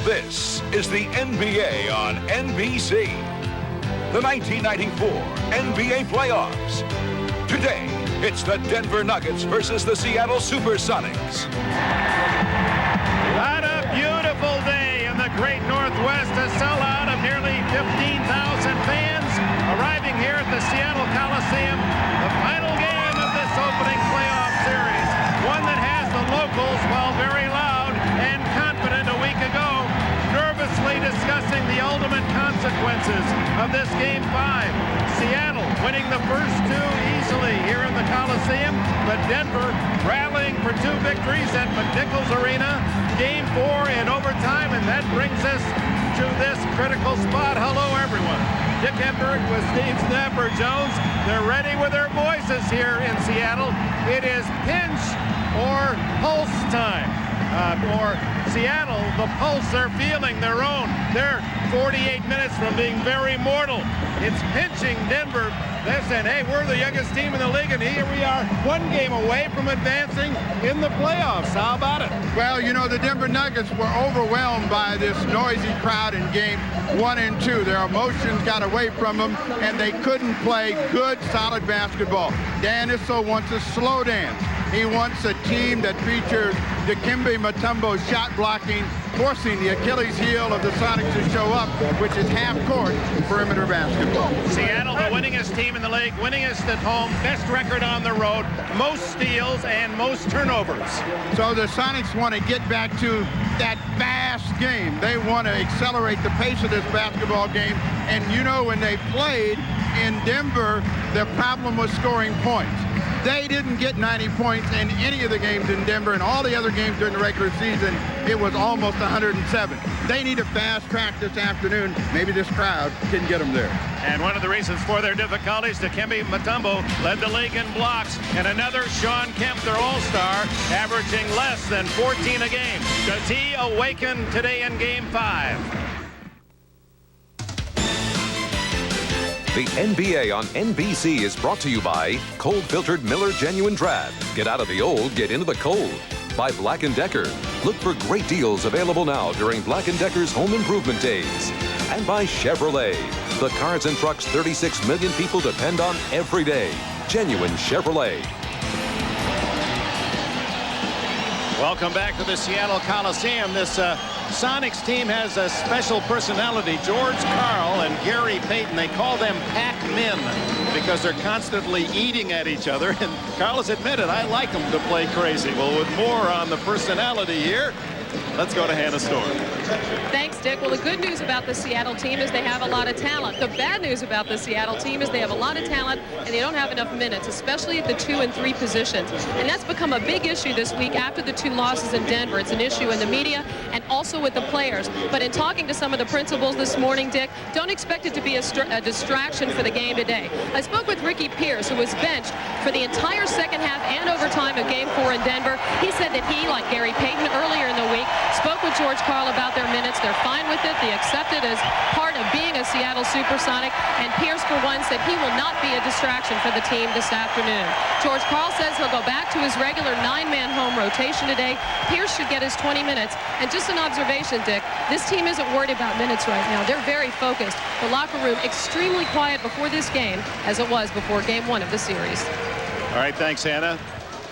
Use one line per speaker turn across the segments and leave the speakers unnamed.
This is the NBA on NBC. The 1994 NBA playoffs. Today, it's the Denver Nuggets versus the Seattle Supersonics.
What a beautiful day in the great Northwest. A sellout of nearly 15,000 fans arriving here at the Seattle Coliseum. The final game of this opening playoff series. One that has the locals, while very loud and confident a week ago, nervously discussing the ultimate consequences of this Game 5. Seattle winning the first two easily here in the Coliseum, but Denver rallying for two victories at McNichols Arena. Game 4 in overtime, and that brings us to this critical spot. Hello, everyone. Dick Enberg with Steve Snapper Jones. They're ready with their voices here in Seattle. It is pinch or pulse time. For Seattle, the pulse they're feeling their own. They're 48 minutes from being very mortal. It's pinching Denver. They're saying, hey, we're the youngest team in the league, and here we are one game away from advancing in the playoffs. How about it?
Well, you know, the Denver Nuggets were overwhelmed by this noisy crowd in Game 1 and 2. Their emotions got away from them, and they couldn't play good, solid basketball. Dan Issel wants a slow dance. He wants a team that features Dikembe Mutombo's shot blocking, forcing the Achilles heel of the Sonics to show up, which is half-court perimeter basketball.
Seattle, the winningest team in the league, winningest at home, best record on the road, most steals and most turnovers.
So the Sonics want to get back to that fast game. They want to accelerate the pace of this basketball game. And you know, when they played in Denver, their problem was scoring points. They didn't get 90 points in any of the games in Denver, and all the other games during the regular season, it was almost 107. They need a fast track this afternoon. Maybe this crowd can get them there.
And one of the reasons for their difficulties, Dikembe Mutombo led the league in blocks, and another Shawn Kemp, their all-star, averaging less than 14 a game. Does he awaken today in Game 5?
The NBA on NBC is brought to you by cold-filtered Miller Genuine Draft. Get out of the old, get into the cold. By Black & Decker. Look for great deals available now during Black & Decker's Home Improvement Days. And by Chevrolet. The cars and trucks 36 million people depend on every day. Genuine Chevrolet.
Welcome back to the Seattle Coliseum. This Sonics team has a special personality. George Karl and Gary Payton, they call them Pac-Men because they're constantly eating at each other. And Karl has admitted, I like them to play crazy. Well, with more on the personality here, let's go to Hannah Storm.
Thanks, Dick. Well, the good news about the Seattle team is they have a lot of talent. The bad news about the Seattle team is they have a lot of talent and they don't have enough minutes, especially at the 2 and 3 positions. And that's become a big issue this week after the 2 losses in Denver. It's an issue in the media and also with the players. But in talking to some of the principals this morning, Dick, don't expect it to be a distraction for the game today. I spoke with Ricky Pierce, who was benched for the entire second half and overtime of Game 4 in Denver. He said that he, like Gary Payton earlier in the week, spoke with George Karl about their minutes. They're fine with it. They accept it as part of being a Seattle Supersonic. And Pierce, for one, said he will not be a distraction for the team this afternoon. George Karl says he'll go back to his regular 9-man home rotation today. Pierce should get his 20 minutes. And just an observation, Dick, this team isn't worried about minutes right now. They're very focused. The locker room extremely quiet before this game, as it was before Game 1 of the series.
All right, thanks, Hannah.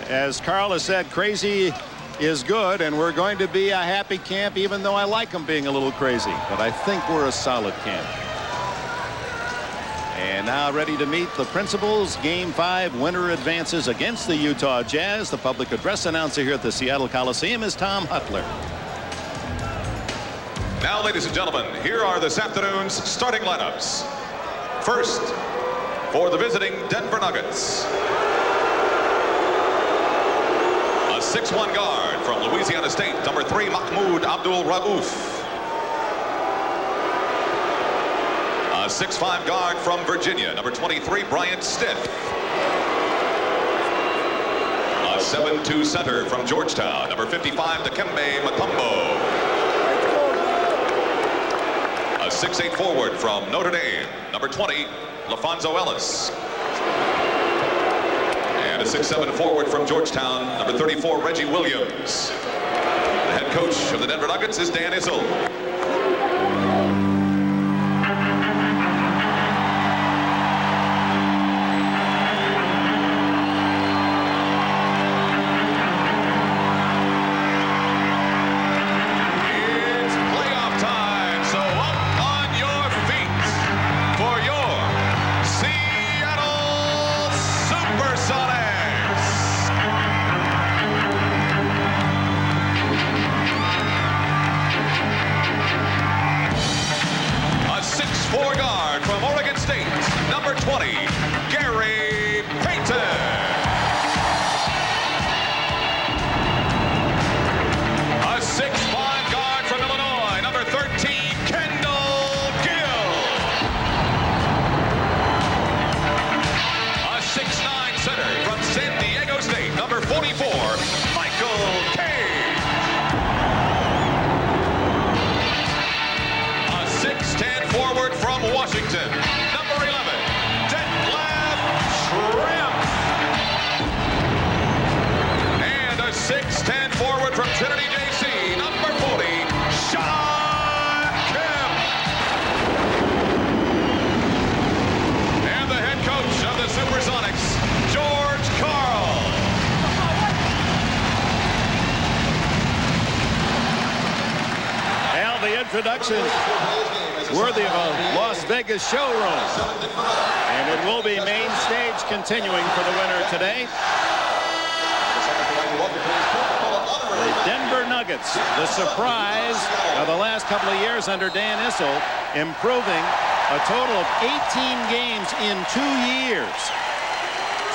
As Karl has said, crazy is good, and we're going to be a happy camp, even though I like them being a little crazy. But I think we're a solid camp. And now ready to meet the principals. Game 5 winner advances against the Utah Jazz. The public address announcer here at the Seattle Coliseum is Tom Hutler.
Now, ladies and gentlemen, here are this afternoon's starting lineups. First, for the visiting Denver Nuggets, a 6'1" guard from Louisiana State, number 3, Mahmoud Abdul-Rauf. A 6'5" guard from Virginia, number 23, Bryant Stiff. A 7'2" center from Georgetown, number 55, Dikembe Mutombo. A 6'8" forward from Notre Dame, number 20, LaFonso Ellis. And a 6'7" forward from Georgetown, number 34, Reggie Williams. The head coach of the Denver Nuggets is Dan Issel.
Introduction worthy of a Las Vegas showroom, and it will be main stage continuing for the winner today. The Denver Nuggets, the surprise of the last couple of years under Dan Issel, improving a total of 18 games in 2 years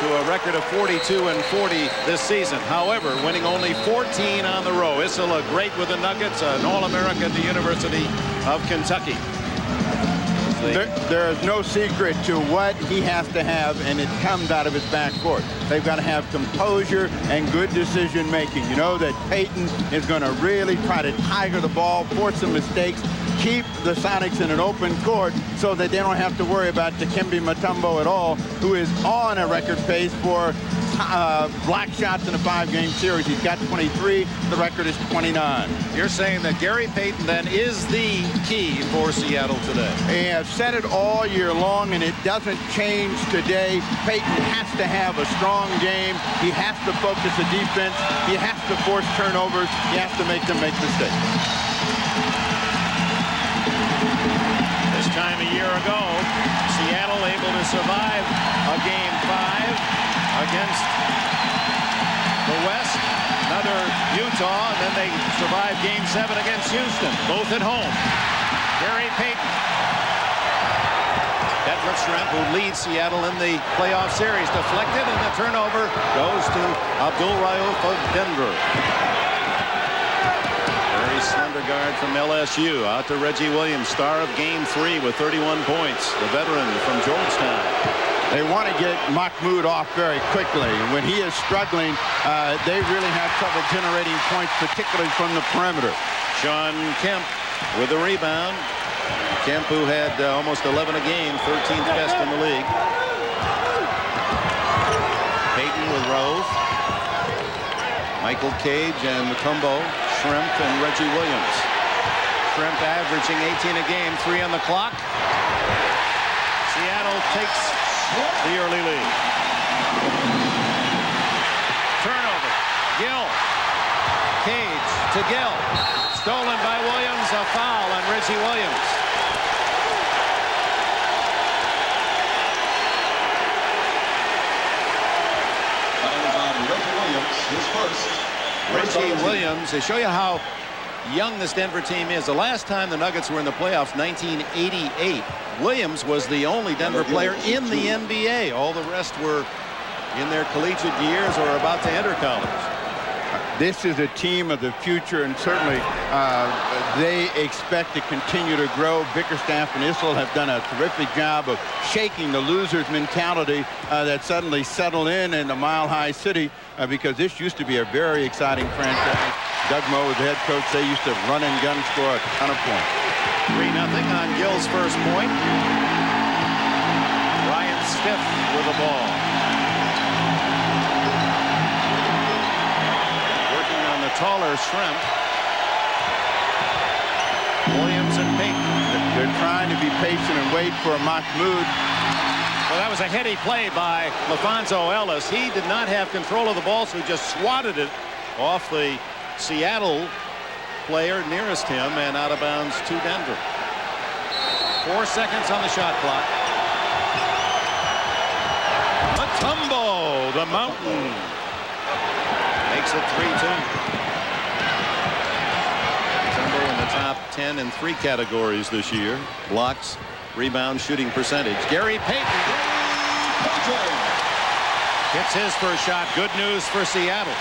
to a record of 42-40 this season. However, winning only 14 on the row. Issel great with the Nuggets, an All-America at the University of Kentucky.
There is no secret to what he has to have, and it comes out of his backcourt. They've got to have composure and good decision making. You know that Payton is going to really try to tiger the ball, force some mistakes, keep the Sonics in an open court so that they don't have to worry about Dikembe Mutombo at all, who is on a record pace for block shots in a 5-game series. He's got 23. The record is 29.
You're saying that Gary Payton then is the key for Seattle today.
They have said it all year long, and it doesn't change today. Payton has to have a strong game. He has to focus the defense. He has to force turnovers. He has to make them make mistakes.
This time a year ago, Seattle able to survive a Game 5 against the West, another Utah, and then they survived Game 7 against Houston, both at home. Gary Payton. Detlef Schrempf, who leads Seattle in the playoff series, deflected, and the turnover goes to Abdul Rauf of Denver. Very slender guard from LSU. Out to Reggie Williams, star of Game 3 with 31 points. The veteran from Georgetown.
They want to get Mahmoud off very quickly. When he is struggling, they really have trouble generating points, particularly from the perimeter.
Sean Kemp with a rebound. Kemp, who had almost 11 a game, 13th best in the league. Payton with Rove. Michael Cage and Mutombo, Schrempf, and Reggie Williams. Schrempf averaging 18 a game, 3 on the clock. Seattle takes the early lead. Turnover. Gill. Cage to Gill. Stolen by Williams. A foul on Reggie Williams. Reggie Williams, to show you how young this Denver team is. The last time the Nuggets were in the playoffs, 1988. Williams was the only Denver player in the NBA. All the rest were in their collegiate years or about to enter college.
This is a team of the future, and certainly they expect to continue to grow. Bickerstaff and Issel have done a terrific job of shaking the loser's mentality that suddenly settled in the Mile High City, because this used to be a very exciting franchise. Doug Moe was the head coach. They used to run and gun, score a ton of points.
3-0 on Gill's first point. Ryan Stiff with the ball. Working on the taller Schrempf.
to be patient and wait for Mahmoud.
Well, that was a heady play by LaFonso Ellis. He did not have control of the ball, so he just swatted it off the Seattle player nearest him and out of bounds to Denver. 4 seconds on the shot clock. Mutombo, the mountain, makes it 3-2. Mutombo in the top 10 in 3 categories this year: blocks, rebound, shooting percentage. Gary Payton hits his first shot. Good news for Seattle.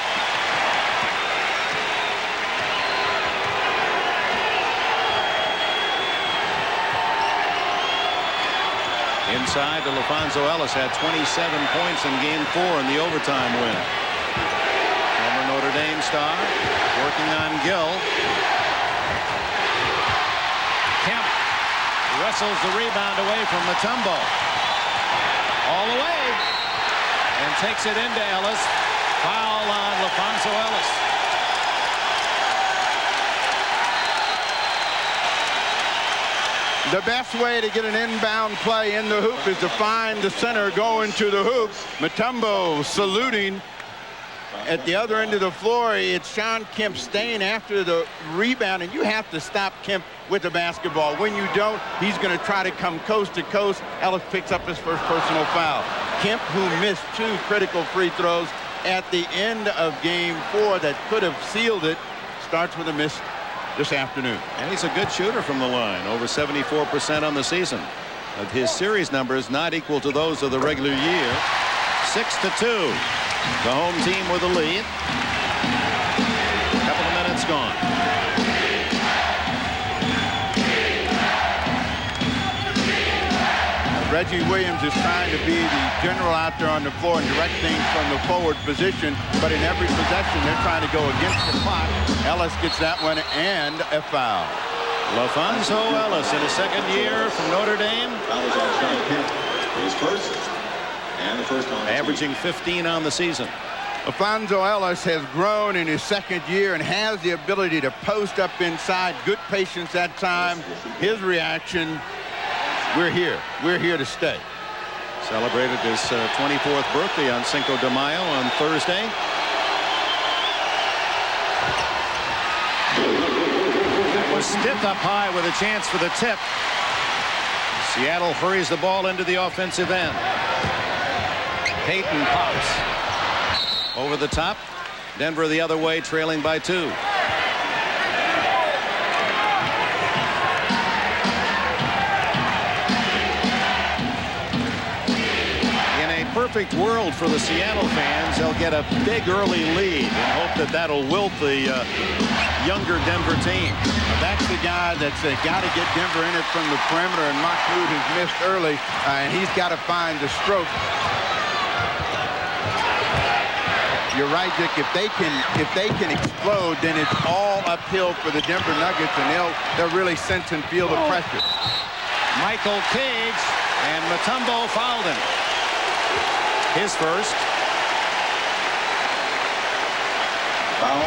Inside to LaFonso Ellis, had 27 points in game 4 in the overtime win. Former Notre Dame star working on Gill. Kemp wrestles the rebound away from Mutombo. All the way. And takes it into Ellis. Foul on LaFonso Ellis.
The best way to get an inbound play in the hoop is to find the center going to the hoop. Mutombo saluting. At the other end of the floor, it's Shawn Kemp staying after the rebound, and you have to stop Kemp with the basketball. When you don't, he's going to try to come coast to coast. Ellis picks up his first personal foul. Kemp, who missed 2 critical free throws at the end of game 4 that could have sealed it, starts with a miss this afternoon.
And he's a good shooter from the line, over 74% on the season. Of his series numbers not equal to those of the regular year. 6-2. The home team with the lead. A couple of minutes gone.
Reggie Williams is trying to be the general out there on the floor and direct things from the forward position, but in every possession they're trying to go against the clock. Ellis gets that one and a foul.
LaFonso Ellis in his second year from Notre Dame.
His first and the first on
averaging 15 on the season.
LaFonso Ellis has grown in his second year and has the ability to post up inside. Good patience that time. His reaction: we're here. We're here to stay.
Celebrated his 24th birthday on Cinco de Mayo on Thursday. That was stiff up high with a chance for the tip. Seattle hurries the ball into the offensive end. Payton pops. Over the top. Denver the other way, trailing by 2. Perfect world for the Seattle fans. They'll get a big early lead and hope that that'll wilt the younger Denver team.
That's the guy that's got to get Denver in it from the perimeter, and Mahmoud has missed early, and he's got to find the stroke. You're right, Dick. If they can explode, then it's all uphill for the Denver Nuggets, and they'll really sense and feel the pressure.
Michael Cage, and Mutombo fouled him. His first.
Foul.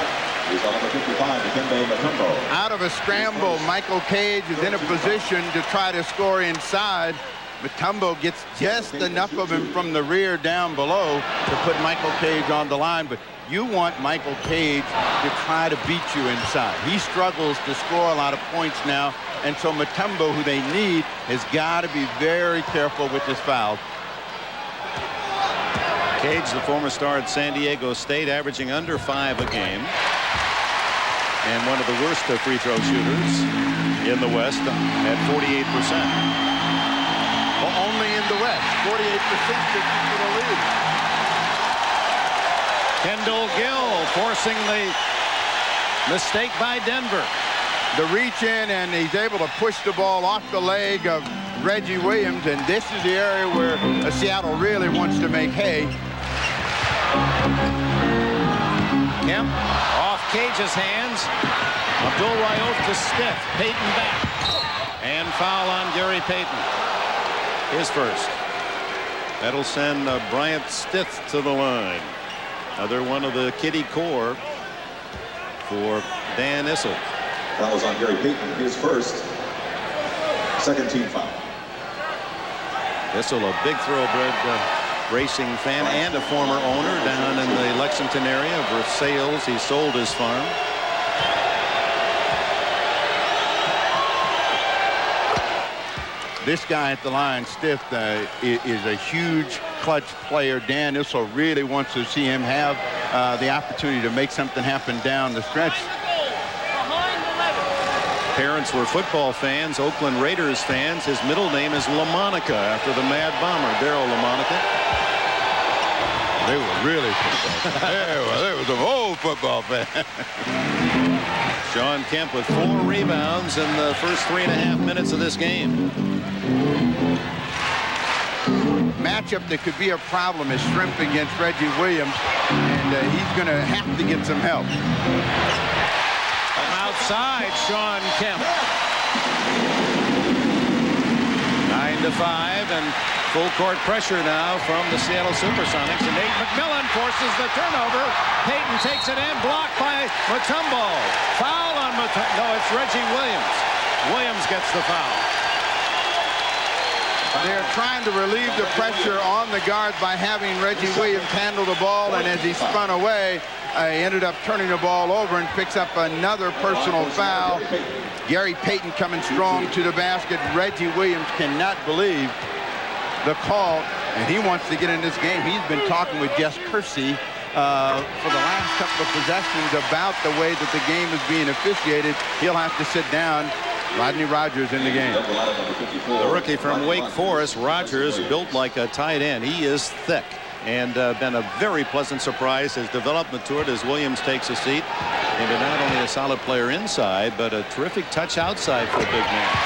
He's on number 55, Dikembe Mutombo.
Out of a scramble, Michael Cage is in a position to try to score inside. Mutombo gets just enough of him from the rear down below to put Michael Cage on the line, but you want Michael Cage to try to beat you inside. He struggles to score a lot of points now, and so Mutombo, who they need, has got to be very careful with this foul.
Cage, the former star at San Diego State, averaging under 5 a game, and one of the worst free throw shooters in the West at 48%.
Well, only in the West, 48% for the lead.
Kendall Gill forcing the mistake by Denver.
The reach in, and he's able to push the ball off the leg of Reggie Williams, and this is the area where Seattle really wants to make hay.
Kemp off Cage's hands. Abdul Rauf to stiff. Payton back. And foul on Gary Payton. His first. That'll send Bryant Stith to the line. Another one of the kiddie core for Dan Issel.
Fouls on Gary Payton, his first. Second team foul.
Bissell, a big thoroughbred racing fan and a former owner down in the Lexington area. For sales, he sold his farm.
This guy at the line, Stiff, is a huge clutch player. Dan Issel really wants to see him have the opportunity to make something happen down the stretch.
Parents were football fans, Oakland Raiders fans. His middle name is LaMonica, after the Mad Bomber, Darryl LaMonica.
They were really football fans. They were some old football fans.
Sean Kemp with 4 rebounds in the first 3.5 minutes of this game.
Matchup that could be a problem is Shrimp against Reggie Williams, and he's going to have to get some help.
From outside, Sean Kemp. 9-5, and full court pressure now from the Seattle Supersonics. And Nate McMillan forces the turnover. Payton takes it in, blocked by Mutombo. Foul on Mutombo. No, it's Reggie Williams. Williams gets the foul.
They're trying to relieve the pressure on the guards by having Reggie Williams handle the ball, and as he spun away, he ended up turning the ball over and picks up another personal foul. Gary Payton coming strong to the basket. Reggie Williams cannot believe the call, and he wants to get in this game. He's been talking with Jess Kersey for the last couple of possessions about the way that the game is being officiated. He'll have to sit down. Rodney Rogers in the game.
The rookie from Wake Forest, Rogers, built like a tight end. He is thick and been a very pleasant surprise. His development matured as Williams takes a seat. And not only a solid player inside, but a terrific touch outside for a big man.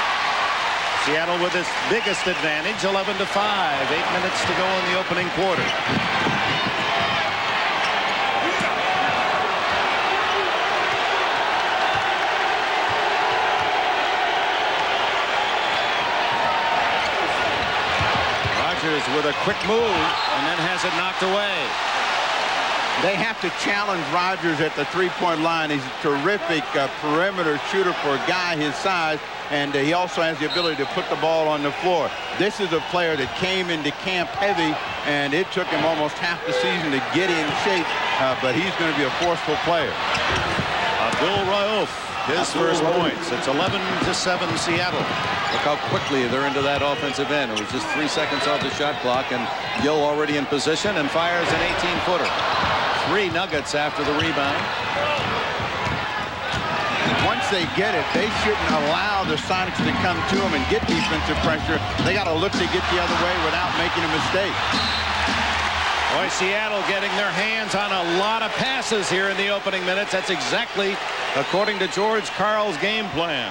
Seattle with its biggest advantage, 11-5. 8 minutes to go in the opening quarter. With a quick move and then has it knocked away.
They have to challenge Rogers at the three-point line. He's a terrific perimeter shooter for a guy his size, and he also has the ability to put the ball on the floor. This is a player that came into camp heavy, and it took him almost half the season to get in shape, but he's going to be a forceful player.
Abdul Rauf, his first points. It's 11-7 Seattle. Look how quickly they're into that offensive end. It was just 3 seconds off the shot clock, and Gill already in position and fires an 18-footer. 3 Nuggets after the rebound.
Once they get it, they shouldn't allow the Sonics to come to them and get defensive pressure. They got to look to get the other way without making a mistake.
Boy, Seattle getting their hands on a lot of passes here in the opening minutes. That's exactly according to George Karl's game plan.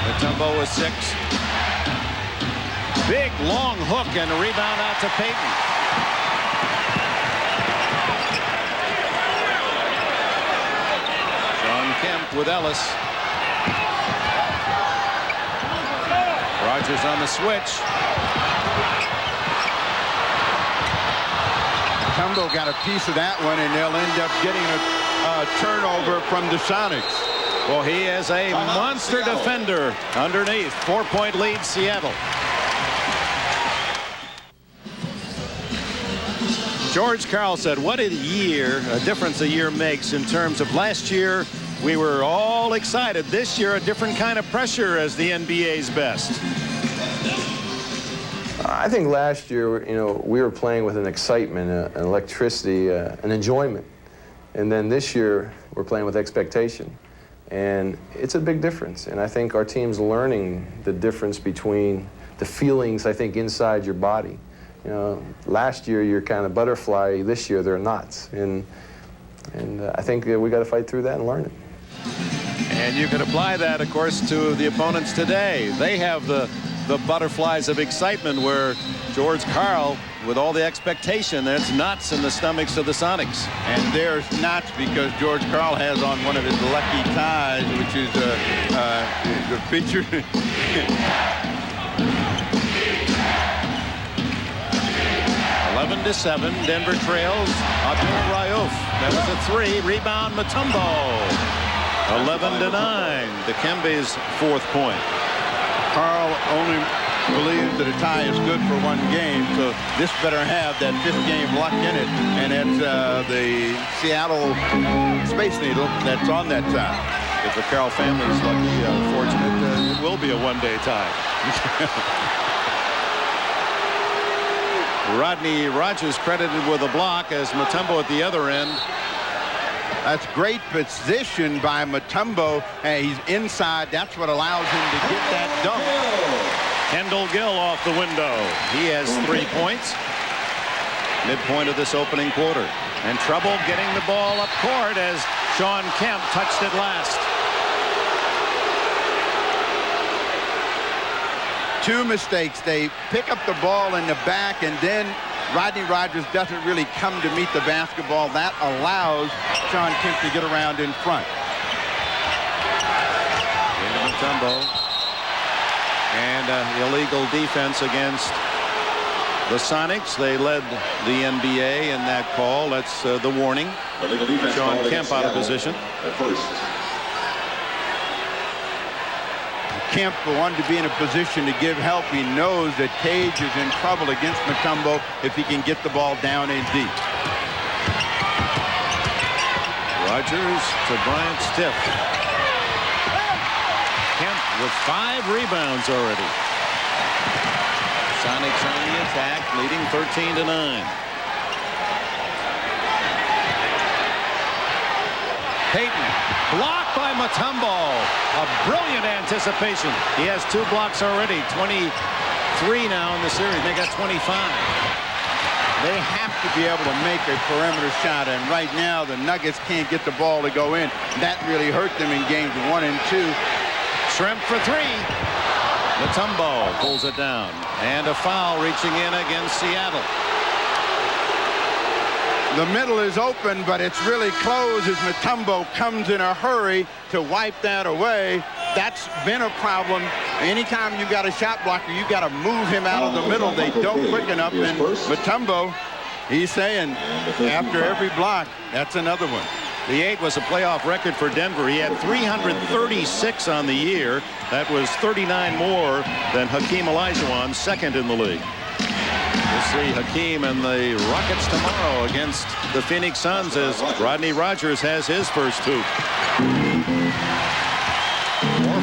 Mutombo with 6. Big long hook and a rebound out to Payton. Sean Kemp with Ellis. Rogers on the switch.
Mutombo got a piece of that one, and they'll end up getting a turnover from the Sonics.
Well, he is a monster defender underneath. 4-point lead, Seattle. George Karl said, what a difference a year makes in terms of last year. We were all excited. This year, a different kind of pressure as the NBA's best.
I think last year, we were playing with an excitement, an electricity, an enjoyment. And then this year, we're playing with expectation. And it's a big difference. And I think our team's learning the difference between the feelings, I think, inside your body. Last year, you're kind of butterfly. This year, they're knots. And I think we got to fight through that and learn it.
And you can apply that, of course, to the opponents today. They have the butterflies of excitement, where George Karl, with all the expectation, there's knots in the stomachs of the Sonics.
And there's knots because George Karl has on one of his lucky ties, which is the feature.
11-7. Denver trails Rahj'iladelphia. That was a 3. Rebound Mutombo. 11-9. Dikembe's 4th point.
Carl only believes that a tie is good for one game, so this better have that 5th game luck in it, and it's the Seattle Space Needle that's on that tie.
If the Carroll family is lucky, fortunate, it will be a one-day tie. Rodney Rogers credited with a block as Mutombo at the other end.
That's great position by Mutombo. Hey, he's inside. That's what allows him to get that dunk.
Kendall Gill off the window. He has 3 points. Midpoint of this opening quarter. And trouble getting the ball up court as Sean Kemp touched it last.
2 mistakes. They pick up the ball in the back, and then Rodney Rogers doesn't really come to meet the basketball. That allows Sean Kemp to get around in front.
Into Mutombo. And illegal defense against the Sonics. They led the NBA in that call. That's the warning. Sean Kemp out of position.
At first.
Kemp wanted to be in a position to give help. He knows that Cage is in trouble against Mutombo if he can get the ball down and deep.
Rogers to Bryant Stiff. Kemp with 5 rebounds already. Sonics on the attack, leading 13-9. Payton blocked by Mutombo. A brilliant anticipation. He has 2 blocks already. 23 now in the series. They got 25.
They have to be able to make a perimeter shot, and right now the Nuggets can't get the ball to go in. That really hurt them in games 1 and 2.
Shrimp for 3. Mutombo pulls it down. And a foul reaching in against Seattle.
The middle is open, but it's really closed as Mutombo comes in a hurry to wipe that away. That's been a problem. Anytime you got a shot blocker, you got to move him out of the middle. They don't quick enough. And Mutombo, he's saying after every block, that's another one.
The 8 was a playoff record for Denver. He had 336 on the year. That was 39 more than Hakeem Olajuwon, 2nd in the league. We'll see Hakeem and the Rockets tomorrow against the Phoenix Suns as Rodney Rogers has his first hoop.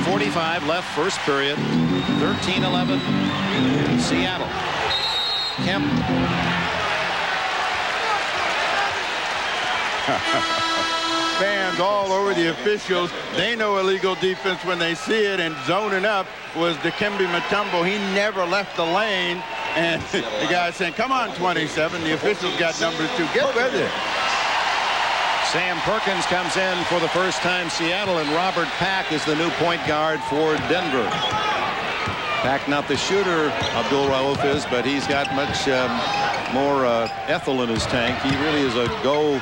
4:45 left, first period. 13-11 Seattle. Kemp.
Fans all over the officials. They know illegal defense when they see it, and zoning up was Dikembe Mutombo. He never left the lane, and the guy's saying, come on, 27. The officials got numbers 2. Get with it.
Sam Perkins comes in for the first time Seattle, and Robert Pack is the new point guard for Denver. Pack not the shooter Rahj'iladelphia is, but he's got much more ethyl in his tank. He really is a go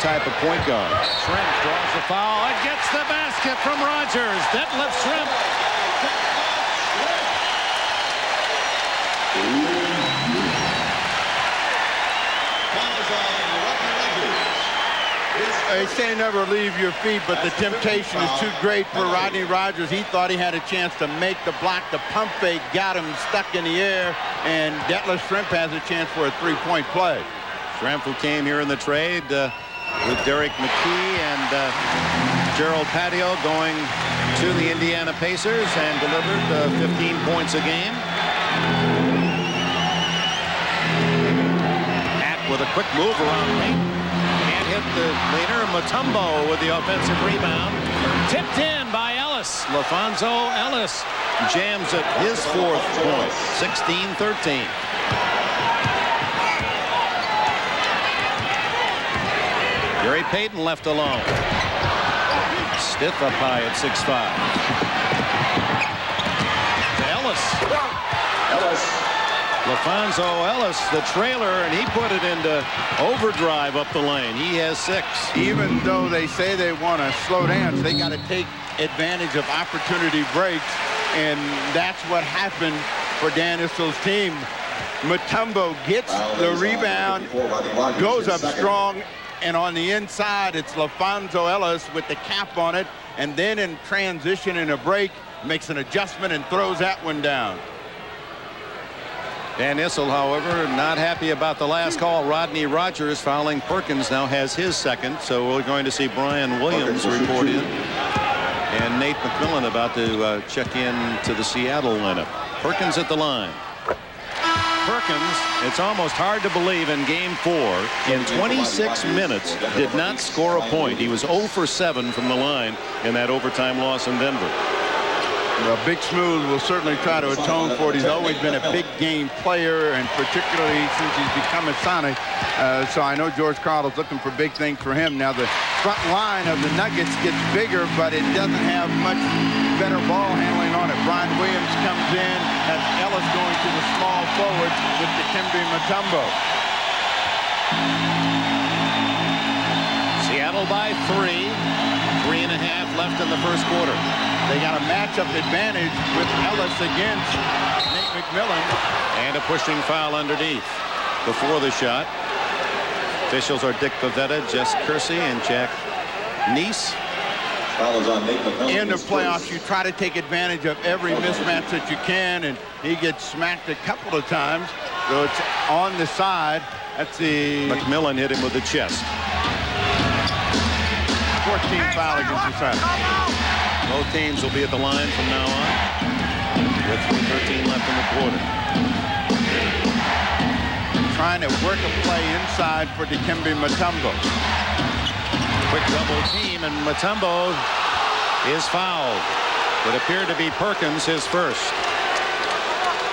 type of point guard. Shrimp draws the foul and gets the basket from Rogers. Detlef Shrimp.
They say never leave your feet, but the temptation is too great for Rodney Rogers. He thought he had a chance to make the block. The pump fake got him stuck in the air, and Detlef Shrimp has a chance for a 3-point play.
Shrimp, who came here in the trade with Derek McKee and Gerald Patio, going to the Indiana Pacers and delivered 15 points a game. Pack with a quick move around Payton. Can't hit the leader. Mutombo with the offensive rebound. Tipped in by Ellis. LaFonso Ellis jams at his 4th point. 16-13. Gary Payton left alone. Stiff up high at 6'5". To Ellis. LaFonso Ellis, the trailer, and he put it into overdrive up the lane. He has 6.
Even though they say they want to slow dance, they got to take advantage of opportunity breaks, and that's what happened for Dan Issel's team. Mutombo gets the rebound, goes up strong, and on the inside, it's LaFonso Ellis with the cap on it, and then in transition in a break, makes an adjustment and throws that one down.
Dan Issel, however, not happy about the last call. Rodney Rogers fouling Perkins now has his second, so we're going to see Brian Williams report in. And Nate McMillan about to check in to the Seattle lineup. Perkins at the line. Perkins, it's almost hard to believe, in game 4, in 26 minutes, did not score a point. He was 0 for 7 from the line in that overtime loss in Denver.
Well, Big Smooth will certainly try to atone for it. He's always been a big game player, and particularly since he's become a Sonic. So I know George Karl's looking for big things for him. Now the front line of the Nuggets gets bigger, but it doesn't have much better ball handling on it. Brian Williams comes in, has Ellis going to the small forwards with Dikembe Mutombo.
Seattle by 3. 3.5 left in the first quarter.
They got a matchup advantage with Ellis against Nate McMillan.
And a pushing foul underneath. Before the shot, officials are Dick Pavetta, Jess Kersey, and Jack Neese.
In the playoffs, you try to take advantage of every mismatch that you can, and he gets smacked a couple of times. So it's on the side. That's the...
McMillan hit him with the chest.
14 foul against the side.
Both teams will be at the line from now on with 3:13 left in the quarter.
Trying to work a play inside for Dikembe Mutombo.
Quick double team, and Mutombo is fouled. It appeared to be Perkins, his first.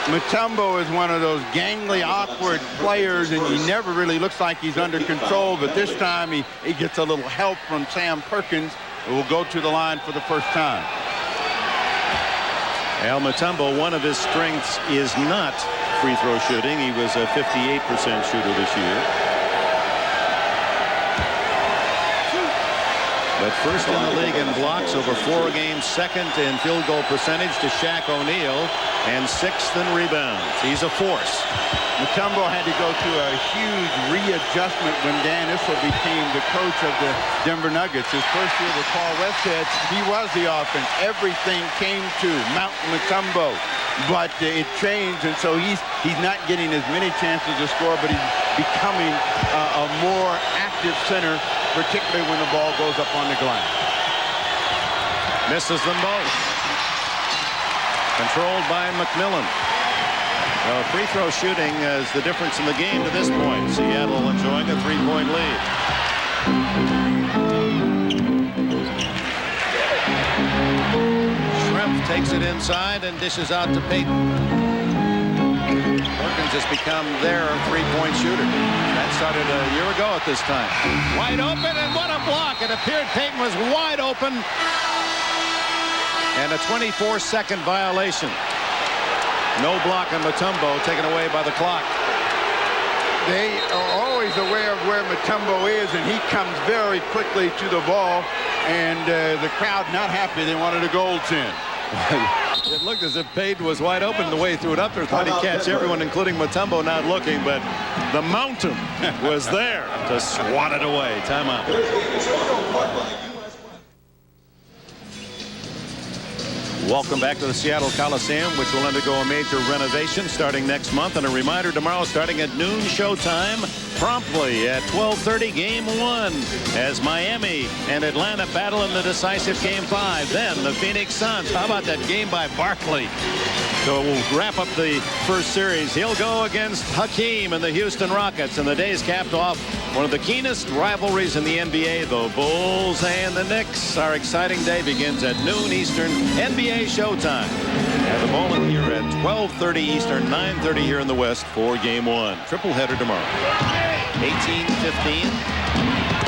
Mutombo is one of those gangly, awkward players, and he never really looks like he's under control, but this time he gets a little help from Sam Perkins, who will go to the line for the first time.
Al Mutombo, one of his strengths is not free throw shooting. He was a 58% shooter this year. But first in the league in blocks over 4 games, second in field goal percentage to Shaq O'Neal, and 6th in rebounds. He's a force.
Mutombo had to go through a huge readjustment when Dan Issel became the coach of the Denver Nuggets. His first year with Paul Westhead, he was the offense. Everything came to Mountain Mutombo, but it changed, and so he's not getting as many chances to score, but he's becoming a more active center, particularly when the ball goes up on the glass.
Misses them both. Controlled by McMillan. Well, free throw shooting is the difference in the game to this point. Seattle enjoying a 3-point lead. Schrempf takes it inside and dishes out to Payton. Perkins has become their 3-point shooter. That started a year ago at this time. Wide open, and what a block. It appeared Payton was wide open. And a 24-second violation. No block on Mutombo, taken away by the clock.
They are always aware of where Mutombo is, and he comes very quickly to the ball, and the crowd not happy. They wanted a goal 10.
It looked as if Payton was wide open the way he threw it up there. Thought he'd catch everyone, including Mutombo, not looking, but the mountain was there to swat it away. Timeout. Welcome back to the Seattle Coliseum, which will undergo a major renovation starting next month. And a reminder, tomorrow starting at noon showtime, promptly at 12:30, Game 1, as Miami and Atlanta battle in the decisive Game 5. Then the Phoenix Suns. How about that game by Barkley? So we'll wrap up the first series. He'll go against Hakeem and the Houston Rockets. And the day's capped off one of the keenest rivalries in the NBA, the Bulls and the Knicks. Our exciting day begins at noon Eastern, NBA showtime. And the bowling here at 12:30 Eastern, 9:30 here in the West for Game 1. Triple header tomorrow. 18-15.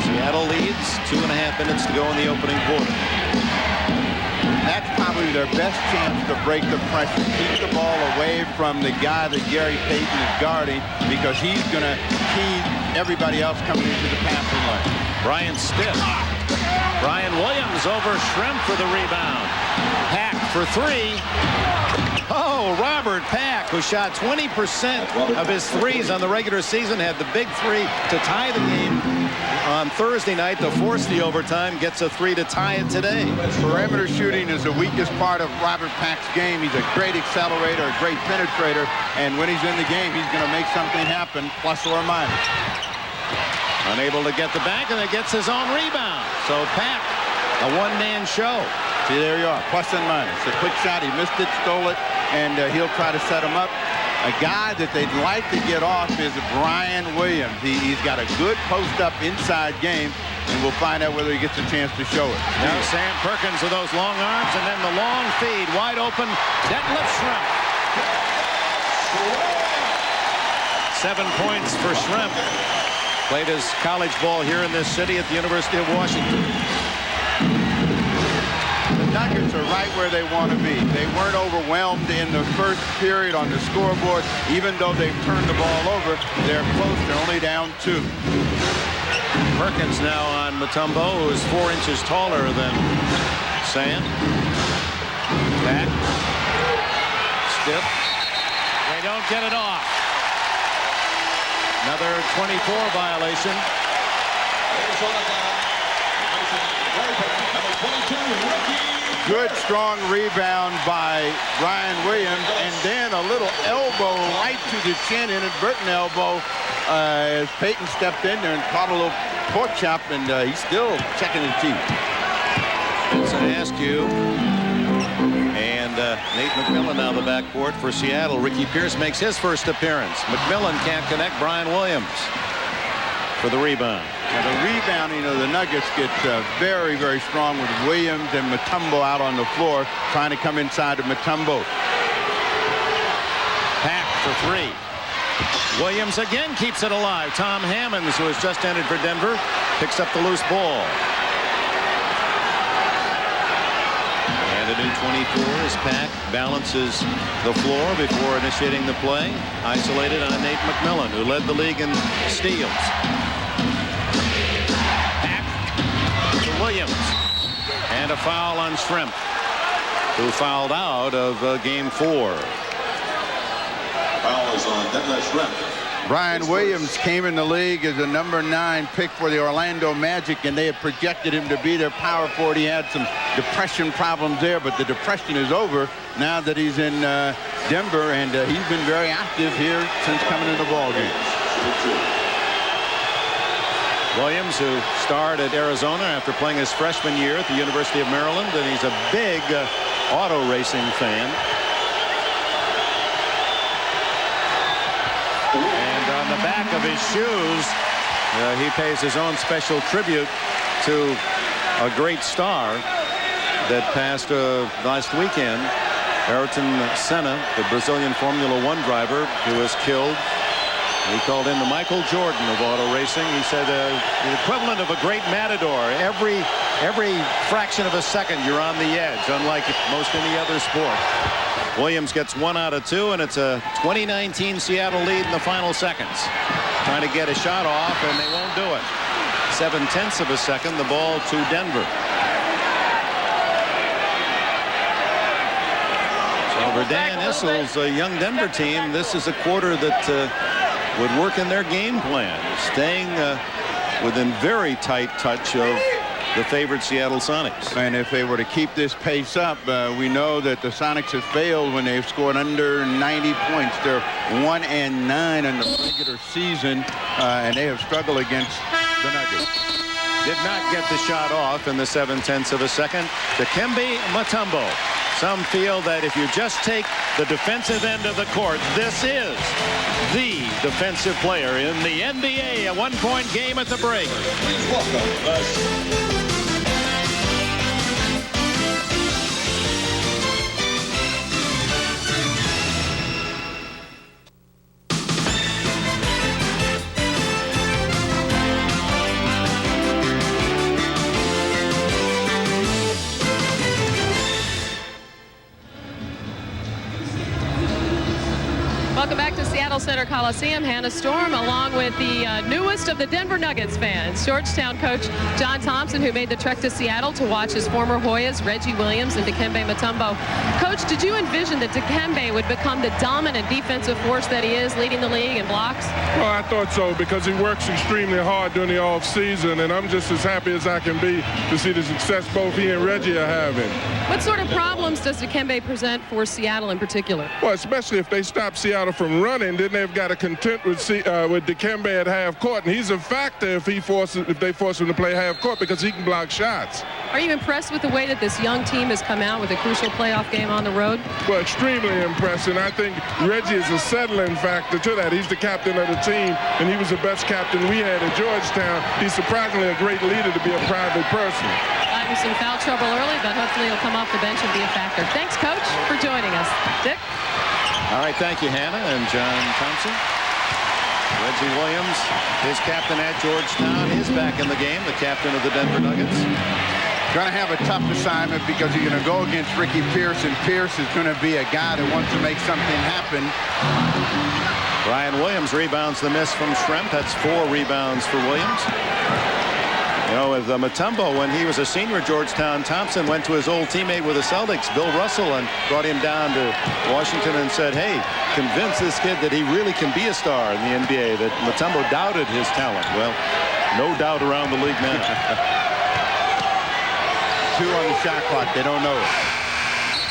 Seattle leads. 2.5 minutes to go in the opening quarter.
That's probably their best chance to break the pressure. Keep the ball away from the guy that Gary Payton is guarding, because he's going to keep everybody else coming into the passing lane.
Brian stiff. Brian Williams over Schrempf for the rebound. Pack for three. Oh, Robert Pack, who shot 20% of his threes on the regular season, had the big three to tie the game on Thursday night to force the overtime, gets a three to tie it today.
Perimeter shooting is the weakest part of Robert Pack's game. He's a great accelerator, a great penetrator, and when he's in the game, he's going to make something happen, plus or minus.
Unable to get the back, and it gets his own rebound. So Pack, a one-man show.
See, there you are, plus and minus. A quick shot, he missed it, stole it, and he'll try to set him up. A guy that they'd like to get off is Brian Williams. He's got a good post-up inside game, and we'll find out whether he gets a chance to show it.
Now Sam Perkins with those long arms, and then the long feed, wide open, Detlef Schrempf. 7 points for Schrempf. Played his college ball here in this city at the University of Washington.
The Nuggets are right where they want to be. They weren't overwhelmed in the first period on the scoreboard. Even though they've turned the ball over, they're close. They're only down 2.
Perkins now on Mutombo, who is 4 inches taller than Sam. Back. Stiff. They don't get it off. Another 24 violation.
Good, strong rebound by Brian Williams, and then a little elbow right to the chin, inadvertent elbow, as Payton stepped in there and caught a little pork chop, and he's still checking his teeth.
Vincent Askew and Nate McMillan now the backcourt for Seattle. Ricky Pierce makes his first appearance. McMillan can't connect. Brian Williams for the rebound.
Now the rebounding of the Nuggets gets very, very strong with Williams and Mutombo out on the floor trying to come inside of Mutombo.
Pack for 3. Williams again keeps it alive. Tom Hammonds, who has just entered for Denver, picks up the loose ball. And a new 24 as Pack balances the floor before initiating the play. Isolated on Nate McMillan, who led the league in steals. Williams, and a foul on Schrempf, who fouled out of game 4.
Foul is on Detlef Schrempf.
Brian Williams came in the league as a number 9 pick for the Orlando Magic, and they had projected him to be their power forward. He had some depression problems there, but the depression is over now that he's in Denver, and he's been very active here since coming in the ball game.
Williams, who starred at Arizona after playing his freshman year at the University of Maryland, and he's a big auto racing fan. And on the back of his shoes, he pays his own special tribute to a great star that passed last weekend, Ayrton Senna, the Brazilian Formula One driver who was killed. He called in the Michael Jordan of auto racing. He said the equivalent of a great matador. Every fraction of a second you're on the edge, unlike most any other sport. Williams gets 1 out of 2, and it's a 2019 Seattle lead in the final seconds. Trying to get a shot off, and they won't do it. 7/10 of a second, the ball to Denver. So for Dan Issel's young Denver team, this is a quarter that would work in their game plan, staying within very tight touch of the favored Seattle Sonics.
And if they were to keep this pace up, we know that the Sonics have failed when they've scored under 90 points. They're 1-9 in the regular season, and they have struggled against the Nuggets.
Did not get the shot off in the 7/10 of a second. Dikembe Mutombo. Some feel that if you just take the defensive end of the court, this is the defensive player in the NBA. A 1-point game at the break.
Welcome back to Seattle Center Coliseum. Hannah Storm, along with the newest of the Denver Nuggets fans, Georgetown coach John Thompson, who made the trek to Seattle to watch his former Hoyas, Reggie Williams and Dikembe Mutombo. Coach, did you envision that Dikembe would become the dominant defensive force that he is, leading the league in blocks?
Well, I thought so, because he works extremely hard during the off-season, and I'm just as happy as I can be to see the success both he and Reggie are having.
What sort of problems does Dikembe present for Seattle in particular?
Well, especially if they stop Seattle from running, then they've got to contend with Dikembe at half court, and he's a factor if they force him to play half court, because he can block shots.
Are you impressed with the way that this young team has come out with a crucial playoff game on the road?
Well, extremely impressed, and I think Reggie is a settling factor to that. He's the captain of the team, and he was the best captain we had at Georgetown. He's surprisingly a great leader to be a private person.
Got some foul trouble early, but hopefully he'll come off the bench and be a factor. Thanks, Coach, for joining us. Dick?
All right, thank you, Hannah and John Thompson. Reggie Williams, his captain at Georgetown, is back in the game, the captain of the Denver Nuggets.
Going to have a tough assignment because you're going to go against Ricky Pierce, and Pierce is going to be a guy that wants to make something happen.
Brian Williams rebounds the miss from Schrempf. That's 4 rebounds for Williams. You know, with Mutombo, when he was a senior at Georgetown, Thompson went to his old teammate with the Celtics, Bill Russell, and brought him down to Washington and said, hey, convince this kid that he really can be a star in the NBA, that Mutombo doubted his talent. Well, no doubt around the league now.
2 on the shot clock. They don't know it.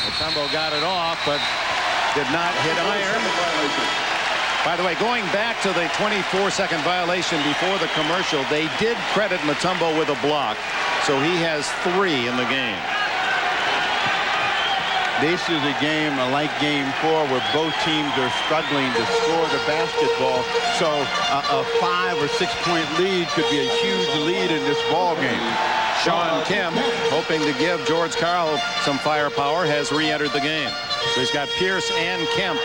Mutombo got it off, but did not hit iron. By the way, going back to the 24-second violation before the commercial, they did credit Mutombo with a block, so he has 3 in the game.
This is a game like Game 4 where both teams are struggling to score the basketball, so a 5 or 6 point lead could be a huge lead in this ball game.
Sean Kemp, hoping to give George Karl some firepower, has re-entered the game. So he's got Pierce and Kemp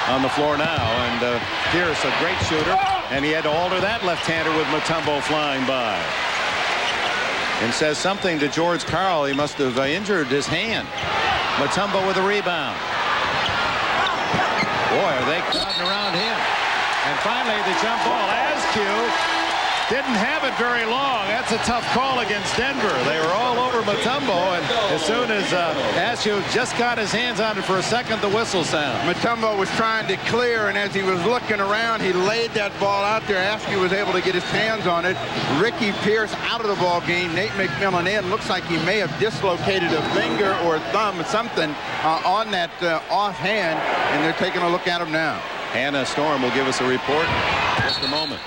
on the floor now, and Pierce, a great shooter, and he had to alter that left-hander with Mutombo flying by. And says something to George Karl. He must have injured his hand. Mutombo with a rebound. Boy, are they crowding around him. And finally, the jump ball. Askew didn't have it very long. That's a tough call against Denver. They were all over Mutombo, and as soon as Askew just got his hands on it for a second, the whistle sound.
Mutombo was trying to clear, and as he was looking around, he laid that ball out there. Askew was able to get his hands on it. Ricky Pierce out of the ball game. Nate McMillan in. Looks like he may have dislocated a finger or thumb or something on that offhand, and they're taking a look at him now.
Hannah Storm will give us a report in just a moment.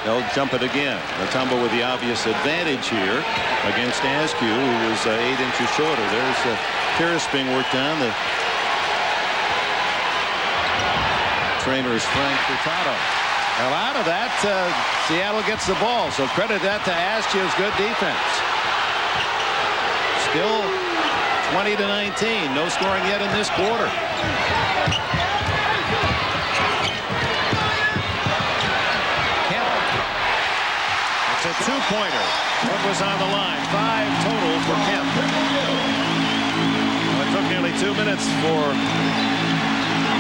They'll jump it again. Mutombo with the obvious advantage here against Askew, who was 8 inches shorter. There's Pierce being worked on. The trainer is Frank Furtado. Well, out of that, Seattle gets the ball. So credit that to Askew's good defense. Still 20-19. No scoring yet in this quarter. A 2-pointer. What was on the line? 5 total for Kemp. Well, it took nearly 2 minutes for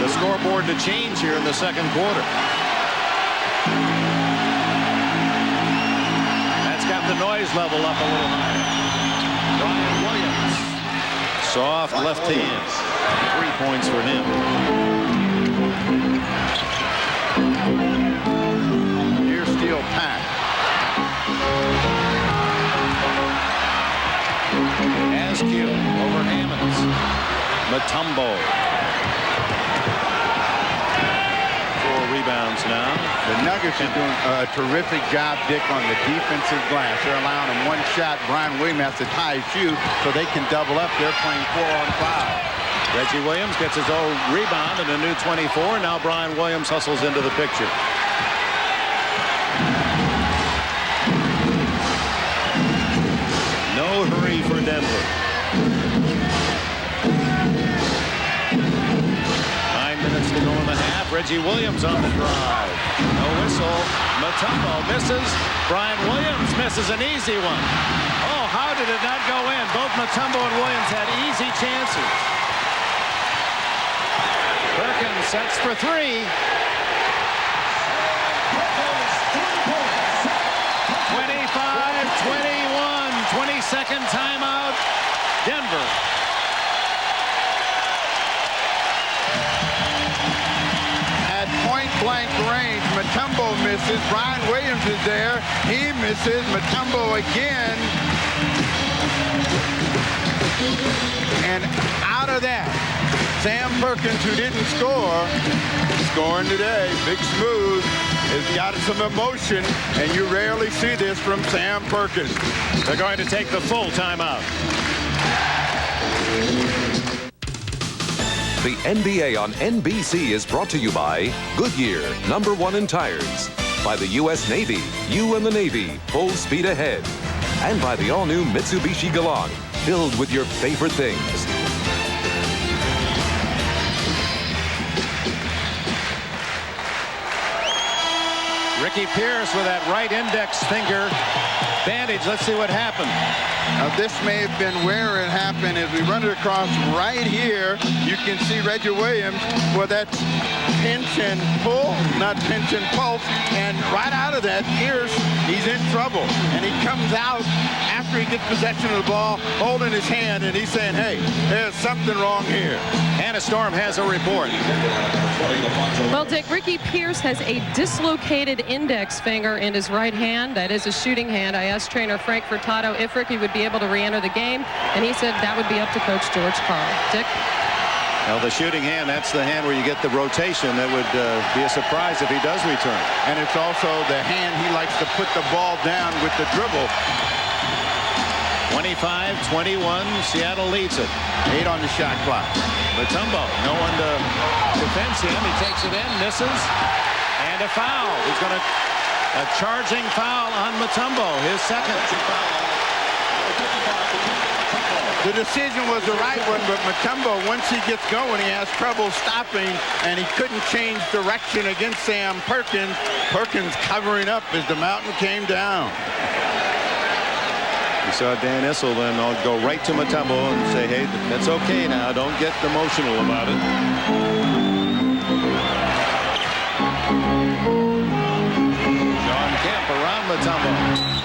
the scoreboard to change here in the second quarter. That's got the noise level up a little higher. Brian Williams. Soft left hand. 3 points for him.
Near steel pack.
Askew over Hammonds. Mutombo. 4 rebounds now.
The Nuggets are doing a terrific job, Dick, on the defensive glass. They're allowing him 1 shot. Brian Williams has to tie his shoe so they can double up. They're playing 4 on 5.
Reggie Williams gets his own rebound and a new 24. Now Brian Williams hustles into the picture. No hurry for Denver. 9 minutes to go in the half. Reggie Williams on the drive. No whistle. Mutombo misses. Brian Williams misses an easy one. Oh, how did it not go in? Both Mutombo and Williams had easy chances. Perkins sets for 3.
range. Mutombo misses. Brian Williams is there. He misses. Mutombo again. And out of that, Sam Perkins, who didn't score, scoring today. Big Smooth has got some emotion, and you rarely see this from Sam Perkins.
They're going to take the full timeout.
The NBA on NBC is brought to you by Goodyear, #1 in tires. By the U.S. Navy, you and the Navy, full speed ahead. And by the all-new Mitsubishi Galant, filled with your favorite things.
Ricky Pierce with that right index finger bandage. Let's see what happened.
Now, this may have been where it happened. As we run it across right here, you can see Reggie Williams with that pinch and pull, not pinch and pulse. And right out of that, Pierce, he's in trouble. And he comes out after he gets possession of the ball, holding his hand, and he's saying, hey, there's something wrong here.
Hannah Storm has a report.
Well, Dick, Ricky Pierce has a dislocated index finger in his right hand. That is a shooting hand. I asked trainer Frank Furtado if Ricky would be able to re-enter the game, and he said that would be up to Coach George Karl. Dick?
Well, the shooting hand, that's the hand where you get the rotation. That would be a surprise if he does return.
And it's also the hand he likes to put the ball down with the dribble.
25-21, Seattle leads it.
8 on the shot clock.
Mutombo, no one to defend him. He takes it in, misses, and a foul. He's going to a charging foul on Mutombo, his second.
The decision was the right one, but Mutombo, once he gets going, he has trouble stopping, and he couldn't change direction against Sam Perkins. Perkins covering up as the mountain came down.
You saw Dan Issel then go right to Mutombo and say, hey, that's okay now. Don't get emotional about it. John Kemp around Mutombo.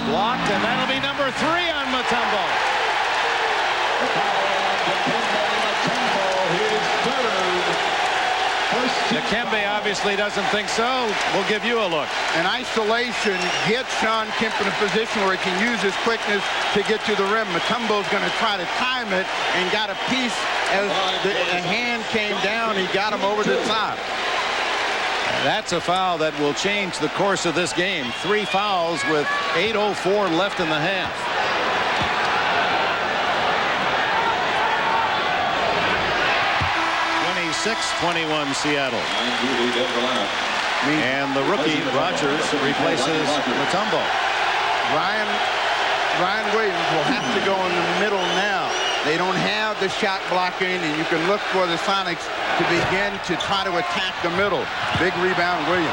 Blocked, and that'll be number 3 on Mutombo. Dikembe obviously doesn't think so. We'll give you a look.
In isolation, gets Sean Kemp in a position where he can use his quickness to get to the rim. Mutombo's going to try to time it and got a piece as the hand came down. He got him over the top.
That's a foul that will change the course of this game. 3 fouls with 8:04 left in the half. (26-21) Seattle. And the rookie Rogers replaces Mutombo.
Ryan Williams will have to go in the middle now. They don't have the shot blocking, and you can look for the Sonics to begin to try to attack the middle. Big rebound, Williams.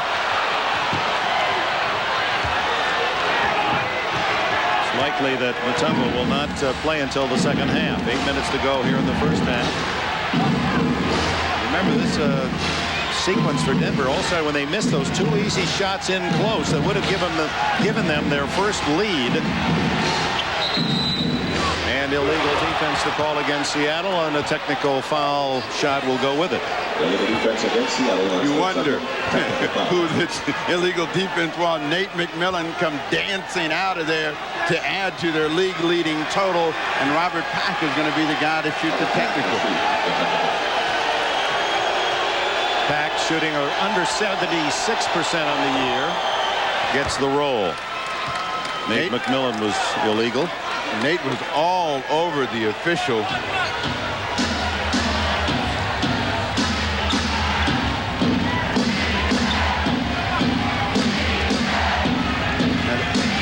It's likely that Mutombo will not play until the second half. 8 minutes to go here in the first half. Remember this sequence for Denver also when they missed those 2 easy shots in close that would have given them their first lead. And illegal defense to call against Seattle, and a technical foul shot will go with it.
You wonder who this illegal defense was. Nate McMillan come dancing out of there to add to their league-leading total, and Robert Pack is going to be the guy to shoot the technical.
Pack shooting under 76% on the year. Gets the roll. Nate McMillan was illegal.
Nate was all over the official.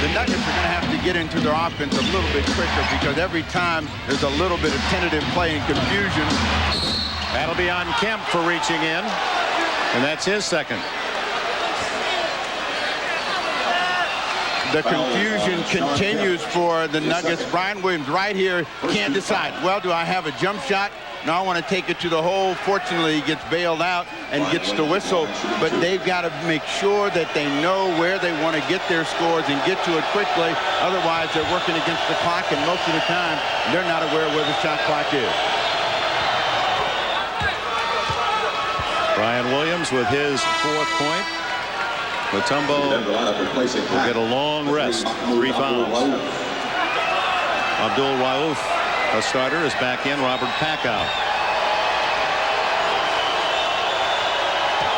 The Nuggets are going to have to get into their offense a little bit quicker because every time there's a little bit of tentative play and confusion.
That'll be on Kemp for reaching in, and that's his second.
The confusion continues for the Nuggets. Brian Williams right here can't decide. Well, do I have a jump shot? No, I want to take it to the hole. Fortunately, he gets bailed out and gets the whistle. But they've got to make sure that they know where they want to get their scores and get to it quickly. Otherwise, they're working against the clock, and most of the time, they're not aware where the shot clock is.
Brian Williams with his 4th point. Mutombo will get a long rest. 3 fouls. Abdul Rauf, a starter, is back in. Robert Pack out.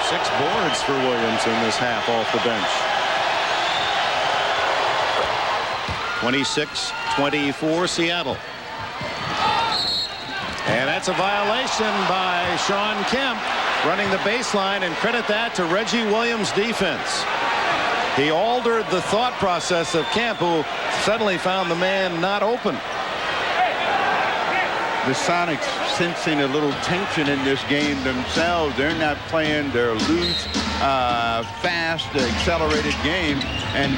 6 boards for Williams in this half off the bench. 26-24 Seattle. And that's a violation by Sean Kemp running the baseline, and credit that to Reggie Williams' defense. He altered the thought process of Kemp, who suddenly found the man not open.
The Sonics sensing a little tension in this game themselves. They're not playing their loose, fast, accelerated game, and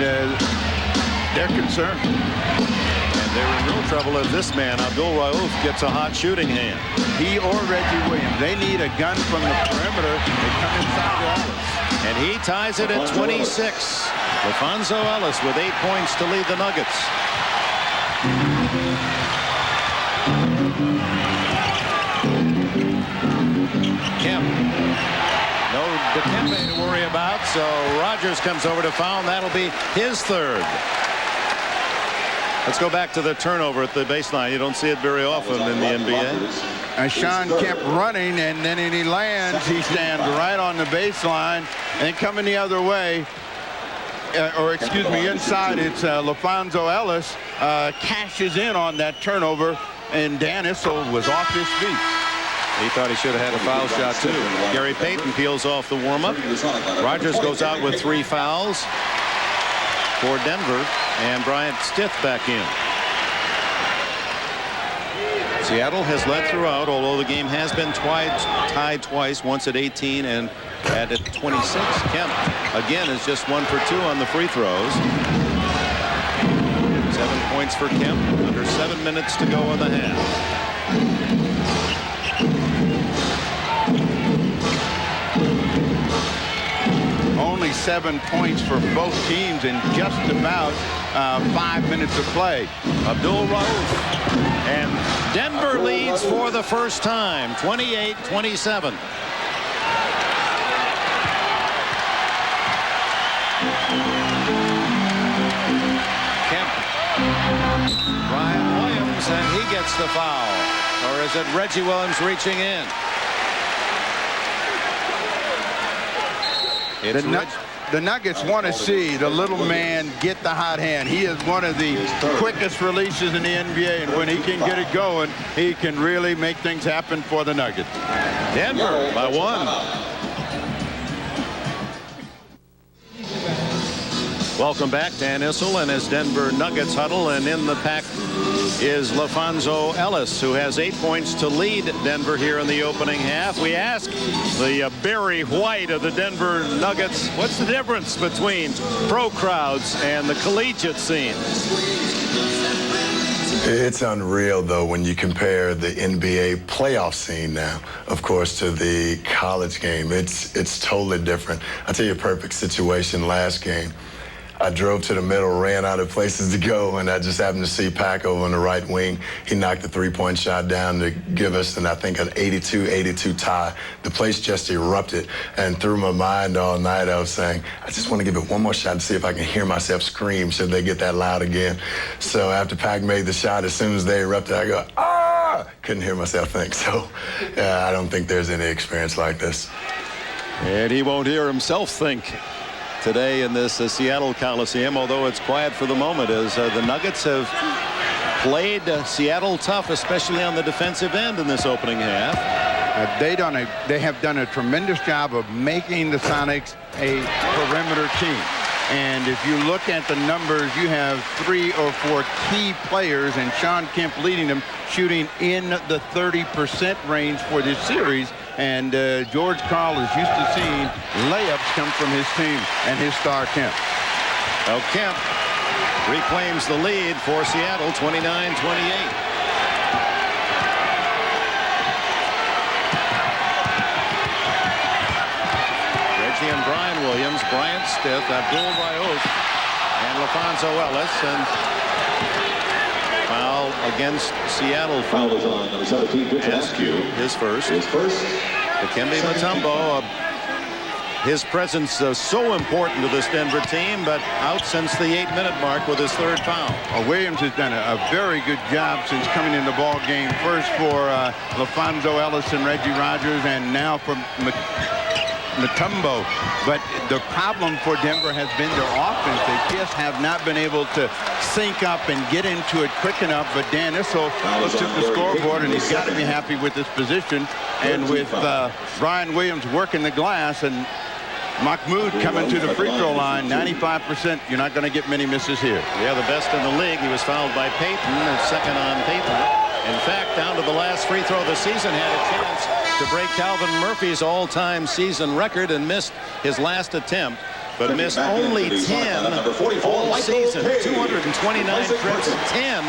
they're concerned.
And they're in real trouble if this man, Abdul Rauf, gets a hot shooting hand.
He or Reggie Williams. They need a gun from the perimeter. They come inside to Ellis.
And he ties it at 26. LaFonso Ellis with 8 points to lead the Nuggets. Kemp. No Dikembe to worry about, so Rogers comes over to foul, and that'll be his 3rd. Let's go back to the turnover at the baseline. You don't see it very often in the NBA.
And Sean Kemp running, and then he lands. He stands right on the baseline, and coming the other way, or excuse me, inside, it's LaFonso Ellis cashes in on that turnover, and Dan Issel was off his feet.
He thought he should have had a foul shot, too. Gary Payton peels off the warm-up. Rogers goes out with 3 fouls for Denver, and Bryant Stith back in. Seattle has led throughout, although the game has been tied twice, once at 18 and at 26. Kemp, again, is just 1 for 2 on the free throws. 7 points for Kemp, under 7 minutes to go in the half.
Only 7 points for both teams in just about 5 minutes of play.
Abdul Rauf. And Denver leads for the first time, 28-27. Kemp. Ryan Williams, and he gets the foul. Or is it Reggie Williams reaching in?
The Nuggets want to see the little man get the hot hand. He is one of the quickest releases in the NBA, and when he can get it going, he can really make things happen for the Nuggets.
Denver by 1. Welcome back, Dan Issel and his Denver Nuggets huddle, and in the pack is LaFonso Ellis, who has 8 points to lead Denver here in the opening half. We ask the Barry White of the Denver Nuggets, what's the difference between pro crowds and the collegiate scene?
It's unreal, though, when you compare the NBA playoff scene now, of course, to the college game. It's totally different. I'll tell you a perfect situation last game. I drove to the middle, ran out of places to go, and I just happened to see Pac over on the right wing. He knocked the three-point shot down to give us, I think, an 82-82 tie. The place just erupted, and through my mind all night, I was saying, I just want to give it one more shot to see if I can hear myself scream should they get that loud again. So after Pac made the shot, as soon as they erupted, I go, ah! Couldn't hear myself think. So I don't think there's any experience like this.
And he won't hear himself think today in this Seattle Coliseum, although it's quiet for the moment, as the Nuggets have played Seattle tough, especially on the defensive end in this opening half.
They have done a tremendous job of making the Sonics a perimeter team. And if you look at the numbers, you have 3 or 4 key players, and Sean Kemp leading them, shooting in the 30% range for this series. And George Karl is used to seeing layups come from his team and his star Kemp.
Well, Kemp reclaims the lead for Seattle, 29-28. And Brian Williams, Bryant Stith, Abdul Rauf, and LaFonso Ellis, and foul against Seattle.
Foul is on number 17,
Askew, his first. Dikembe Mutombo, his presence so important to this Denver team, but out since the 8-minute mark with his third foul.
Williams has done a very good job since coming in the ball game. First for LaFonso Ellis and Reggie Rogers, and now for Mutombo. But the problem for Denver has been their offense. They just have not been able to sync up and get into it quick enough. But Dan Issel looks at the scoreboard, and he's got to be happy with his position. And with Brian Williams working the glass and Mahmoud coming to the free throw line, 95%, you're not going to get many misses here.
Yeah, the best in the league. He was fouled by Payton, and second on Payton. In fact, down to the last free throw of the season, had a chance to break Calvin Murphy's all-time season record and missed his last attempt, but missed only 10 all season. 229 trips, 10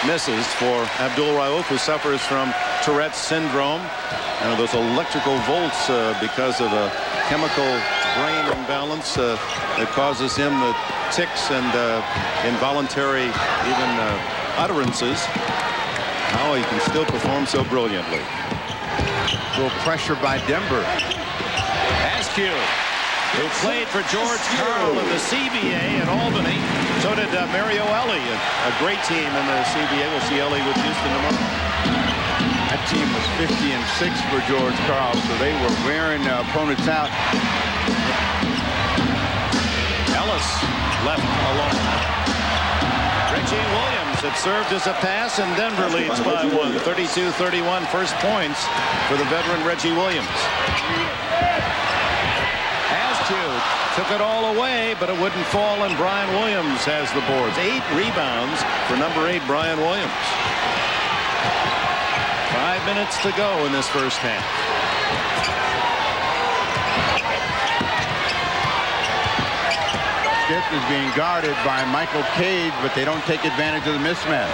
misses for Abdul Rauf, who suffers from Tourette's syndrome. Those electrical volts because of a chemical brain imbalance that causes him the tics and involuntary even utterances. Now he can still perform so brilliantly.
A little pressure by Denver.
Askew, who played for George Karl in the CBA at Albany. So did Mario Ellie, a great team in the CBA. We'll see Ellie with Houston tomorrow.
That team was 50-6 for George Karl, so they were wearing opponents out.
Ellis left alone. Reggie Williams had served as a pass, and Denver leads by 1. 32-31 first points for the veteran Reggie Williams. Askew took it all away, but it wouldn't fall, and Brian Williams has the boards. 8 rebounds for number 8, Brian Williams. 5 minutes to go in this first half.
Is being guarded by Michael Cade, but they don't take advantage of the mismatch.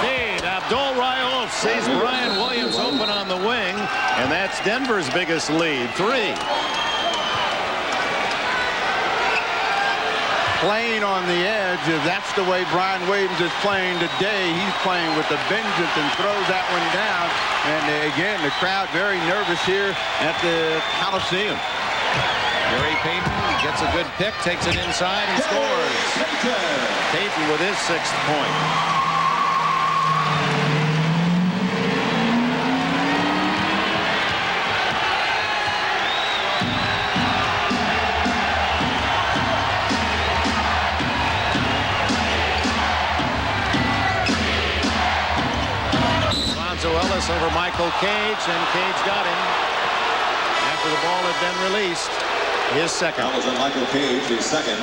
Cade, Abdul Rauf sees Brian Williams open on the wing, and that's Denver's biggest lead, 3.
Playing on the edge, if that's the way Brian Williams is playing today, he's playing with a vengeance and throws that one down. And again, the crowd very nervous here at the Coliseum.
Gary Payton gets a good pick, takes it inside, and scores. Payton with his 6th point. Alonzo Ellis over Michael Cage, and Cage got him after the ball had been released. His second.
That was on Michael Cage, his second.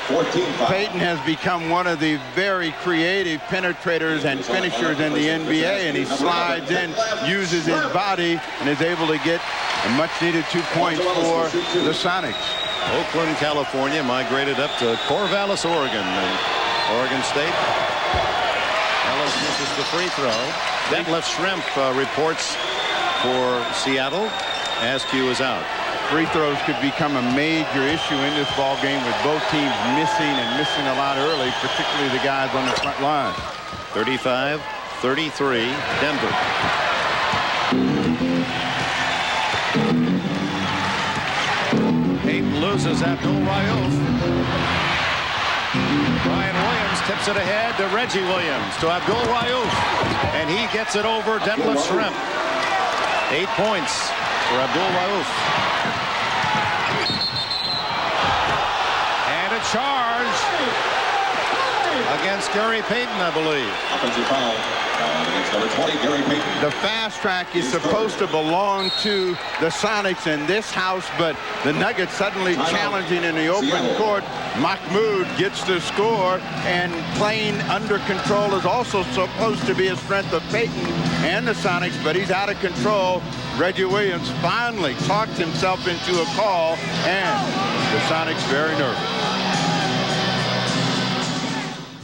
14-5.
Payton has become one of the very creative penetrators and finishers in the NBA, and he slides in, uses his body, and is able to get a much-needed 2 points for the Sonics.
Oakland, California, migrated up to Corvallis, Oregon, and Oregon State. Ellis misses the free throw. Detlef Schrempf reports for Seattle. Askew is out.
Free throws could become a major issue in this ball game, with both teams missing a lot early, particularly the guys on the front line.
35-33, Denver. Payton loses Abdul Rauf. Brian Williams tips it ahead to Reggie Williams, to Abdul Rauf, and he gets it over Detlef Schrempf. 8 points for Abdul Rauf. And a charge against Gary Payton, I believe.
Offensive foul against number 20, Gary Payton.
The fast track is supposed to belong to the Sonics in this house, but the Nuggets suddenly challenging in the open court. Mahmoud gets the score, and playing under control is also supposed to be a strength of Payton and the Sonics, but he's out of control. Reggie Williams finally talked himself into a call, and the Sonics very nervous.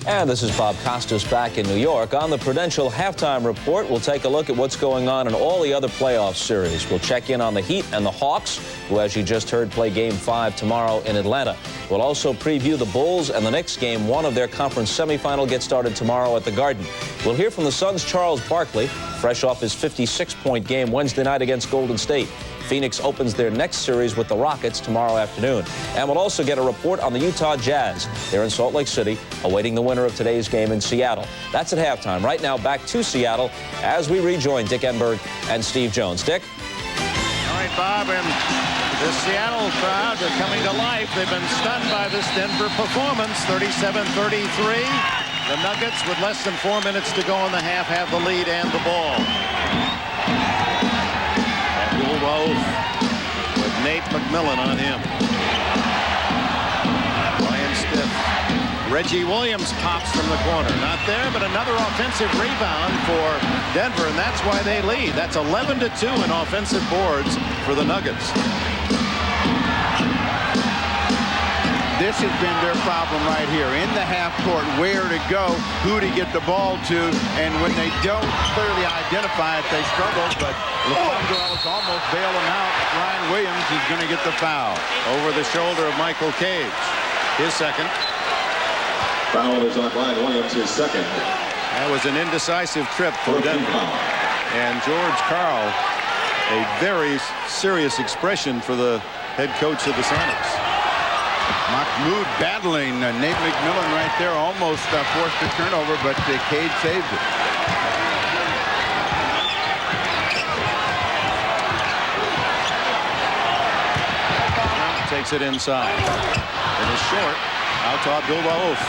And this is Bob Costas back in New York. On the Prudential Halftime Report, we'll take a look at what's going on in all the other playoff series. We'll check in on the Heat and the Hawks, who, as you just heard, play Game 5 tomorrow in Atlanta. We'll also preview the Bulls and the Knicks. Game 1 of their conference semifinal gets started tomorrow at the Garden. We'll hear from the Suns' Charles Barkley. fresh off his 56-point game Wednesday night against Golden State. Phoenix opens their next series with the Rockets tomorrow afternoon. And we'll also get a report on the Utah Jazz. They're in Salt Lake City, awaiting the winner of today's game in Seattle. That's at halftime. Right now, back to Seattle as we rejoin Dick Enberg and Steve Jones. Dick?
All right, Bob, and the Seattle crowd are coming to life. They've been stunned by this Denver performance, 37-33. The Nuggets, with less than 4 minutes to go in the half, have the lead and the ball. With Nate McMillan on him. Ryan Stiff. Reggie Williams pops from the corner. Not there, but another offensive rebound for Denver, and that's why they lead. That's 11-2 in offensive boards for the Nuggets.
This has been their problem right here. In the half court, where to go, who to get the ball to, and when they don't clearly identify it, they struggle, but LeBron almost bail them out. Ryan Williams is going to get the foul.
Over the shoulder of Michael Cage. His second.
Foul is on Ryan Williams, his second.
That was an indecisive trip for Denver. And George Karl, a very serious expression for the head coach of the Sonics.
Mahmoud battling Nate McMillan right there, almost forced a turnover, but Cade saved it.
Takes it inside. It is short. Out to Abdul-Rauf.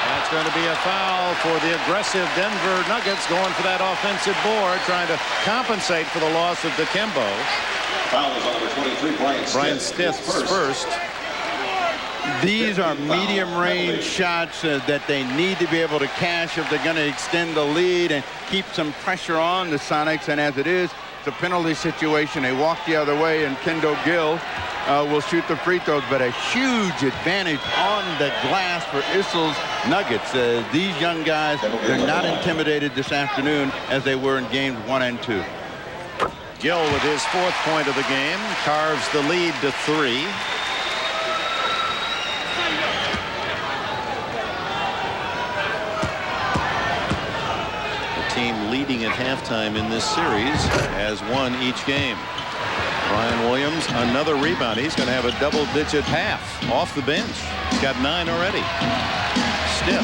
That's going to be a foul for the aggressive Denver Nuggets, going for that offensive board, trying to compensate for the loss of Dikembe.
Foul is on number 23,
Brian Stiff first.
These are medium-range shots that they need to be able to cash if they're going to extend the lead and keep some pressure on the Sonics. And as it is, it's a penalty situation. They walk the other way, and Kendall Gill will shoot the free throws, but a huge advantage on the glass for Issel's Nuggets. These young guys, they're not intimidated this afternoon as they were in games 1 and 2.
Gill with his 4th point of the game carves the lead to 3. The team leading at halftime in this series has won each game. Ryan Williams, another rebound. He's going to have a double-digit half off the bench. He's got 9 already. Stiff.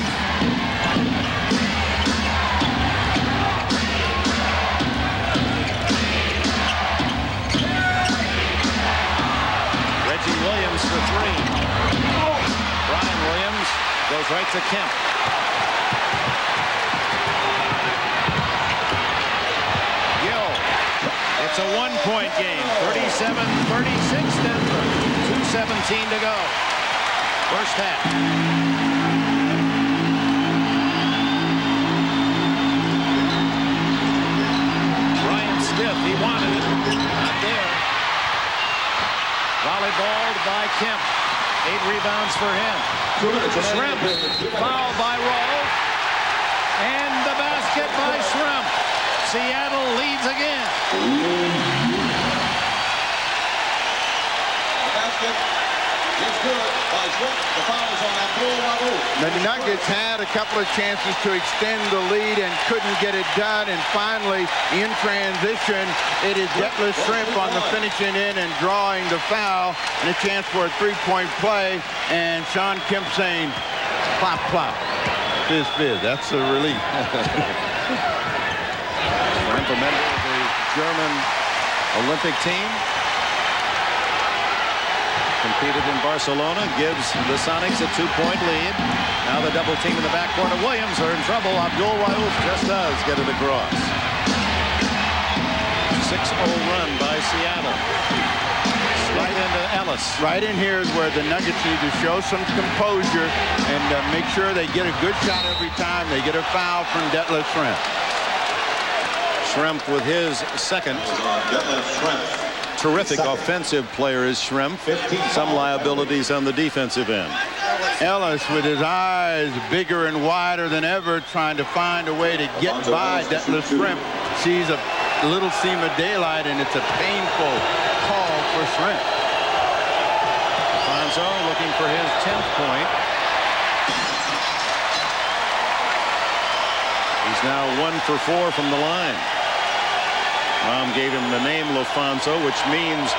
Reggie Williams for 3. Ryan Williams goes right to Kemp. It's a 1-point game. 37-36 Denver. 2:17 to go. First half. Ryan Stiff, he wanted it. Not there. Volleyballed by Kemp. 8 rebounds for him. Shrimp fouled by Rolfe. And the basket by Shrimp. Seattle leads again.
The basket is good by Shrimp. The foul is on Abdul-Rauf.
The Nuggets had a couple of chances to extend the lead and couldn't get it done. And finally, in transition, it is Detlef Shrimp on the finishing in and drawing the foul. And a chance for a 3-point play. And Sean Kemp saying, plop, plop. Fizz, fizz. That's a relief.
A member of the German Olympic team. Competed in Barcelona, gives the Sonics a 2-point lead. Now the double team in the backcourt of Williams are in trouble. Abdul-Rauf just does get it across. 6-0 run by Seattle. Right into Ellis.
Right in here is where the Nuggets need to show some composure and make sure they get a good shot every time. They get a foul from Detlef Shrimp.
Shrimp with his second. Terrific offensive player is Shrimp. Some liabilities on the defensive end.
Ellis with his eyes bigger and wider than ever, trying to find a way to get by Detlef Shrimp. Sees a little seam of daylight, and it's a painful call for Shrimp.
Finally LaFonso looking for his 10th point. He's now 1 for 4 from the line. Mom gave him the name LaFonso, which means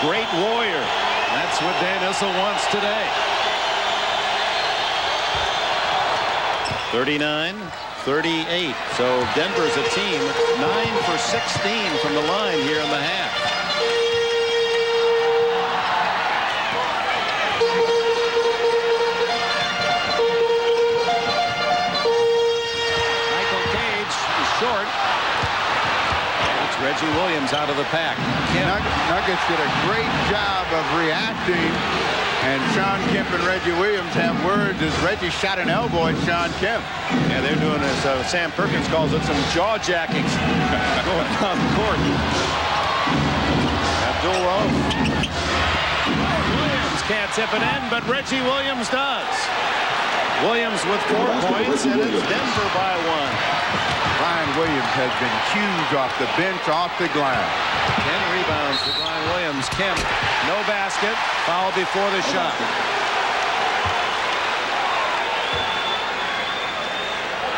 great warrior. That's what Dan Issel wants today. 39-38. So Denver's a team 9 for 16 from the line here in the half. Michael Cage is short. It's Reggie Williams out of the pack.
Nuggets did a great job of reacting. And Sean Kemp and Reggie Williams have words as Reggie shot an elbow at Sean Kemp.
Yeah, they're doing this, Sam Perkins calls it some jaw-jacking going down the court. Abdul-Rauf. Williams can't tip it in, but Reggie Williams does. Williams with 4 points, and it's Denver by 1.
Brian Williams has been huge off the bench, off the glass.
10 rebounds for Brian Williams. Kemp, no basket. Foul before the shot.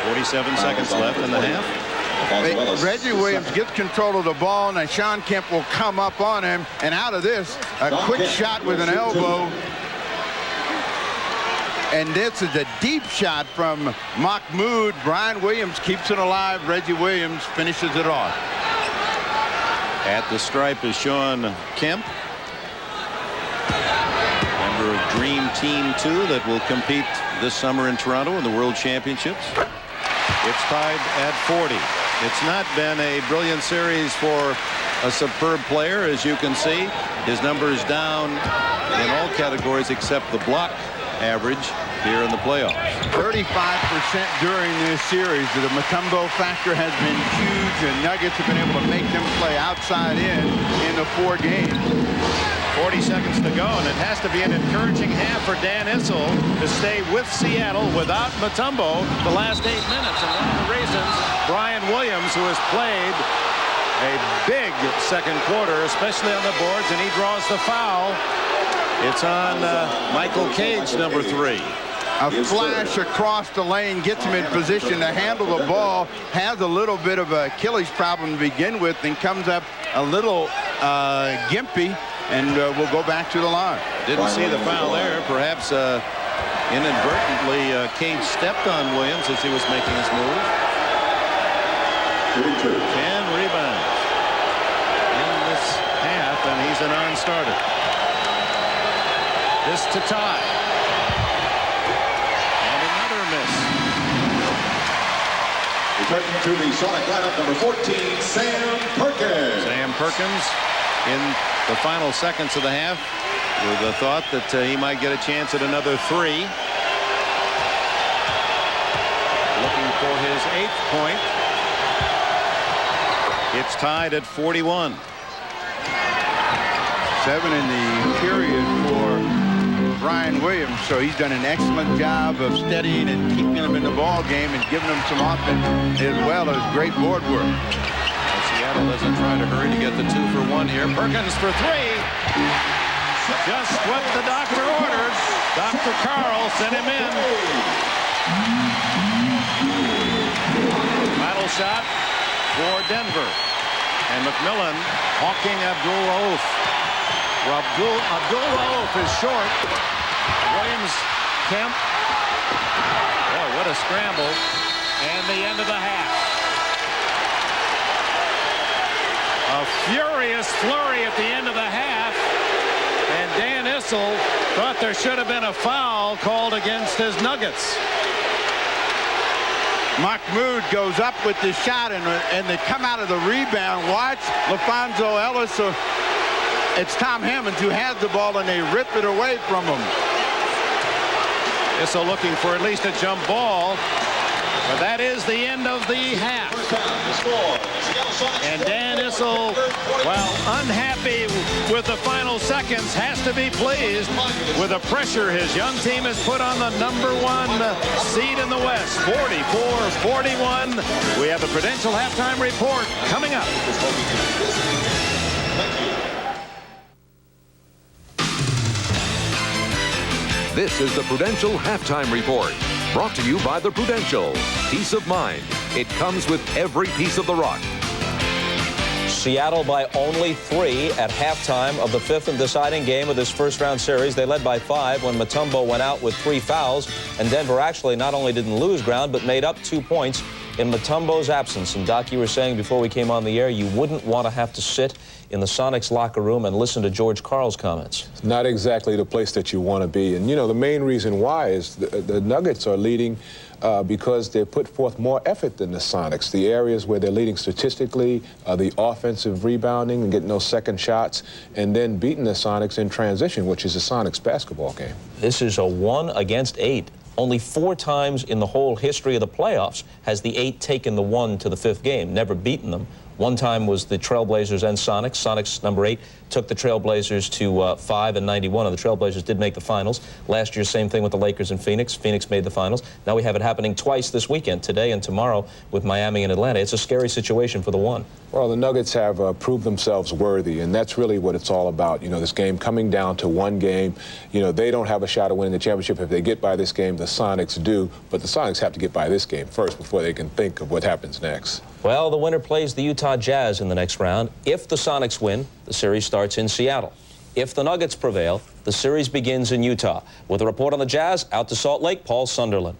.47 seconds left in the half.
Reggie Williams gets control of the ball, and Sean Kemp will come up on him. And out of this, a quick shot with an elbow. And this is a deep shot from Mahmoud. Brian Williams keeps it alive. Reggie Williams finishes it off.
At the stripe is Sean Kemp. Member of Dream Team 2 that will compete this summer in Toronto in the World Championships. It's tied at 40. It's not been a brilliant series for a superb player, as you can see. His numbers down in all categories except the block average here in the playoffs.
35% during this series. The Mutombo factor has been huge, and Nuggets have been able to make them play outside in the 4 games.
40 seconds to go, and it has to be an encouraging half for Dan Issel to stay with Seattle without Mutombo the last 8 minutes. And one of the reasons, Brian Williams, who has played a big second quarter, especially on the boards, and he draws the foul. It's on Michael Cage, number 3.
A flash across the lane gets him in position to handle the ball. Has a little bit of an Achilles problem to begin with, and comes up a little gimpy, and will go back to the line.
Didn't see the foul there. Perhaps inadvertently Cage stepped on Williams as he was making his move. 10 rebounds in this half, and he's a non-starter. This to tie. And another miss.
Returning to the Sonic lineup, number 14, Sam Perkins.
Sam Perkins in the final seconds of the half with the thought that he might get a chance at another 3. Looking for his 8th point. It's tied at 41.
7 in the period for Brian Williams, so he's done an excellent job of steadying and keeping him in the ball game and giving him some offense as well as great board work.
Seattle doesn't try to hurry to get the 2 for 1 here. Perkins for 3. Just what the doctor ordered. Dr. Carl sent him in. Final shot for Denver. And McMillan hawking Abdul-Rauf. Abdul-Rauf is short. Williams, Kemp. Boy, what a scramble. And the end of the half. A furious flurry at the end of the half. And Dan Issel thought there should have been a foul called against his Nuggets.
Mahmoud goes up with the shot, and they come out of the rebound. Watch LaFonso Ellis. It's Tom Hammonds who has the ball, and they rip it away from him.
Issel looking for at least a jump ball. But that is the end of the half. And Dan Issel, while unhappy with the final seconds, has to be pleased with the pressure his young team has put on the number 1 seed in the West. 44-41. We have the Prudential halftime report coming up.
This is the Prudential Halftime Report, brought to you by the Prudential. Peace of mind. It comes with every piece of the rock.
Seattle by only 3 at halftime of the 5th and deciding game of this first-round series. They led by 5 when Mutombo went out with 3 fouls. And Denver actually not only didn't lose ground, but made up 2 points in Mutombo's absence. And Doc, you were saying before we came on the air, you wouldn't want to have to sit in the Sonics locker room and listen to George Karl's comments.
It's not exactly the place that you want to be. And, you know, the main reason why is the Nuggets are leading because they put forth more effort than the Sonics. The areas where they're leading statistically, the offensive rebounding and getting those second shots, and then beating the Sonics in transition, which is the Sonics basketball game.
This is a 1 against 8. Only 4 times in the whole history of the playoffs has the 8 taken the 1 to the 5th game, never beaten them. One time was the Trailblazers and Sonics. Sonics, number 8, took the Trailblazers to 5 and 91, and the Trailblazers did make the finals. Last year, same thing with the Lakers and Phoenix. Phoenix made the finals. Now we have it happening twice this weekend, today and tomorrow, with Miami and Atlanta. It's a scary situation for the 1.
Well, the Nuggets have proved themselves worthy, and that's really what it's all about. You know, this game coming down to 1 game. You know, they don't have a shot at winning the championship. If they get by this game, the Sonics do. But the Sonics have to get by this game first before they can think of what happens next.
Well, the winner plays the Utah Jazz in the next round. If the Sonics win, the series starts in Seattle. If the Nuggets prevail, the series begins in Utah. With a report on the Jazz, out to Salt Lake, Paul Sunderland.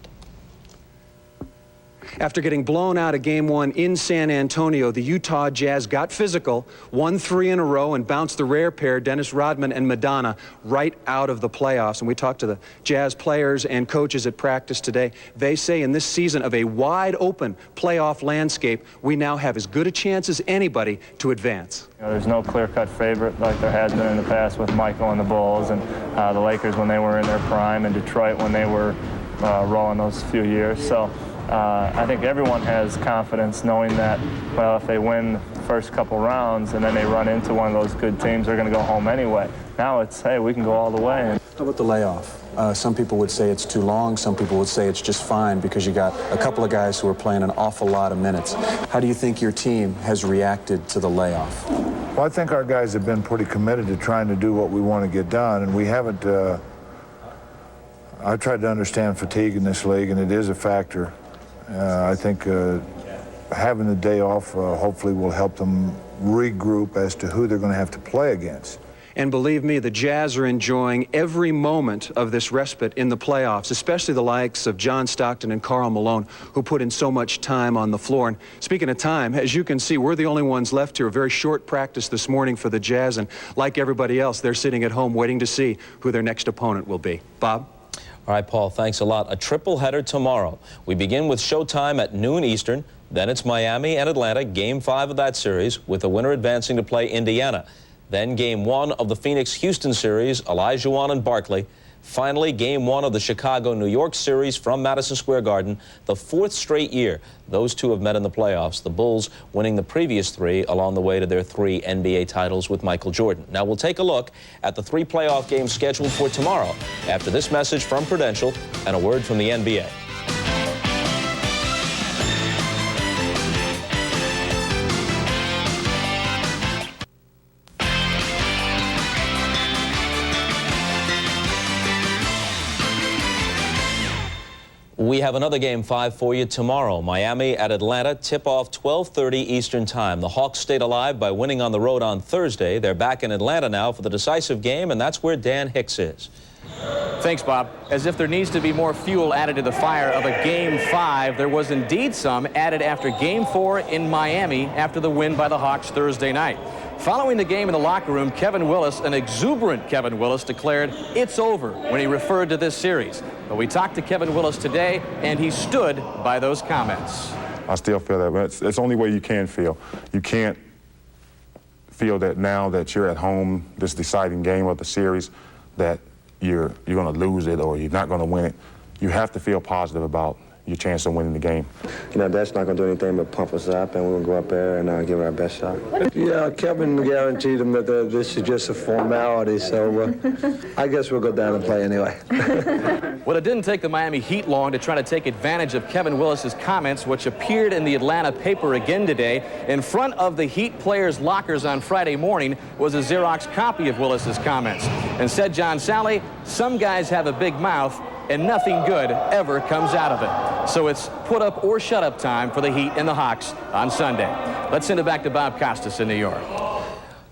After getting blown out of Game 1 in San Antonio, the Utah Jazz got physical, won 3 in a row, and bounced the rare pair, Dennis Rodman and Madonna, right out of the playoffs. And we talked to the Jazz players and coaches at practice today. They say in this season of a wide-open playoff landscape, we now have as good a chance as anybody to advance.
You know, there's no clear-cut favorite like there has been in the past with Michael and the Bulls, and the Lakers when they were in their prime, and Detroit when they were rolling those few years. So I think everyone has confidence knowing that, well, if they win the first couple rounds and then they run into one of those good teams, they're going to go home anyway. Now it's, hey, we can go all the way.
How about the layoff? Some people would say it's too long. Some people would say it's just fine because you got a couple of guys who are playing an awful lot of minutes. How do you think your team has reacted to the layoff?
Well, I think our guys have been pretty committed to trying to do what we want to get done, and we haven't. I tried to understand fatigue in this league, and it is a factor. I think having the day off hopefully will help them regroup as to who they're going to have to play against.
And believe me, the Jazz are enjoying every moment of this respite in the playoffs, especially the likes of John Stockton and Karl Malone, who put in so much time on the floor. And speaking of time, as you can see, we're the only ones left here. A very short practice this morning for the Jazz, and like everybody else, they're sitting at home waiting to see who their next opponent will be. Bob?
All right, Paul, thanks a lot. A triple header tomorrow. We begin with showtime at noon Eastern. Then it's Miami and Atlanta, Game 5 of that series, with the winner advancing to play Indiana. Then Game 1 of the Phoenix-Houston series, Olajuwon and Barkley. Finally, Game 1 of the Chicago-New York series from Madison Square Garden, the 4th straight year those two have met in the playoffs, the Bulls winning the previous 3 along the way to their 3 NBA titles with Michael Jordan. Now we'll take a look at the 3 playoff games scheduled for tomorrow after this message from Prudential and a word from the NBA. We have another Game 5 for you tomorrow. Miami at Atlanta, tip-off 12:30 Eastern Time. The Hawks stayed alive by winning on the road on Thursday. They're back in Atlanta now for the decisive game, and that's where Dan Hicks is.
Thanks, Bob. As if there needs to be more fuel added to the fire of a Game 5, there was indeed some added after Game 4 in Miami after the win by the Hawks Thursday night. Following the game in the locker room, Kevin Willis, an exuberant Kevin Willis, declared it's over when he referred to this series. But we talked to Kevin Willis today, and he stood by those comments.
I still feel that. It's the only way you can feel. You can't feel that now that you're at home, this deciding game of the series, that you're going to lose it or you're not going to win it. You have to feel positive about your chance of winning the game.
You know, that's not going to do anything but pump us up, and we're going to go up there and give it our best shot. Yeah, Kevin guaranteed them that this is just a formality, so I guess we'll go down and play anyway.
Well, it didn't take the Miami Heat long to try to take advantage of Kevin Willis's comments, which appeared in the Atlanta paper again today. In front of the Heat players' lockers on Friday morning was a Xerox copy of Willis's comments. And said John Sally, some guys have a big mouth, and nothing good ever comes out of it. So it's put up or shut up time for the Heat and the Hawks on Sunday. Let's send it back to Bob Costas in New York.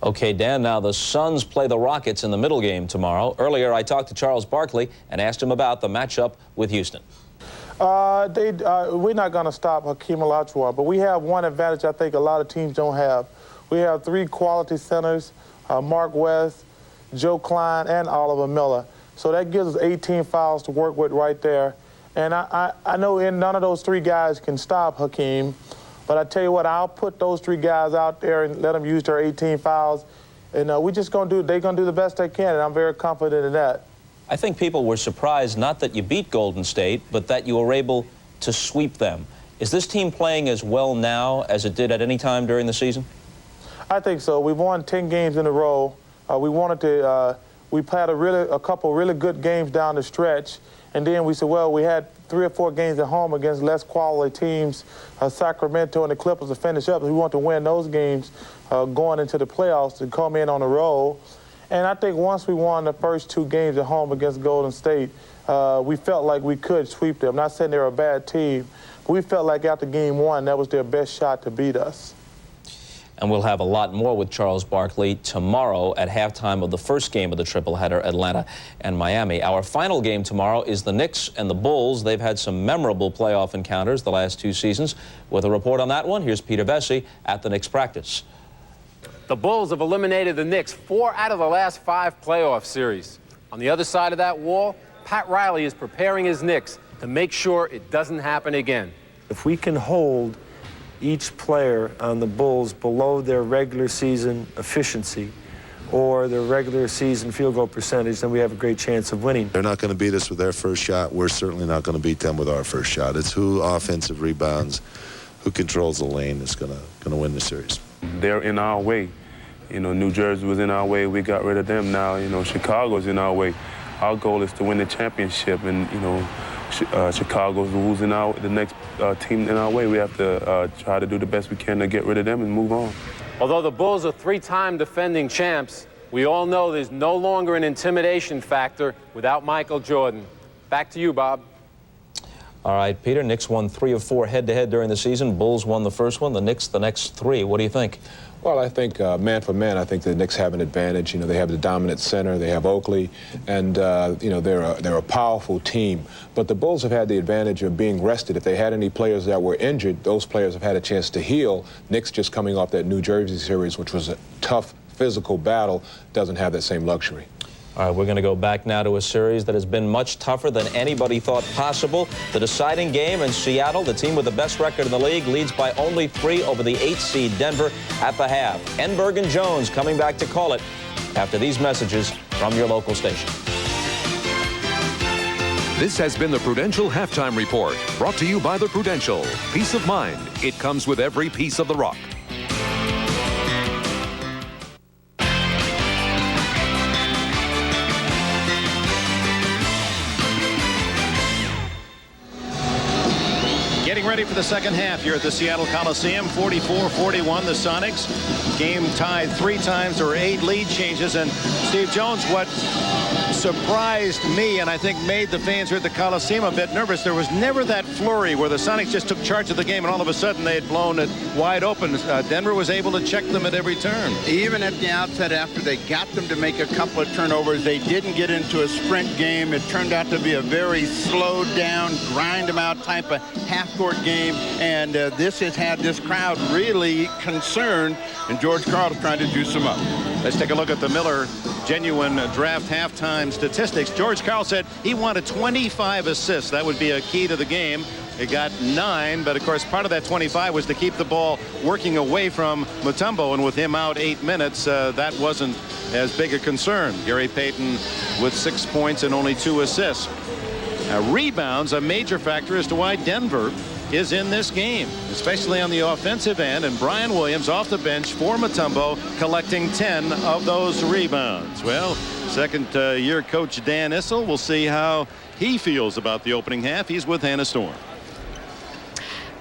Okay, Dan, now the Suns play the Rockets in the middle game tomorrow. Earlier, I talked to Charles Barkley and asked him about the matchup with Houston.
We're not going to stop Hakeem Olajuwon, but we have one advantage I think a lot of teams don't have. We have 3 quality centers, Mark West, Joe Klein, and Oliver Miller. So that gives us 18 fouls to work with right there. And I know none of those 3 guys can stop Hakeem, but I tell you what, I'll put those 3 guys out there and let them use their 18 fouls. And they're going to do the best they can, and I'm very confident in that.
I think people were surprised not that you beat Golden State, but that you were able to sweep them. Is this team playing as well now as it did at any time during the season?
I think so. We've won 10 games in a row. We played a couple really good games down the stretch, and then we said, well, we had 3 or 4 games at home against less quality teams, Sacramento and the Clippers, to finish up. We want to win those games going into the playoffs to come in on a roll. And I think once we won the first 2 games at home against Golden State, we felt like we could sweep them. Not saying they're a bad team, but we felt like after game 1, that was their best shot to beat us.
And we'll have a lot more with Charles Barkley tomorrow at halftime of the first game of the tripleheader, Atlanta and Miami. Our final game tomorrow is the Knicks and the Bulls. They've had some memorable playoff encounters the last 2 seasons. With a report on that one, here's Peter Vesey at the Knicks practice.
The Bulls have eliminated the Knicks 4 out of the last 5 playoff series. On the other side of that wall, Pat Riley is preparing his Knicks to make sure it doesn't happen again.
If we can hold each player on the Bulls below their regular season efficiency or their regular season field goal percentage, then we have a great chance of winning.
They're not going to beat us with their first shot. We're certainly not going to beat them with our first shot. It's who offensive rebounds, who controls the lane is going to win the series.
They're in our way. You know, New Jersey was in our way. We got rid of them. Now, you know, Chicago's in our way. Our goal is to win the championship, and, you know, Chicago's losing the next team in our way. We have to try to do the best we can to get rid of them and move on.
Although the Bulls are 3-time defending champs, we all know there's no longer an intimidation factor without Michael Jordan. Back to you, Bob.
All right, Peter, Knicks won 3 of 4 head-to-head during the season. Bulls won the first one, the Knicks the next 3. What do you think?
Well, I think man for man, I think the Knicks have an advantage. You know, they have the dominant center, they have Oakley, and you know, they're a powerful team. But the Bulls have had the advantage of being rested. If they had any players that were injured, those players have had a chance to heal. Knicks, just coming off that New Jersey series, which was a tough physical battle, doesn't have that same luxury.
All right, we're going to go back now to a series that has been much tougher than anybody thought possible. The deciding game in Seattle, the team with the best record in the league, leads by only 3 over the 8th seed Denver at the half. Enberg and Jones coming back to call it after these messages from your local station.
This has been the Prudential Halftime Report, brought to you by the Prudential. Peace of mind. It comes with every piece of the rock.
Getting ready for the second half here at the Seattle Coliseum. 44-41, the Sonics. Game tied 3 times. There were 8 lead changes. And Steve Jones, what surprised me and I think made the fans here at the Coliseum a bit nervous, there was never that flurry where the Sonics just took charge of the game and all of a sudden they had blown it wide open. Denver was able to check them at every turn.
Even at the outset, after they got them to make a couple of turnovers, they didn't get into a sprint game. It turned out to be a very slowed down, grind them out type of half-court game, and this has had this crowd really concerned, and George Karl is trying to juice them up.
Let's take a look at the Miller genuine draft halftime statistics. George Karl said he wanted 25 assists. That would be a key to the game. It got 9, but of course part of that 25 was to keep the ball working away from Mutombo, and with him out 8 minutes, that wasn't as big a concern. Gary Payton with 6 points and only 2 assists. Rebounds, a major factor as to why Denver is in this game, especially on the offensive end. And Brian Williams off the bench for Mutombo, collecting 10 of those rebounds. Well, second-year coach Dan Issel, we'll see how he feels about the opening half. He's with Hannah Storm.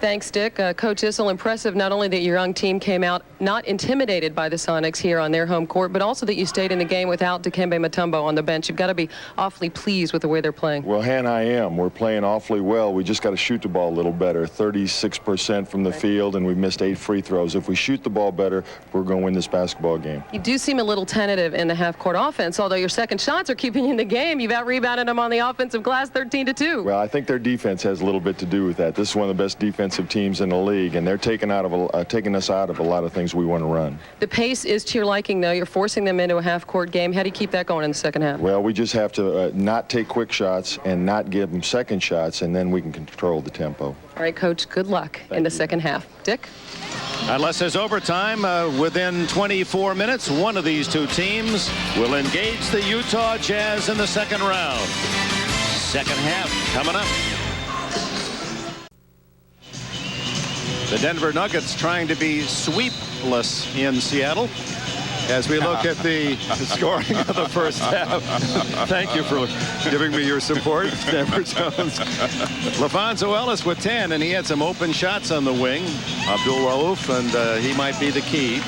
Thanks, Dick. Coach Issel, impressive not only that your young team came out not intimidated by the Sonics here on their home court, but also that you stayed in the game without Dikembe Mutombo on the bench. You've got to be awfully pleased with the way they're playing.
Well, Hannah, I am. We're playing awfully well. We just got to shoot the ball a little better. 36% from the field, and we've missed 8 free throws. If we shoot the ball better, we're going to win this basketball game.
You do seem a little tentative in the half-court offense, although your second shots are keeping you in the game. You've out-rebounded them on the offensive glass 13-2.
Well, I think their defense has a little bit to do with that. This is one of the best defensive teams in the league, and they're taking us out of a lot of things we want to run.
The pace is to your liking, though. You're forcing them into a half-court game. How do you keep that going in the second half?
Well, we just have to not take quick shots and not give them second shots, and then we can control the tempo.
All right, Coach, good luck in the second half. Dick?
Unless there's overtime within 24 minutes, one of these two teams will engage the Utah Jazz in the second round. Second half coming up. The Denver Nuggets trying to be sweepless in Seattle. As we look at the scoring of the first half. Thank you for giving me your support, Denver Jones. LaFonso Ellis with 10, and he had some open shots on the wing. Abdul Rauf, and he might be the key.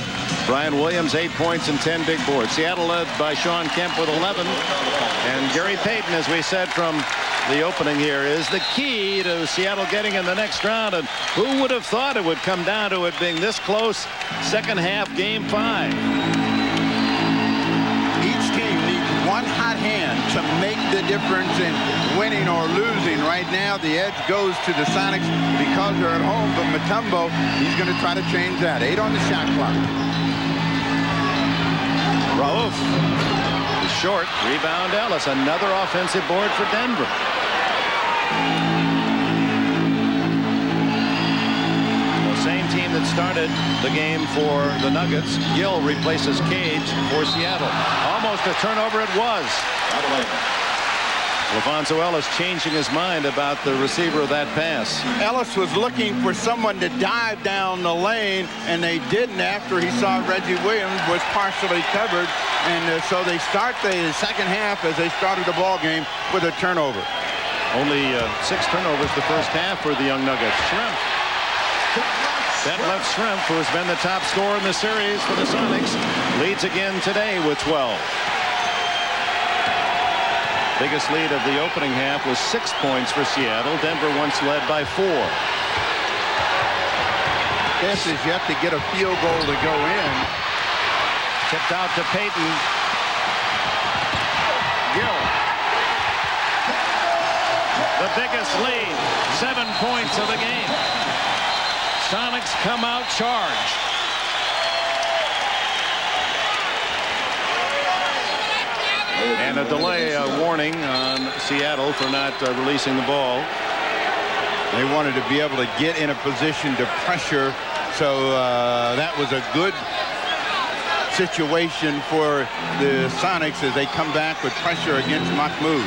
Brian Williams, 8 points and 10 big boards. Seattle led by Sean Kemp with 11. And Gary Payton, as we said from the opening here, is the key to Seattle getting in the next round. And who would have thought it would come down to it being this close? Second half, game 5.
Each team needs one hot hand to make the difference in winning or losing. Right now, the edge goes to the Sonics because they're at home. But Mutombo, he's going to try to change that. 8 on the shot clock.
Rauf is short. Rebound Ellis. Another offensive board for Denver. The same team that started the game for the Nuggets. Gill replaces Cage for Seattle. Almost a turnover it was. LaFonso Ellis changing his mind about the receiver of that pass.
Ellis was looking for someone to dive down the lane, and they didn't after he saw Reggie Williams was partially covered. And so they start the second half as they started the ball game with a turnover.
Only 6 turnovers the first half for the young Nuggets. Shrimp. That left Shrimp, who has been the top scorer in the series for the Sonics, leads again today with 12. Biggest lead of the opening half was 6 points for Seattle. Denver once led by 4.
This is yet to get a field goal to go in.
Tipped out to Payton. Gill. The biggest lead, 7 points of the game. Sonics come out charged. And a delay warning on Seattle for not releasing the ball.
They wanted to be able to get in a position to pressure, so that was a good situation for the Sonics as they come back with pressure against Mahmoud.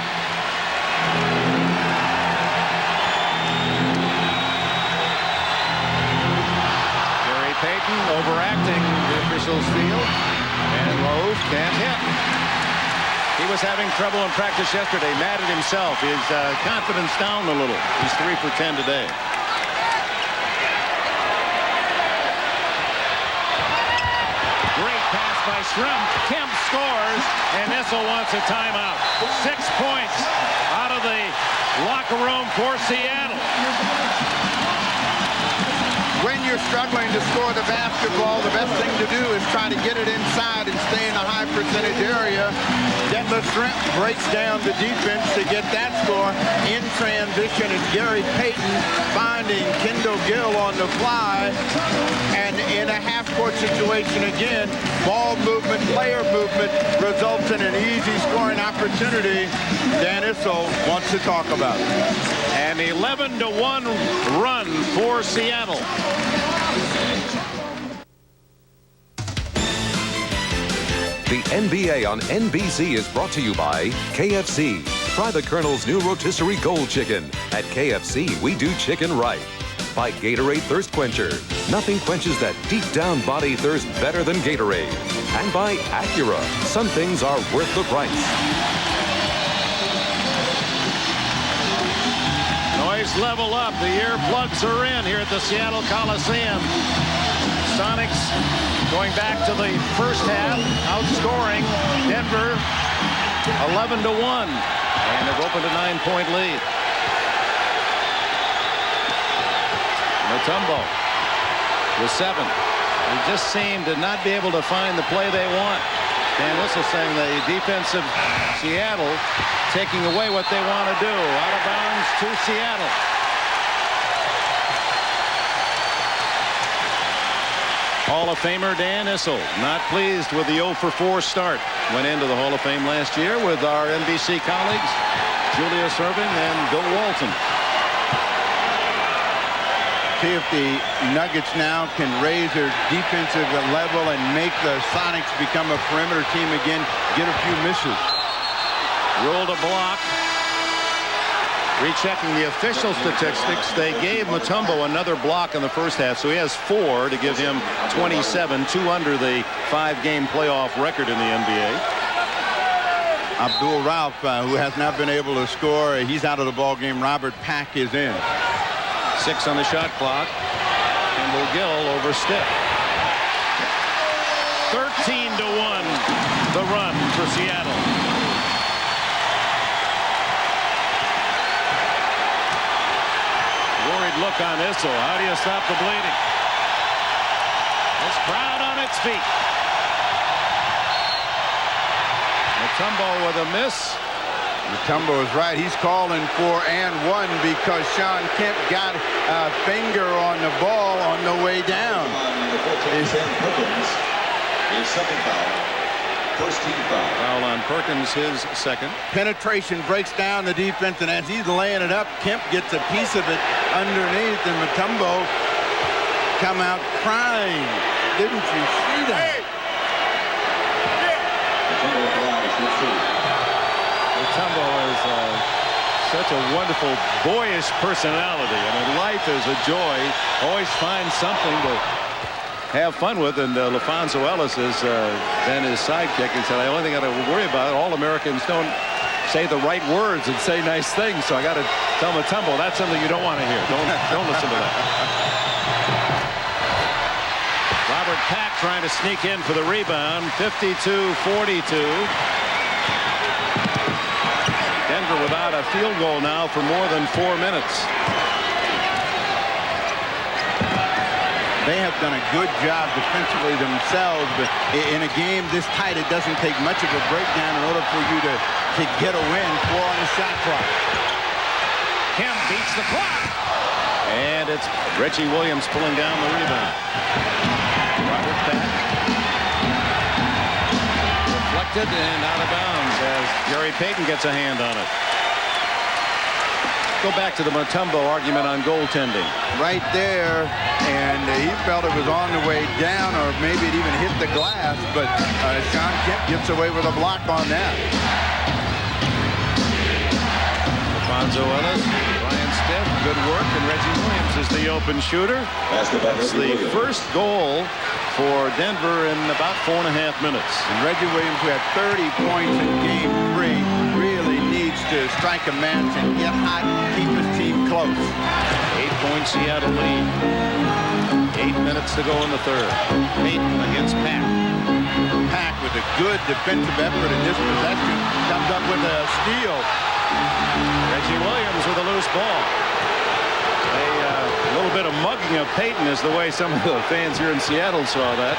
Gary Payton overacting, the officials feel, and Rauf can't hit. He was having trouble in practice yesterday, mad at himself. His confidence down a little. He's 3 for 10 today. Great pass by Shrimp. Kemp scores, and Issel wants a timeout. 6 points out of the locker room for Seattle.
When you're struggling to score the basketball, the best thing to do is try to get it inside and stay in a high percentage area. Denver Shrimp breaks down the defense to get that score. In transition is Gary Payton finding Kendall Gill on the fly. And in a half-court situation again, ball movement, player movement results in an easy scoring opportunity. Dan Issel wants to talk about it.
An 11-1 run for Seattle.
The NBA on NBC is brought to you by KFC. Try the Colonel's new rotisserie gold chicken. At KFC, we do chicken right. By Gatorade Thirst Quencher. Nothing quenches that deep down body thirst better than Gatorade. And by Acura. Some things are worth the price.
Noise level up. The earplugs are in here at the Seattle Coliseum. Sonics going back to the first half, outscoring Denver 11-1. And they've opened a 9-point lead. Mutombo with 7. They just seem to not be able to find the play they want. Dan Issel saying the defense of Seattle taking away what they want to do. Out of bounds to Seattle. Hall of Famer Dan Issel not pleased with the 0-for-4 start. Went into the Hall of Fame last year with our NBC colleagues Julius Erving and Bill Walton.
See if the Nuggets now can raise their defensive level and make the Sonics become a perimeter team again, get a few misses.
Ruled a block. Rechecking the official statistics, they gave Mutombo another block in the first half, so he has 4 to give him 27, 2 under the 5-game playoff record in the NBA.
Abdul Rauf, who has not been able to score, he's out of the ball game. Robert Pack is in.
6 on the shot clock. Kendall Gill over Stiff. 13-1 the run for Seattle. Worried look on Issel. How do you stop the bleeding? This crowd on its feet. Mutombo with a miss.
Mutombo is right. He's calling for and 1 because Sean Kemp got a finger on the ball on the way down.
His second foul. First team foul.
Foul on Perkins, his second.
Penetration breaks down the defense, and as he's laying it up, Kemp gets a piece of it underneath, and Mutombo come out crying. Didn't you see that?
Mutombo is such a wonderful, boyish personality. I mean, life is a joy. Always find something to have fun with. And LaFonso Ellis is then his sidekick. He said, the only thing I got to worry about, all Americans don't say the right words and say nice things. So I got to tell Mutombo, that's something you don't want to hear. Don't listen to that. Robert Pack trying to sneak in for the rebound. 52-42. Denver without a field goal now for more than 4 minutes.
They have done a good job defensively themselves, but in a game this tight, it doesn't take much of a breakdown in order for you to get a win. 4 on the shot clock.
Kemp beats the clock. And it's Reggie Williams pulling down the rebound. Robert Pack. Deflected and out of bounds as Gary Payton gets a hand on it. Go back to the Mutombo argument on goaltending.
Right there, and he felt it was on the way down, or maybe it even hit the glass, but Sean Kemp gets away with a block on that.
Alfonso Ellis, Brian Stiff, good work, and Reggie Williams is the open shooter. That's the first goal for Denver in about 4.5 minutes.
And Reggie Williams, who had 30 points in Game 3, really needs to strike a match and get hot, keep his team close.
8-point Seattle lead. 8 minutes to go in the third. Payton against Pack.
Pack with a good defensive effort in this possession comes up with a steal.
Reggie Williams with a loose ball. A little bit of mugging of Payton is the way some of the fans here in Seattle saw that.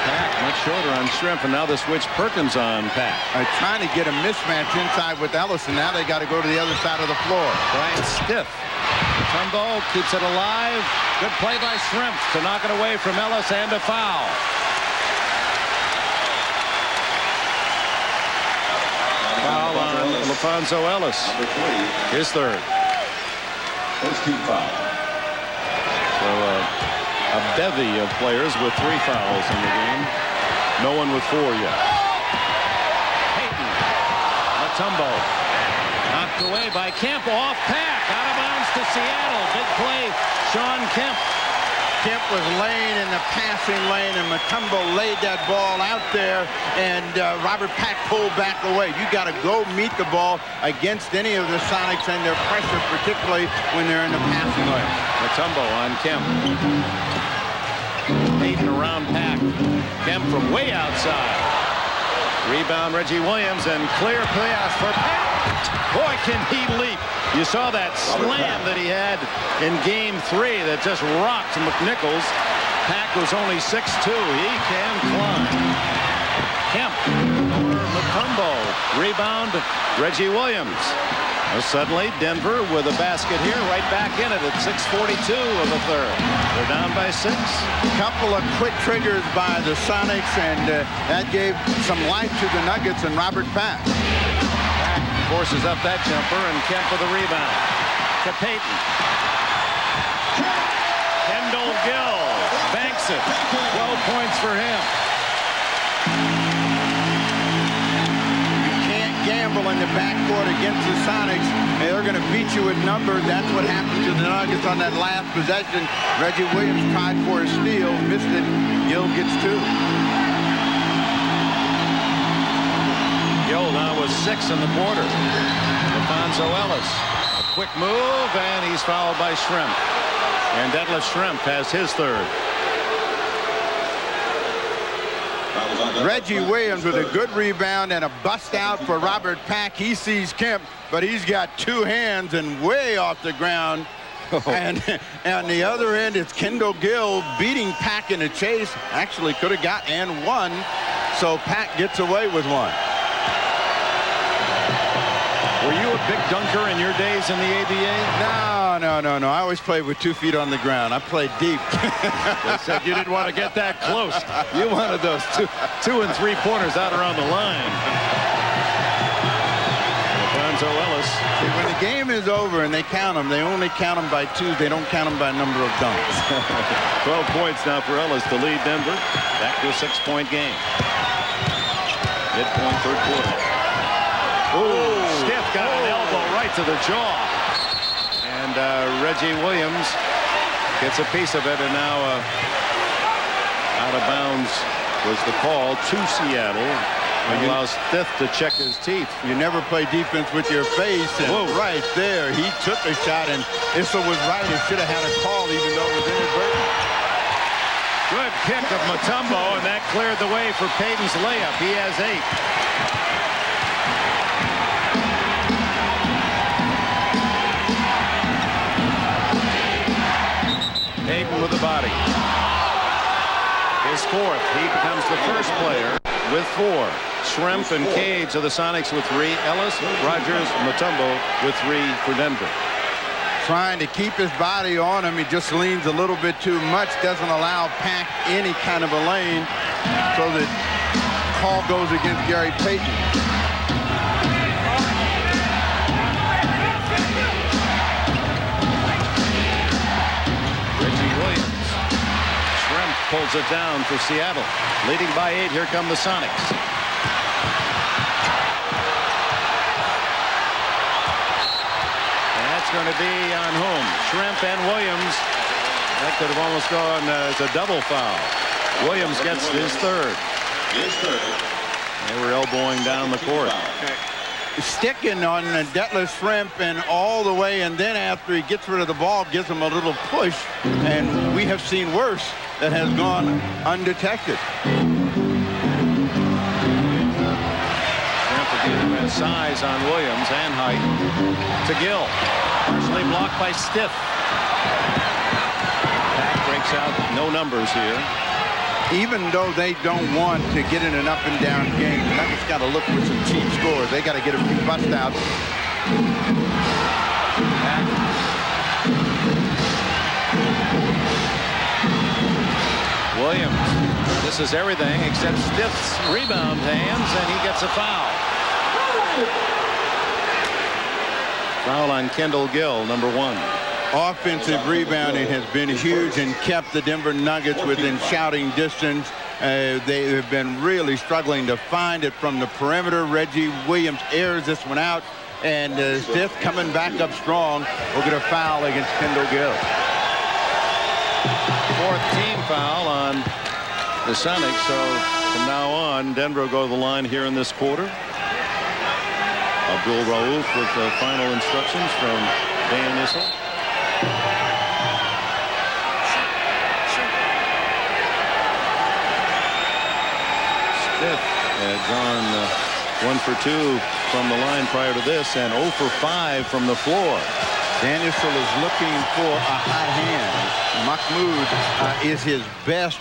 Pack much shorter on Shrimp, and now they switch Perkins on Pack.
Trying to get a mismatch inside with Ellis, and now they got to go to the other side of the floor.
Brian Stiff. Mutombo keeps it alive. Good play by Shrimp to knock it away from Ellis, and a foul. Foul on Alfonso Ellis. His third.
First team foul.
So a bevy of players with 3 fouls in the game. No one with 4 yet. Payton. Mutombo. Knocked away by Kemp. Off Pack. Out of bounds to Seattle. Big play. Sean Kemp.
Kemp was laying in the passing lane, and Mutombo laid that ball out there, and Robert Pack pulled back away. You got to go meet the ball against any of the Sonics and their pressure, particularly when they're in the passing lane.
Mutombo on Kemp. Payton around Pack. Kemp from way outside. Rebound Reggie Williams, and clear pass for Pack. Boy, can he leap. You saw that slam that he had in Game 3 that just rocked McNichols. Pack was only 6'2". He can climb. Kemp over Mutombo. Rebound Reggie Williams. Well, suddenly Denver with a basket here, right back in it at 6:42 of the third. They're down by 6.
A couple of quick triggers by the Sonics, and that gave some life to the Nuggets and Robert Pack.
Pack forces up that jumper, and Kemp with a rebound to Payton. Kendall Gill banks it. 12 points for him.
Gamble in the backcourt against the Sonics. They're going to beat you with numbers. That's what happened to the Nuggets on that last possession. Reggie Williams tried for a steal, missed it. Gill gets 2.
Gill now with 6 in the quarter. Alfonso Ellis. A quick move, and he's fouled by Shrimp. And Detlef Shrimp has his third.
Reggie Williams with a good rebound and a bust out for Robert Pack. He sees Kemp, but he's got 2 hands and way off the ground. And on the other end, it's Kendall Gill beating Pack in a chase. Actually could have got and won. So Pack gets away with 1.
Were you a big dunker in your days in the ABA?
No. I always played with 2 feet on the ground. I played deep.
They said you didn't want to get that close. You wanted those 2 and 3 pointers out around the line. Alfonso Ellis.
When the game is over and they count them, they only count them by 2s. They don't count them by number of dunks.
12 points now for Ellis to lead Denver. Back to a 6-point game. Midpoint third quarter. Ooh, Stiff got an elbow right to the jaw. And Reggie Williams gets a piece of it, and now out of bounds was the call to Seattle. And allows Stiff to check his teeth.
You never play defense with your face. And right there, he took a shot, and Issa was right. He should have had a call, even though it was inadvertent.
Good kick of Mutombo, and that cleared the way for Payton's layup. He has 8. Payton with the body. His 4th. He becomes the first player with 4. Shrimp and Cage of the Sonics with 3. Ellis, Rogers, Mutombo with 3 for Denver.
Trying to keep his body on him. He just leans a little bit too much. Doesn't allow Pack any kind of a lane. So the call goes against Gary Payton.
Pulls it down for Seattle. Leading by 8. Here come the Sonics. And that's going to be on whom? Shrimp and Williams. That could have almost gone as a double foul. Williams gets his 3rd. They were elbowing down the court.
Sticking on Detlef Shrimp and all the way, and then after he gets rid of the ball, gives him a little push, and we have seen worse that has gone undetected.
Shrimp again has size on Williams and height to Gill. Partially blocked by Stiff. Pack breaks out. No numbers here.
Even though they don't want to get in an up-and-down game, the Nuggets got to look for some cheap scores. They got to get a few bust-outs.
Williams. This is everything except Stiff's rebound hands, and he gets a foul. Foul on Kendall Gill, number 1.
Offensive rebounding has been huge and kept the Denver Nuggets within shouting distance. They have been really struggling to find it from the perimeter. Reggie Williams airs this one out, and Stith coming back up strong will get a foul against Kendall Gill.
Fourth team foul on the Sonics. So from now on, Denver will go to the line here in this quarter. Abdul Rauf with the final instructions from Dan Issel. Stith had gone 1 for 2 from the line prior to this, and 0 for 5 from the floor.
Dan Issel is looking for a hot hand. Mahmoud is his best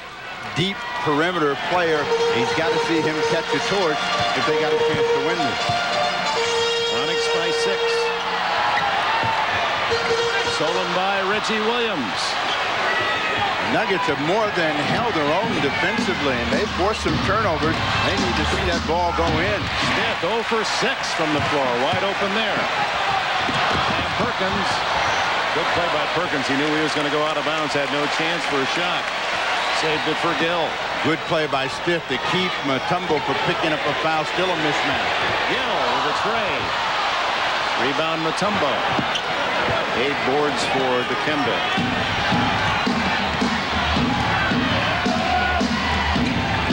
deep perimeter player. He's got to see him catch a torch if they got a chance to win this.
Sonics by 6. Stolen by Reggie Williams.
Nuggets have more than held their own defensively, and they forced some turnovers. They need to see that ball go in.
Smith 0 for 6 from the floor, wide open there. And Perkins, good play by Perkins. He knew he was going to go out of bounds, had no chance for a shot. Saved it for Gill.
Good play by Stith to keep Mutombo from picking up a foul. Still a mismatch.
Gill with a tray. Rebound Mutombo. 8 boards for Dikembe.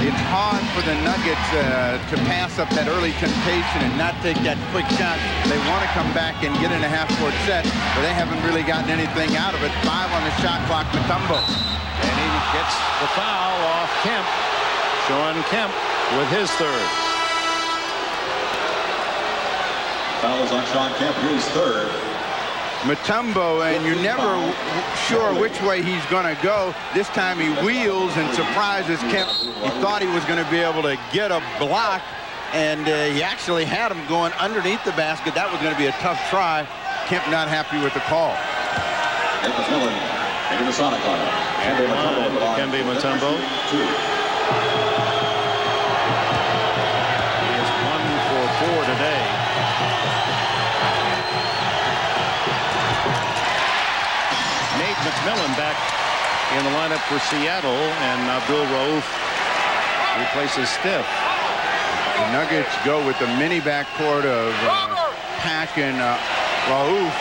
It's hard for the Nuggets to pass up that early temptation and not take that quick shot. They want to come back and get in a half-court set, but they haven't really gotten anything out of it. 5 on the shot clock, Mutombo.
And he gets the foul off Kemp. Sean Kemp with his third.
Foul is on Sean Kemp, his third.
Mutombo, and you're never sure which way he's going to go. This time he wheels and surprises Kemp. He thought he was going to be able to get a block, and he actually had him going underneath the basket. That was going to be a tough try. Kemp not happy with the call.
McMillan into the Sonic line.
Dikembe Mutombo. He is 1 for 4 today. McMillan back in the lineup for Seattle, and Abdul Rauf replaces Stith.
The Nuggets go with the mini backcourt of Pack and Rauf.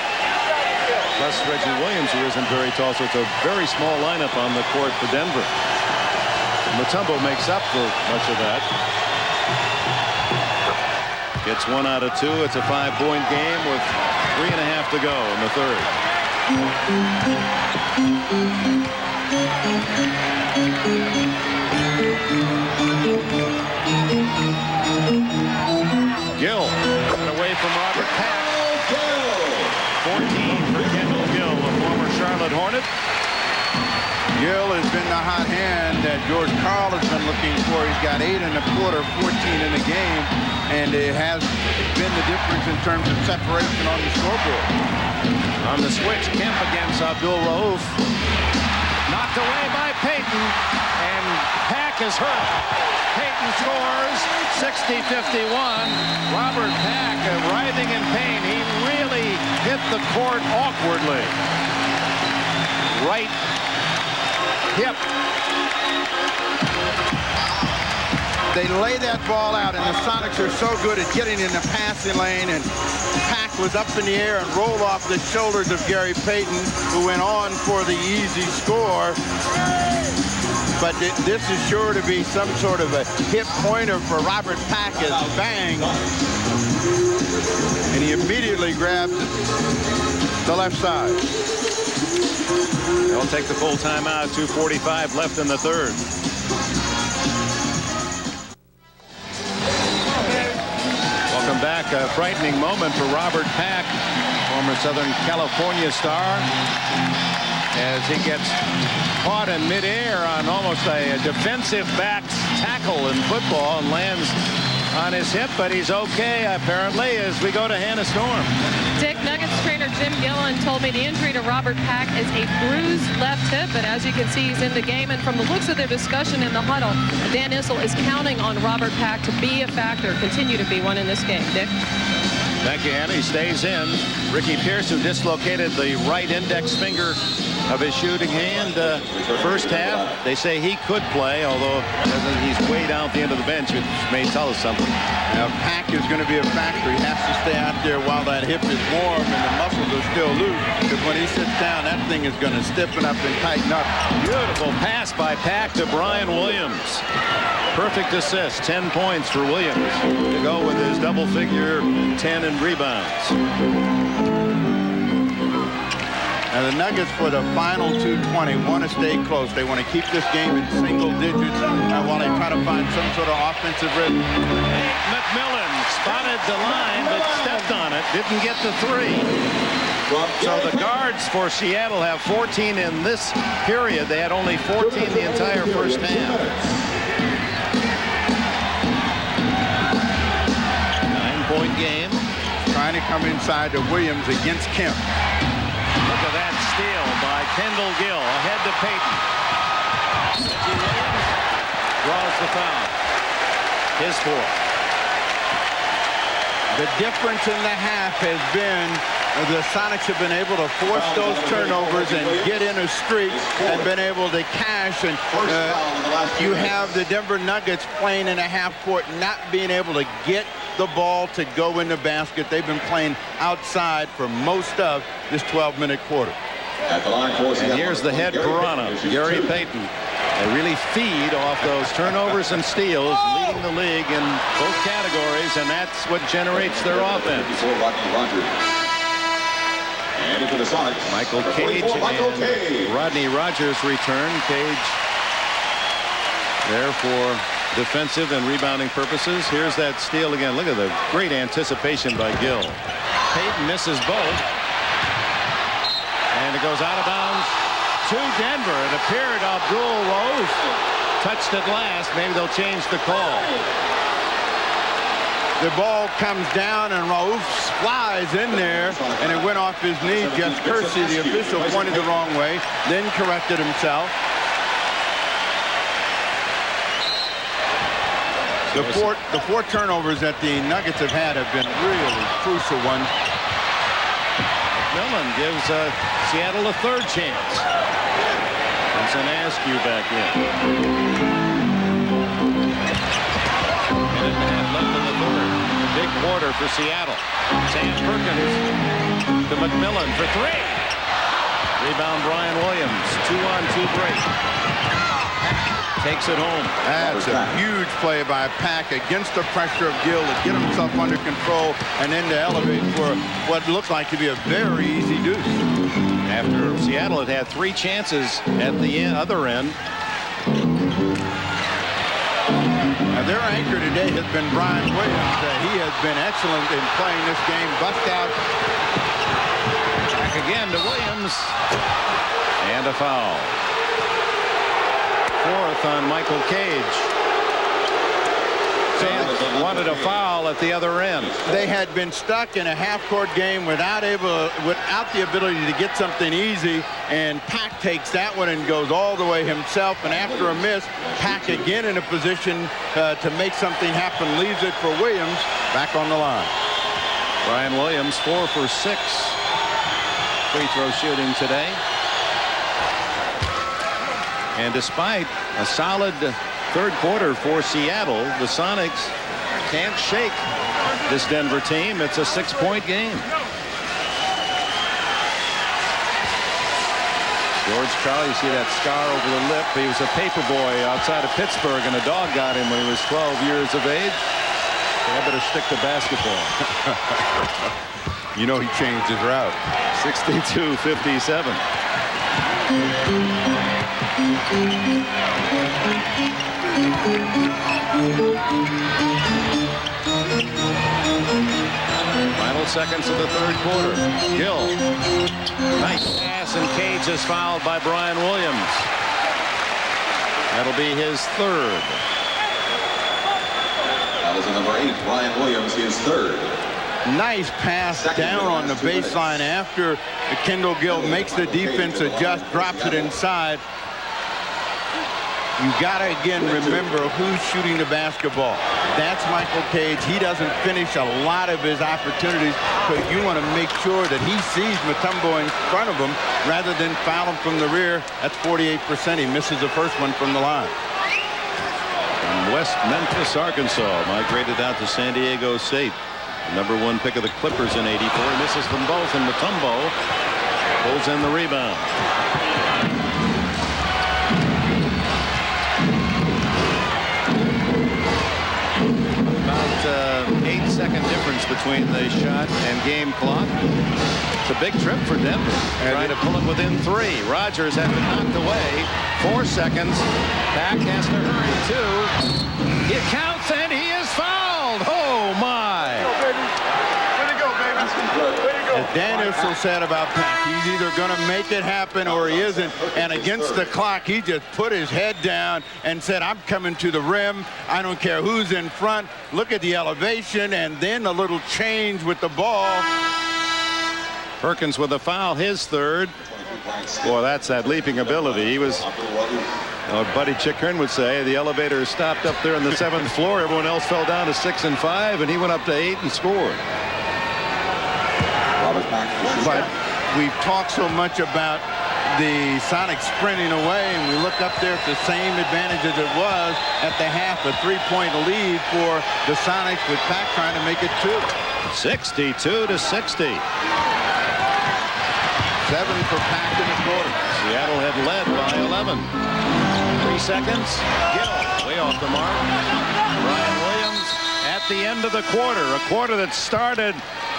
Plus Reggie Williams, who isn't very tall, so it's a very small lineup on the court for Denver. Mutombo makes up for much of that. Gets 1 out of 2. It's a 5-point game with 3.5 to go in the third. Gill got away from Robert Pack. 14 for Kendall Gill, a former Charlotte Hornet.
Gill has been the hot hand that George Karl has been looking for. He's got 8 1/4, 14 in the game, and it has been the difference in terms of separation on the scoreboard.
On the switch, Kemp against Abdul Rauf. Knocked away by Payton, and Pack is hurt. Payton scores 60-51. Robert Pack writhing in pain. He really hit the court awkwardly. Right hip.
They lay that ball out, and the Sonics are so good at getting in the passing lane, and Pack was up in the air and rolled off the shoulders of Gary Payton, who went on for the easy score. But this is sure to be some sort of a hip pointer for Robert Pack as bang. And he immediately grabs the left side.
They'll take the full timeout. 2:45 left in the third. Welcome back. A frightening moment for Robert Pack, former Southern California star, as he gets caught in midair on almost a defensive back tackle in football and lands on his hip, but he's okay apparently as we go to Hannah Storm.
Dick, Nuggets trainer Jim Gillen told me the injury to Robert Pack is a bruised left hip, but as you can see, he's in the game, and from the looks of their discussion in the huddle, Dan Issel is counting on Robert Pack to be a factor, continue to be one in this game. Dick?
Thank you, Hannah. He stays in. Ricky Pierce, who dislocated the right index finger of his shooting hand. First half, they say he could play, although he's way down at the end of the bench, which may tell us something.
Now, Pack is going to be a factor. He has to stay out there while that hip is warm and the muscles are still loose, because when he sits down, that thing is going to stiffen up and tighten up.
Beautiful pass by Pack to Brian Williams. Perfect assist, 10 points for Williams to go with his double-figure 10 in rebounds.
Now the Nuggets for the final 220 want to stay close. They want to keep this game in single digits while they try to find some sort of offensive rhythm.
McMillan spotted the line but stepped on it, didn't get the three. So the guards for Seattle have 14 in this period. They had only 14 the entire first half. 9-point game.
Trying to come inside to Williams against Kemp.
Look at that steal by Kendall Gill. Ahead to Payton. Reggie Williams draws the foul. His fourth.
The difference in the half has been the Sonics have been able to force those turnovers and get in a streak and been able to cash. And you have the Denver Nuggets playing in a half court, not being able to get the ball to go in the basket. They've been playing outside for most of this 12-minute quarter.
And here's the head piranha, Gary Payton. They really feed off those turnovers and steals, leading the league in both categories, and that's what generates their offense. Michael Cage and Rodney Rogers return. Cage there for defensive and rebounding purposes. Here's that steal again. Look at the great anticipation by Gill. Payton misses both. And it goes out of bounds to Denver. It appeared Abdul Rauf touched it last. Maybe they'll change the call.
The ball comes down and Rauf flies in there, and it went off his knee. Jeff Kersey, the official, pointed the wrong way, then corrected himself. The four turnovers that the Nuggets have had have been really crucial ones.
McMillan gives Seattle a third chance. There's an Askew back in. Minute and a half left in the third. Big quarter for Seattle. Sam Perkins to McMillan for three. Rebound Brian Williams. 2-on-2 break. Takes it home.
That's a huge play by Pack against the pressure of Gill to get himself under control and then to elevate for what looks like to be a very easy deuce.
After Seattle had had three chances at the other end.
Now their anchor today has been Brian Williams. He has been excellent in playing this game. Bust out.
Back again to Williams. And a foul. Fourth on Michael Cage. Fans wanted a foul at the other end.
They had been stuck in a half-court game without the ability to get something easy, and Pack takes that one and goes all the way himself. And after a miss, Pack again in a position to make something happen, leaves it for Williams back on the line.
Brian Williams 4 for 6 free throw shooting today. And despite a solid third quarter for Seattle, the Sonics can't shake this Denver team. It's a 6-point game. George Karl, you see that scar over the lip. He was a paper boy outside of Pittsburgh, and a dog got him when he was 12 years of age. So I better stick to basketball.
You know he changed his route.
62-57. Final seconds of the third quarter. Gill. Nice pass, and Cage is fouled by Brian Williams. That'll be his third.
That was number 8, Brian Williams, his third.
Nice pass down on the baseline after Kendall Gill makes the defense adjust, drops it inside. You got to, again, remember who's shooting the basketball. That's Michael Cage. He doesn't finish a lot of his opportunities, so you want to make sure that he sees Mutombo in front of him rather than foul him from the rear. That's 48%. He misses the first one from the line.
From West Memphis, Arkansas, migrated out to San Diego State. #1 pick of the Clippers in '84. Misses them both, and Mutombo pulls in the rebound. About 8-second difference between the shot and game clock. It's a big trip for Denver. Trying to pull it within 3. Rogers has it knocked away. 4 seconds. Pack has to hurry too. It counts, and he is fouled. Oh my!
As Dan Issel said about Pack, he's either going to make it happen or he isn't. And against the clock, he just put his head down and said, I'm coming to the rim. I don't care who's in front. Look at the elevation, and then a little change with the ball.
Perkins with a foul, his third. Boy, that's that leaping ability. He was, buddy Chick Hearn would say, the elevator stopped up there on the 7th floor. Everyone else fell down to 6 and 5, and he went up to 8 and scored.
But we've talked so much about the Sonics sprinting away, and we look up there at the same advantage as it was at the half, a 3-point lead for the Sonics with Pack trying to make it 2.
62-60.
7 for Pack in the quarter.
Seattle had led by 11. 3 seconds. Gill way off the mark. Brian Williams at the end of the quarter. A quarter that started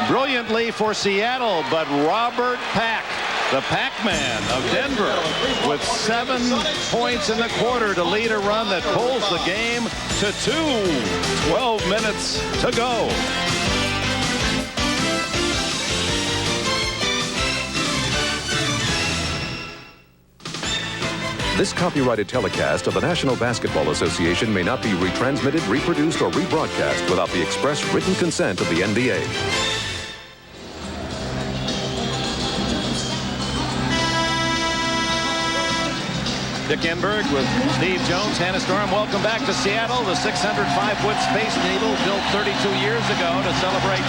brilliantly for Seattle, but Robert Pack, the Pac-Man of Denver, with 7 points in the quarter to lead a run that pulls the game to 2. 12 minutes to go.
This copyrighted telecast of the National Basketball Association may not be retransmitted, reproduced, or rebroadcast without the express written consent of the NBA.
Dick Enberg with Steve Jones, Hannah Storm. Welcome back to Seattle. The 605-foot Space Needle built 32 years ago to celebrate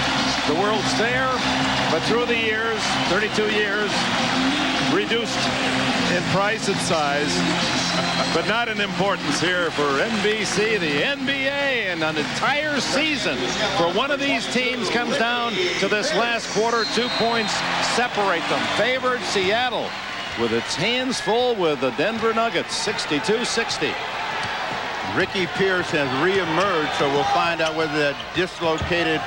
the World's Fair. But through the years, 32 years, reduced in price and size, but not in importance here for NBC, the NBA, and an entire season for one of these teams comes down to this last quarter. 2 points separate them. Favored Seattle with its hands full with the Denver Nuggets, 62-60.
Ricky Pierce has reemerged, so we'll find out whether that dislocated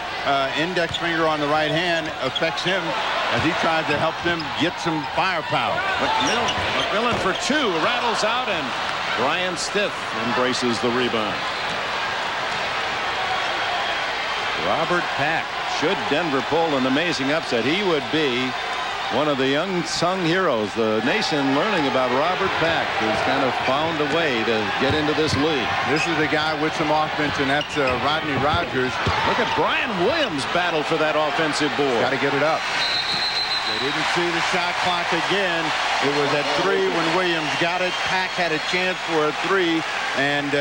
index finger on the right hand affects him as he tries to help them get some firepower.
McMillan for 2, rattles out, and Brian Stith embraces the rebound. Robert Pack, should Denver pull an amazing upset, he would be one of the unsung heroes. The nation learning about Robert Pack, who's kind of found a way to get into this league.
This is the guy with some offense, and that's Rodney Rogers.
Look at Brian Williams battle for that offensive board.
Got to get it up. They didn't see the shot clock again. It was at 3 when Williams got it. Pack had a chance for a 3 and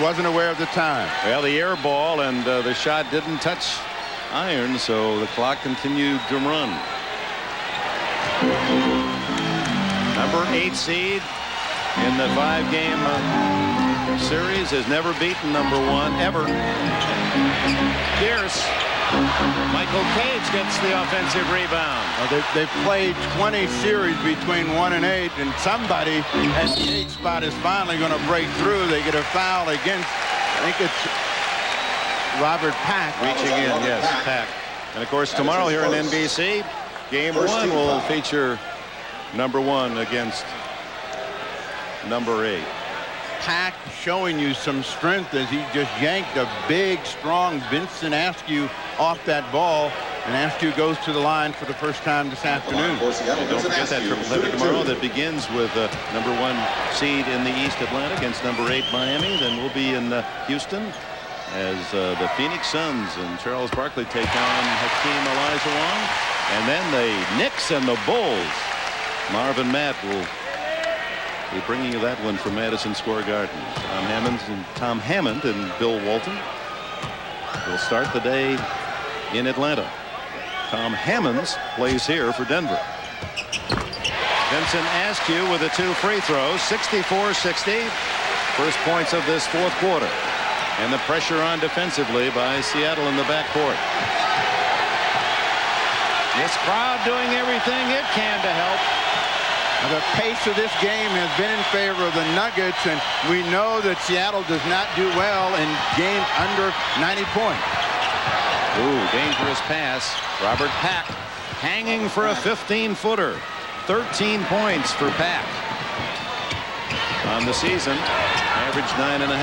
wasn't aware of the time.
Well, the air ball and the shot didn't touch iron, so the clock continued to run. Number 8 seed in the 5-game series has never beaten number 1 ever. Pierce. Michael Cage gets the offensive rebound.
They've played 20 series between 1 and 8, and somebody at the 8 spot is finally going to break through. They get a foul against, I think it's Robert Pack.
Reaching in, yes, Pack. And of course, tomorrow here on NBC, Game 1 will feature number 1 against number 8.
Pack showing you some strength as he just yanked a big, strong Vincent Askew off that ball, and Askew goes to the line for the first time this afternoon.
And don't forget that triple-header tomorrow that begins with number 1 seed in the East Atlanta against number 8 Miami. Then we'll be in Houston as the Phoenix Suns and Charles Barkley take on Hakeem Olajuwon. And then the Knicks and the Bulls. Marvin Matt will be bringing you that one from Madison Square Garden. Tom Hammond and Bill Walton. will start the day in Atlanta. Tom Hammonds plays here for Denver. Vincent Askew with the 2 free throws, 64-60. First points of this fourth quarter. And the pressure on defensively by Seattle in the backcourt. This crowd doing everything it can to help.
The pace of this game has been in favor of the Nuggets, and we know that Seattle does not do well in games under 90 points.
Ooh, dangerous pass. Robert Pack hanging for a 15-footer. 13 points for Pack. On the season, average 9.5.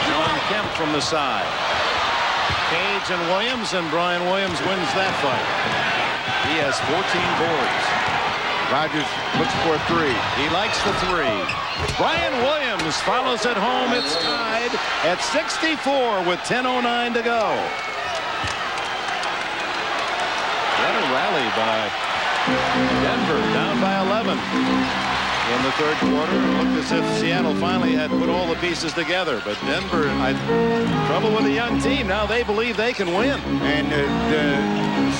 John Kemp from the side. Cage and Williams, and Brian Williams wins that fight. He has 14 boards.
Rogers looks for a 3.
He likes the 3. Brian Williams follows it home. It's tied at 64 with 10:09 to go. What a rally by Denver, down by 11 in the third quarter. It looked as if Seattle finally had put all the pieces together, but Denver had trouble with a young team. Now they believe they can win.
And the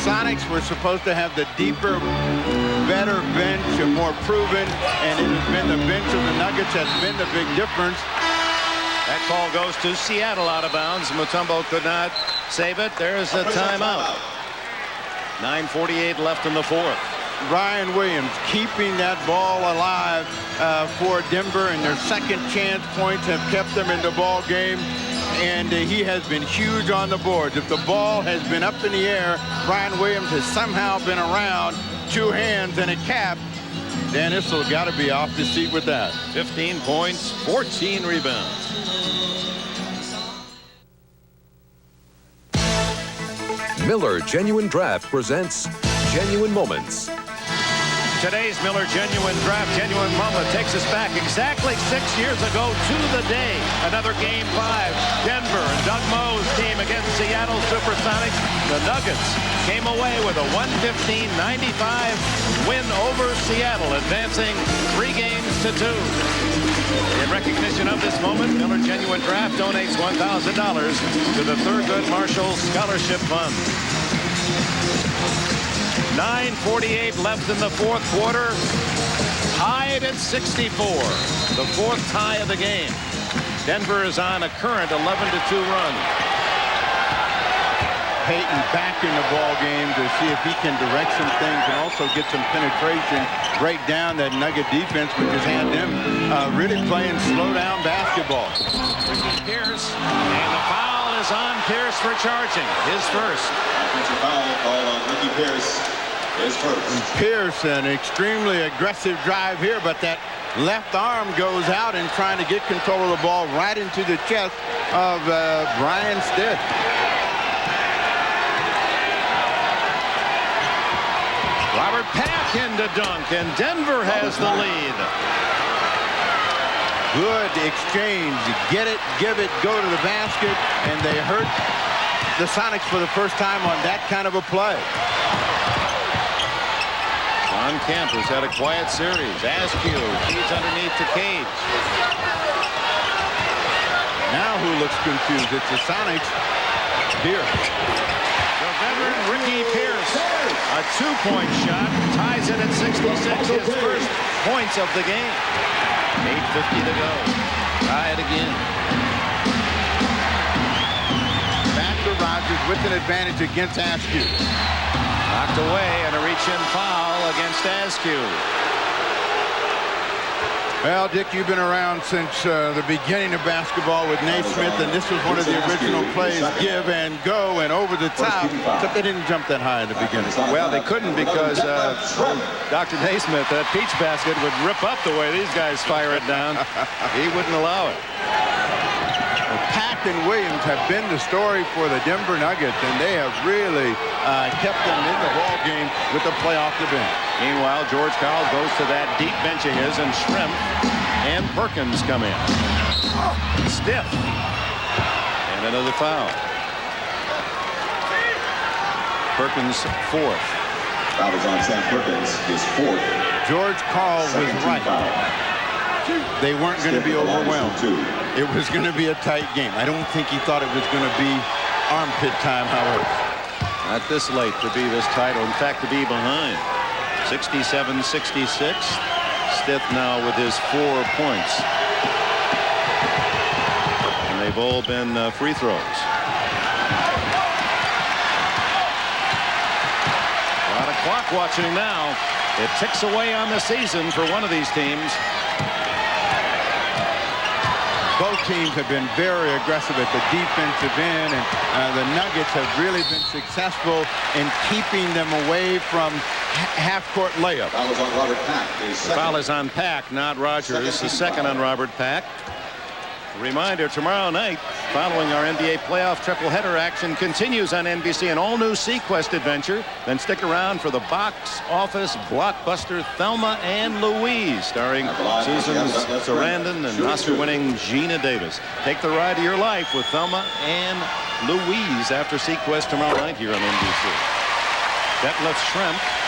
Sonics were supposed to have the deeper, better bench, a more proven, and it has been the bench of the Nuggets that's been the big difference.
That call goes to Seattle out of bounds. Mutombo could not save it. There's a timeout. 9:48 left in the fourth.
Brian Williams keeping that ball alive for Denver, and their second chance points have kept them in the ball game, and he has been huge on the boards. If the ball has been up in the air, Brian Williams has somehow been around, 2 hands and a cap. Dan Issel got to be off the seat with that.
15 points, 14 rebounds.
Miller Genuine Draft presents Genuine Moments.
Today's Miller Genuine Draft Genuine Moment takes us back exactly 6 years ago to the day. Another Game 5. Denver and Doug Moe's team against Seattle Supersonics. The Nuggets came away with a 115-95 win over Seattle, advancing 3 games to 2. In recognition of this moment, Miller Genuine Draft donates $1,000 to the Thurgood Marshall Scholarship Fund. 9:48 left in the fourth quarter. Tied at 64. The fourth tie of the game. Denver is on a current 11-2 run.
Payton back in the ball game to see if he can direct some things and also get some penetration, break down that Nugget defense, which has had them really playing slow down basketball.
Pierce, and the foul is on Pierce for charging. His first.
Offensive foul called on Ricky Pierce. His first.
Pierce, an extremely aggressive drive here, but that left arm goes out and trying to get control of the ball right into the chest of Brian Stitt.
Robert Pack into dunk, and Denver has the lead.
Good exchange. Get it, give it, go to the basket, and they hurt the Sonics for the first time on that kind of a play.
John Kemp has had a quiet series. Askew feeds underneath the Cage.
Now who looks confused? It's the Sonics here.
The veteran Ricky Pierce, a 2-point shot, ties it at 66, his first points of the game.
8:50 to go. Tie it again.
Back to Rogers with an advantage against Askew.
Knocked away, and a reach-in foul against Askew.
Well, Dick, you've been around since the beginning of basketball with Naismith, and this was one of the original plays, give and go and over the top, but they didn't jump that high in the beginning.
Well, they couldn't because Dr. Naismith, that peach basket would rip up the way these guys fire it down. He wouldn't allow it.
Pack and Williams have been the story for the Denver Nuggets, and they have really kept them in the ball game with the play off the bench.
Meanwhile, George Karl goes to that deep bench of his, and Shrimp and Perkins come in. Stiff. And another foul. Perkins, fourth.
Foul is on Sam Perkins, his fourth.
George Karl was right. They weren't going to be overwhelmed. it was going to be a tight game. I don't think he thought it was going to be armpit time, however.
Not this late to be this tight, or in fact to be behind. 67-66. Stith now with his 4 points. And they've all been free throws. A lot of clock watching now. It ticks away on the season for one of these teams.
Both teams have been very aggressive at the defensive end, and the Nuggets have really been successful in keeping them away from half-court layups.
Foul is on Robert Pack.
The foul is on Pack, not Rogers. The second on Robert Pack. Reminder, tomorrow night, following our NBA playoff triple-header action, continues on NBC, an all-new Sequest adventure. Then stick around for the box office blockbuster Thelma and Louise, starring Susan Sarandon and Oscar-winning Gina Davis. Take the ride of your life with Thelma and Louise after Sequest tomorrow night here on NBC. Detlef Schrempf.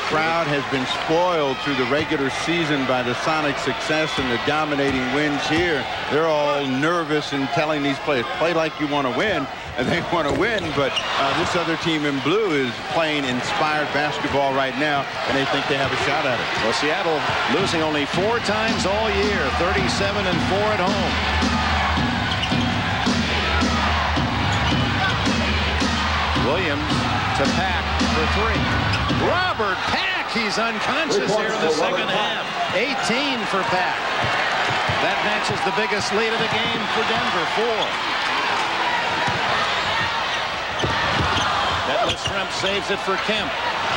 Crowd has been spoiled through the regular season by the Sonic success and the dominating wins here. They're all nervous and telling these players, play like you want to win, and they want to win, but this other team in blue is playing inspired basketball right now, and they think they have a shot at it.
Well, Seattle losing only 4 times all year, 37-4 at home. Williams to Pack for 3. Robert Pack, he's unconscious here in the second half. 18 for Pack. That matches the biggest lead of the game for Denver, 4. Detlef Schrempf saves it for Kemp.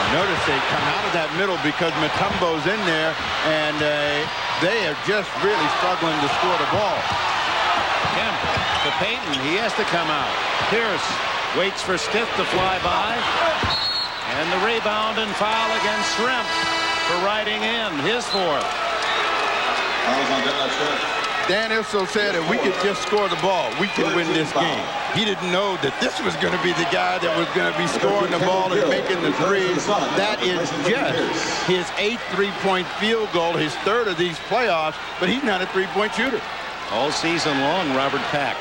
Notice they come out of that middle because Mutombo's in there, and they are just really struggling to score the ball.
Kemp to Payton. He has to come out. Pierce waits for Stith to fly by. And the rebound and foul against Schrempf for riding in, his 4th.
Dan Issel said if we could just score the ball, we can win this game. He didn't know that this was going to be the guy that was going to be scoring the ball and making the threes. That is just his 8th three-point field goal, his 3rd of these playoffs, but he's not a three-point shooter.
All season long, Robert Pack.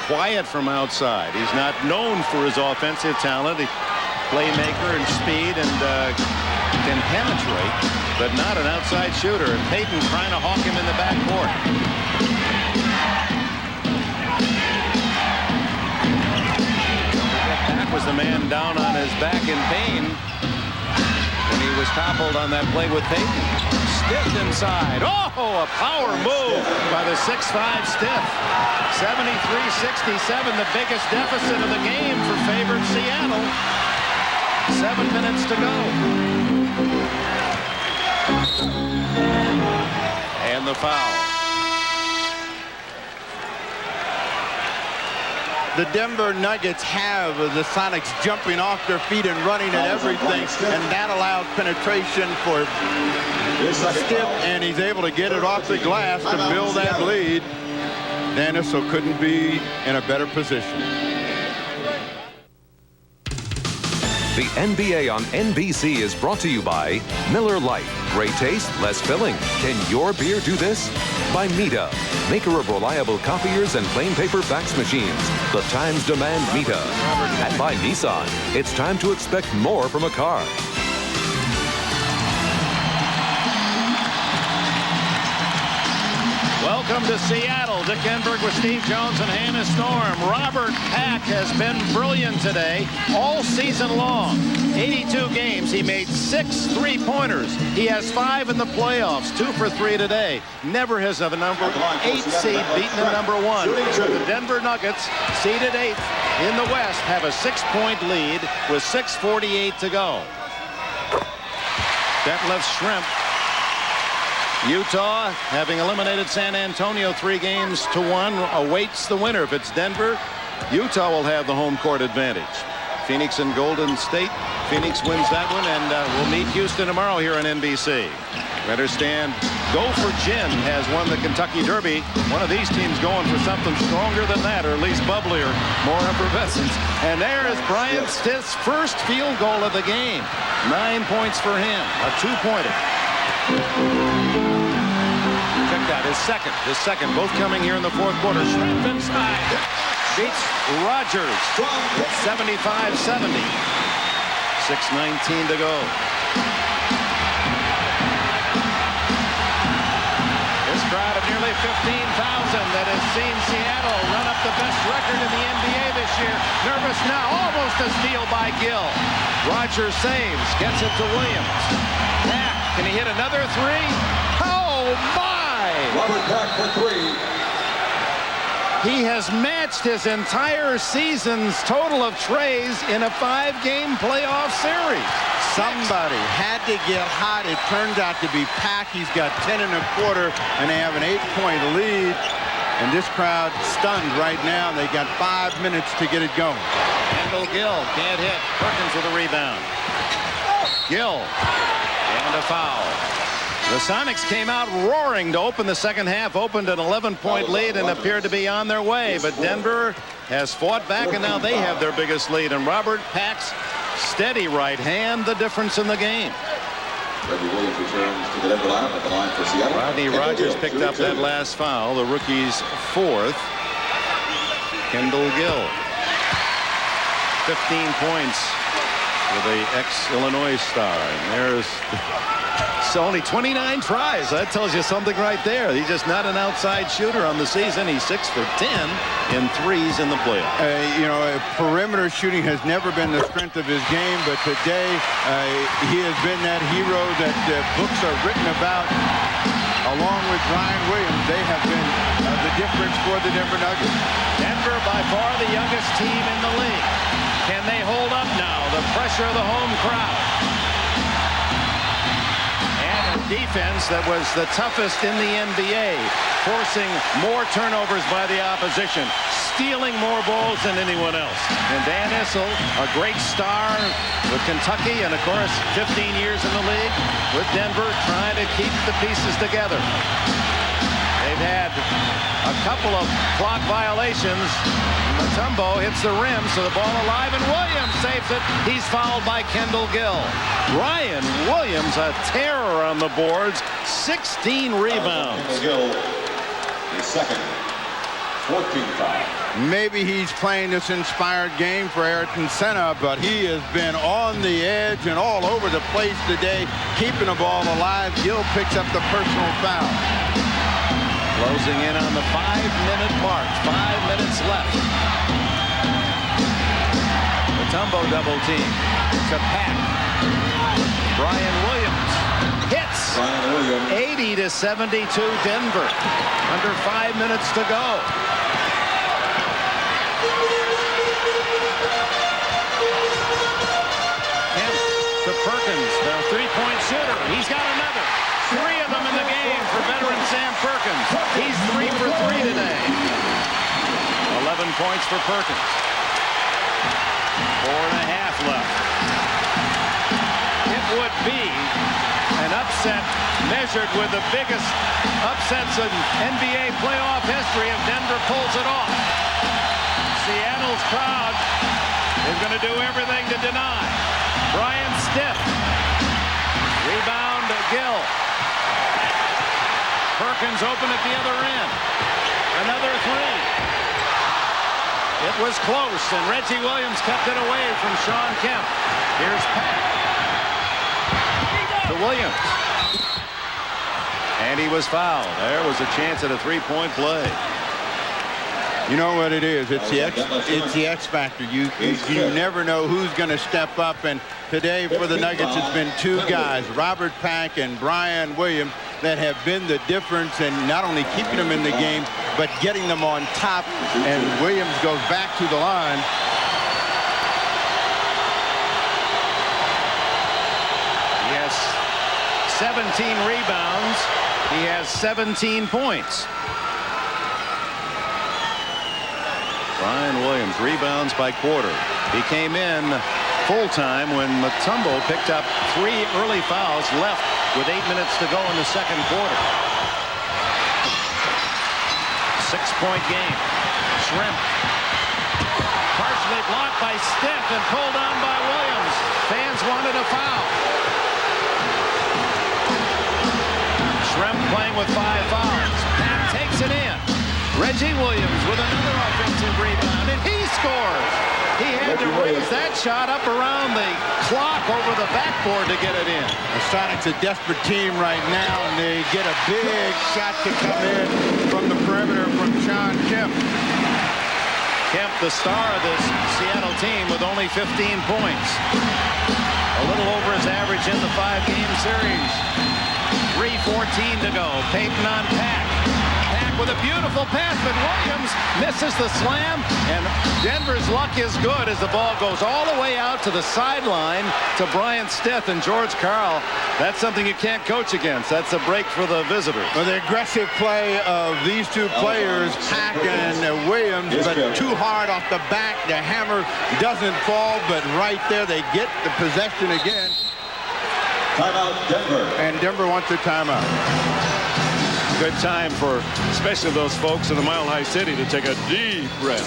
Quiet from outside. He's not known for his offensive talent. Playmaker and speed and can penetrate, but not an outside shooter. And Payton trying to hawk him in the backcourt. Pack was the man down on his back in pain when he was toppled on that play with Payton. Stith inside. Oh, a power move by the 6'5" Stith. 73-67, the biggest deficit of the game for favored Seattle. 7 minutes to go. And the foul.
The Denver Nuggets have the Sonics jumping off their feet and running at everything, and that allows penetration for Stith, and he's able to get it off the glass to build that lead. Dan Issel couldn't be in a better position.
The NBA on NBC is brought to you by Miller Lite. Great taste, less filling. Can your beer do this? By Mita, maker of reliable copiers and plain paper fax machines. The times demand Mita. And by Nissan, it's time to expect more from a car.
Welcome to Seattle. Dick Enberg with Steve Jones and Hannah Storm. Robert Pack has been brilliant today all season long. 82 games. He made 6 3-pointers. He has 5 in the playoffs, 2 for 3 today. Never has a number 8 seed beaten a number 1. So the Denver Nuggets, seeded 8th in the West, have a 6-point lead with 6:48 to go. Detlef Schrempf. Utah, having eliminated San Antonio 3-1, awaits the winner. If it's Denver, Utah will have the home court advantage. Phoenix and Golden State. Phoenix wins that one, and we'll meet Houston tomorrow here on NBC. We understand Gopher Gin has won the Kentucky Derby. One of these teams going for something stronger than that, or at least bubblier, more effervescence. And there is Brian Stith's first field goal of the game. 9 points for him, a 2-pointer.
shot, his second, both coming here in the fourth quarter. Shrimp inside. Beats Rogers. 75-70. 6:19 to go. This crowd of nearly 15,000 that has seen Seattle run up the best record in the NBA this year. Nervous now. Almost a steal by Gill. Rogers saves. Gets it to Williams. Pack. Can he hit another three? Oh, my!
Robert Pack for three.
He has matched his entire season's total of trays in a 5-game playoff series.
Somebody had to get hot. It turns out to be Pack. He's got 10 1/4, and they have an 8-point lead. And this crowd stunned right now. They got 5 minutes to get it going.
Kendall Gill can't hit. Perkins with a rebound. Gill. And a foul. The Sonics came out roaring to open the second half, opened an 11-point lead and appeared to be on their way. But Denver has fought back, and now they have their biggest lead. And Robert Pack's steady right hand, the difference in the game. Rodney Rogers picked up that last foul, the rookie's fourth. Kendall Gill. 15 points for the ex-Illinois star. And there's only 29 tries. That tells you something right there. He's just not an outside shooter on the season. He's 6 for 10 in threes in the playoffs.
You know, perimeter shooting has never been the strength of his game, but today he has been that hero that books are written about. Along with Brian Williams, they have been the difference for the Denver Nuggets.
Denver by far the youngest team in the league. Can they hold up now? The pressure of the home crowd. Defense that was the toughest in the NBA, forcing more turnovers by the opposition, stealing more balls than anyone else. And Dan Issel, a great star with Kentucky, and of course 15 years in the league with Denver, trying to keep the pieces together. They've had a couple of clock violations. Mutombo hits the rim, so the ball alive, and Williams saves it. He's fouled by Kendall Gill. Ryan Williams, a terror on the boards, 16 rebounds.
Gill, his second, 14 foul.
Maybe he's playing this inspired game for Ayrton Senna, but he has been on the edge and all over the place today, keeping the ball alive. Gill picks up the personal foul.
Closing in on the 5-minute mark. 5 minutes left. Mutombo double team. To Pack. Brian Williams hits. 80-72 Denver. Under 5 minutes to go. Kemp to Perkins, the three-point shooter. He's got another. 3 of them in the game for veteran Sam Perkins. He's 3 for 3 today. 11 points for Perkins. 4.5 left. It would be an upset measured with the biggest upsets in NBA playoff history if Denver pulls it off. Seattle's crowd is going to do everything to deny. Brian Stiff. Rebound to Gill. Perkins open at the other end. Another three. It was close, and Reggie Williams kept it away from Sean Kemp. Here's Pack. To Williams. And he was fouled. There was a chance at a three-point play.
You know what it is? It's the X factor. You never know who's going to step up. And today for the Nuggets, it's been 2 guys, Robert Pack and Brian Williams, that have been the difference in not only keeping them in the game, but getting them on top. And Williams goes back to the line.
He has 17 rebounds. He has 17 points. Brian Williams rebounds by quarter. He came in full-time when Mutombo picked up 3 early fouls left with 8 minutes to go in the second quarter. 6-point game. Shrimp. Partially blocked by Stiff and pulled on by Williams. Fans wanted a foul. Shrimp playing with 5 fouls.
Reggie Williams with another offensive rebound, and he scores. He had to raise that shot up around the clock over the backboard to get it in.
The Sonics a desperate team right now, and they get a big shot to come in from the perimeter from Sean Kemp.
Kemp, the star of this Seattle team, with only 15 points. A little over his average in the 5-game series. 3:14 to go. Payton on Pack. Pack with a beautiful pass, but Williams misses the slam, and Denver's luck is good as the ball goes all the way out to the sideline to Brian Stith and George Karl. That's something you can't coach against. That's a break for the visitors.
Well, the aggressive play of these two players, Pack and Williams, but too hard off the back. The hammer doesn't fall, but right there they get the possession again.
Timeout, Denver.
And Denver wants a timeout.
Good time for especially those folks in the Mile High City to take a deep breath.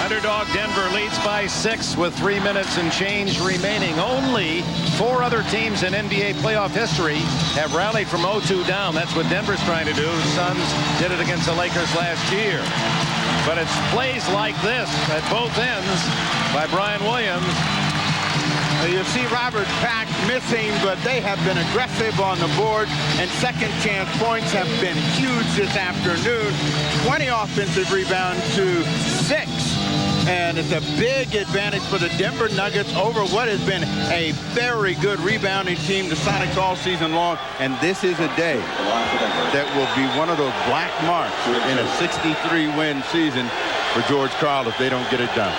Underdog Denver leads by 6 with 3 minutes and change remaining. Only 4 other teams in NBA playoff history have rallied from 0-2 down. That's what Denver's trying to do. Suns did it against the Lakers last year. But it's plays like this at both ends by Brian Williams.
You see Robert Pack missing, but they have been aggressive on the board, and second chance points have been huge this afternoon. 20 offensive rebounds to 6. And it's a big advantage for the Denver Nuggets over what has been a very good rebounding team, the Sonics, all season long. And this is a day that will be one of those black marks in a 63-win season for George Karl if they don't get it done.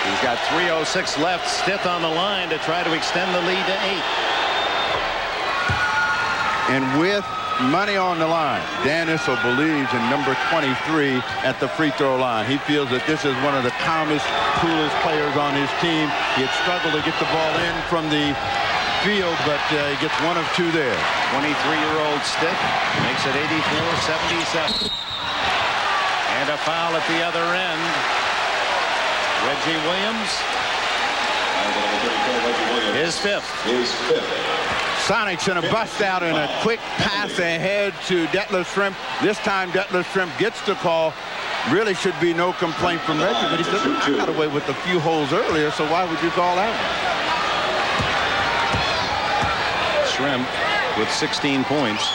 He's got 3:06 left. Stith on the line to try to extend the lead to 8.
And with money on the line, Dan Issel believes in number 23 at the free throw line. He feels that this is one of the calmest, coolest players on his team. He had struggled to get the ball in from the field, but he gets 1 of 2 there.
23-year-old Stith makes it 84-77. And a foul at the other end. Reggie Williams. His fifth.
Sonics in a bust out and a quick pass ahead to Detlef Schrempf. This time Detlef Schrempf gets the call. Really should be no complaint from Reggie, but he said, I got away with a few holes earlier, so why would you call that one?
Schrempf with 16 points.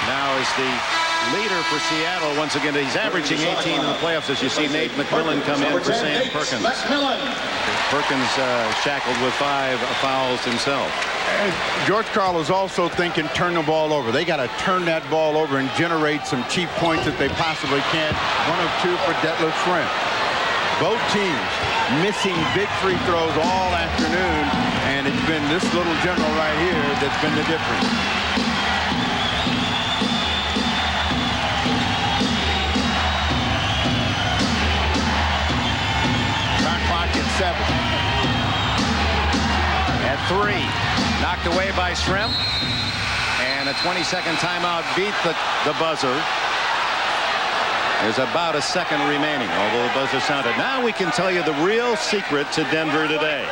Now is the leader for Seattle. Once again, he's averaging 18 in the playoffs as you see Nate McMillan come in for Sam Perkins. Perkins shackled with 5 fouls himself.
And George Karl is also thinking turn the ball over. They got to turn that ball over and generate some cheap points if they possibly can. 1 of 2 for Detlef Schrempf. Both teams missing big free throws all afternoon, and it's been this little general right here that's been the difference. At
3, knocked away by Schrempf, and a 20-second timeout beat the buzzer. There's about a second remaining, although the buzzer sounded. Now we can tell you the real secret to Denver today.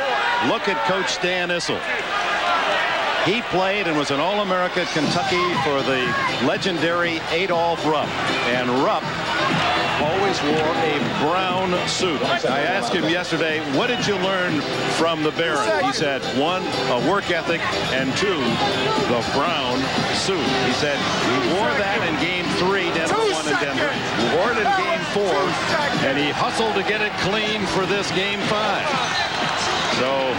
Look at Coach Dan Issel. He played and was an All-America at Kentucky for the legendary Adolph Rupp, and Rupp always wore a brown suit. I asked him yesterday, what did you learn from the Baron? He said, 1, a work ethic, and 2, the brown suit. He said, we wore that in Game 3, Denver won in Denver. We wore it in Game 4, and he hustled to get it clean for this Game 5. So,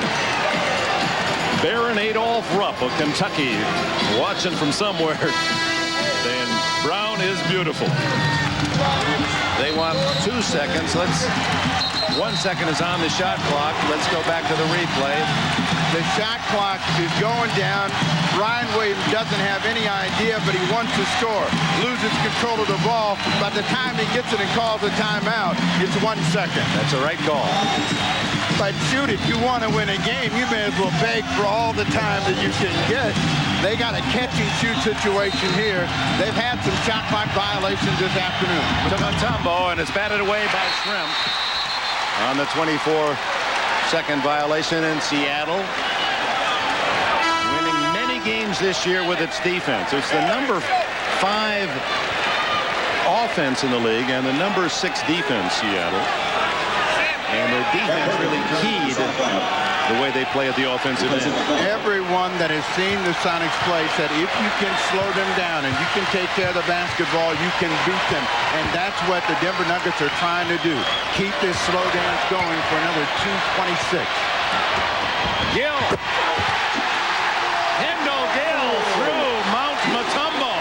Baron Adolph Rupp of Kentucky, watching from somewhere, saying, brown is beautiful. They want 2 seconds. 1 second is on the shot clock. Let's go back to the replay.
The shot clock is going down. Brian Williams doesn't have any idea, but he wants to score. Loses control of the ball. By the time he gets it and calls a timeout, it's 1 second.
That's a right call.
But shoot, if you want to win a game, you may as well beg for all the time that you can get. They got a catch-and-shoot situation here. They've had some shot clock violations this afternoon.
To Mutombo, and it's batted away by Schrempf on the 24-second violation in Seattle. changed this year with its defense. It's the number 5 offense in the league and the number 6 defense, Seattle. And their defense really keyed the way they play at the offensive end.
Everyone that has seen the Sonics play said if you can slow them down and you can take care of the basketball, you can beat them. And that's what the Denver Nuggets are trying to do. Keep this slow dance going for another 2:26.
Gill. Kendall Gill through Mount Mutombo.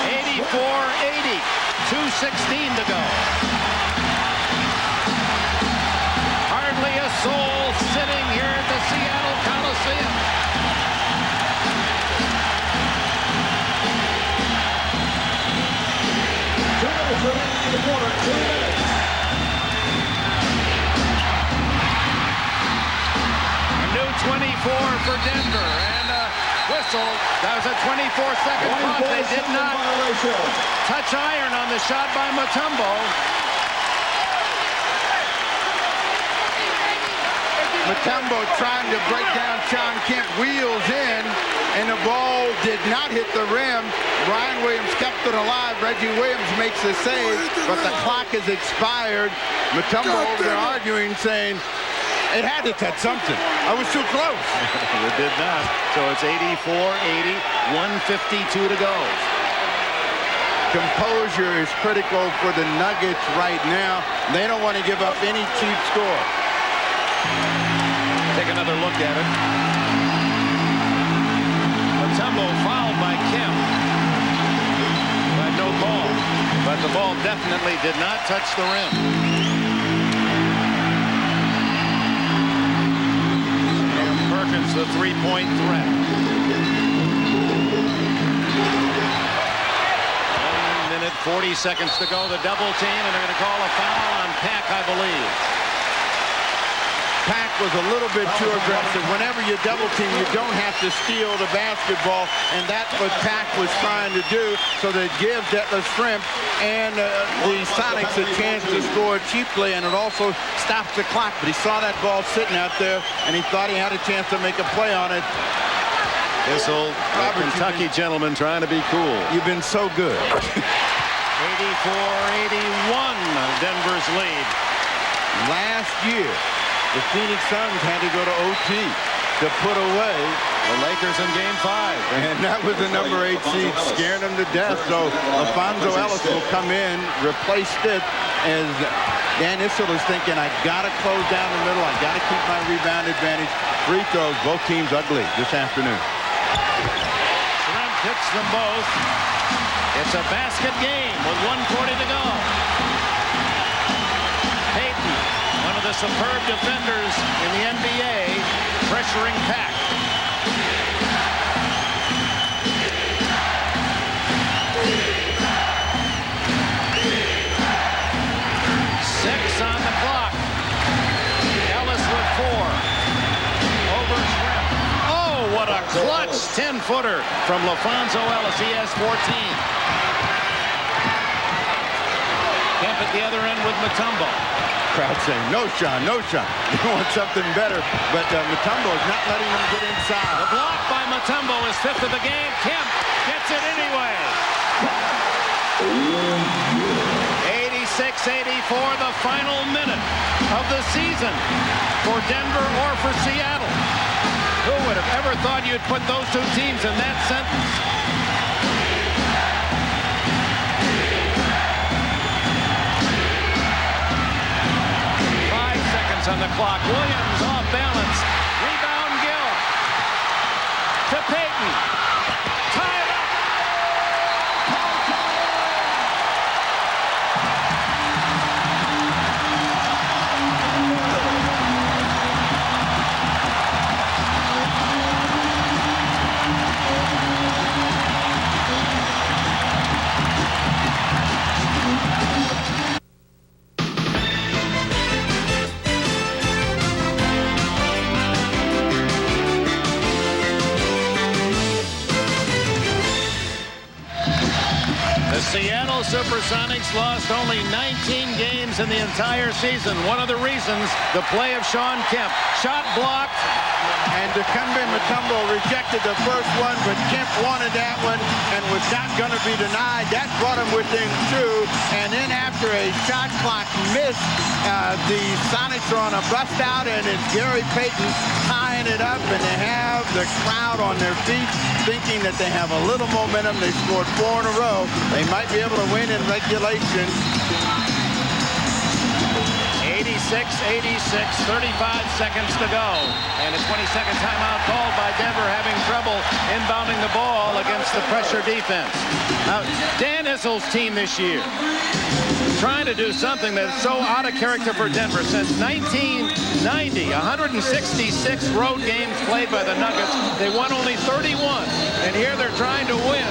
84-80. 2:16 to go. Hardly a soul sitting here at the Seattle Coliseum. A new 24 for Denver, and a whistle. That was a 24-second pump. They did not touch iron on the shot by Mutombo.
Mutombo trying to break down Sean Kemp, wheels in, and the ball did not hit the rim. Ryan Williams kept it alive. Reggie Williams makes the save, but the clock is expired. Mutombo over there arguing, saying, it had to touch something. I was too close.
It did not. So it's 84-80, 1:52 to go.
Composure is critical for the Nuggets right now. They don't want to give up any cheap score.
Take another look at it. Mutombo fouled by Kemp. But no call. But the ball definitely did not touch the rim. And Perkins, the three-point threat. 1 minute, 40 seconds to go. The double team, and they're going to call a foul on Pack, I believe.
Pack was a little bit too aggressive. Whenever you double team, you don't have to steal the basketball, and that's what Pack was trying to do, so they give Detlef Schrempf and the Sonics a chance to score cheaply, and it also stops the clock. But he saw that ball sitting out there, and he thought he had a chance to make a play on it.
This old Kentucky gentleman trying to be cool.
You've been so good.
84-81, Denver's lead.
Last year, the Phoenix Suns had to go to OT to put away
the Lakers in Game 5.
And that was the number 8 seed, scaring them to death. So Alfonso Ellis will come in, replace it, as Dan Issel is thinking, I got to close down the middle. I got to keep my rebound advantage. Free throws, both teams ugly this afternoon.
Schrempf hits them both. It's a basket game with 1:40 to go. Payton, one of the superb defenders in the NBA, pressuring Pack. Six on the clock. Ellis with 4. Over Schrempf. Oh, what a clutch 10-footer from LaFonso Ellis. He has 14. Kemp at the other end with Mutombo.
Crowd saying, no, Sean, no, Sean. They want something better, but Mutombo is not letting them get inside.
The block by Mutombo is 5th of the game. Kemp gets it anyway. 86-84, the final minute of the season for Denver or for Seattle. Who would have ever thought you'd put those two teams in that sentence? On the clock. Williams off balance. Rebound Gill. To Payton. Tie it up. The Seattle Supersonics lost only 19 games in the entire season. One of the reasons, the play of Sean Kemp. Shot blocked.
And Dikembe Mutombo rejected the first one, but Kemp wanted that one and was not going to be denied. That brought him within 2. And then after a shot clock miss, the Sonics are on a bust out, and it's Gary Payton tying it up, and they have the crowd on their feet thinking that they have a little momentum. They scored 4 in a row. They might be able to win in regulation.
86, 35 seconds to go. And a 20-second timeout called by Denver, having trouble inbounding the ball against the pressure defense. Now, Dan Issel's team this year trying to do something that's so out of character for Denver. Since 1990, 166 road games played by the Nuggets. They won only 31. And here they're trying to win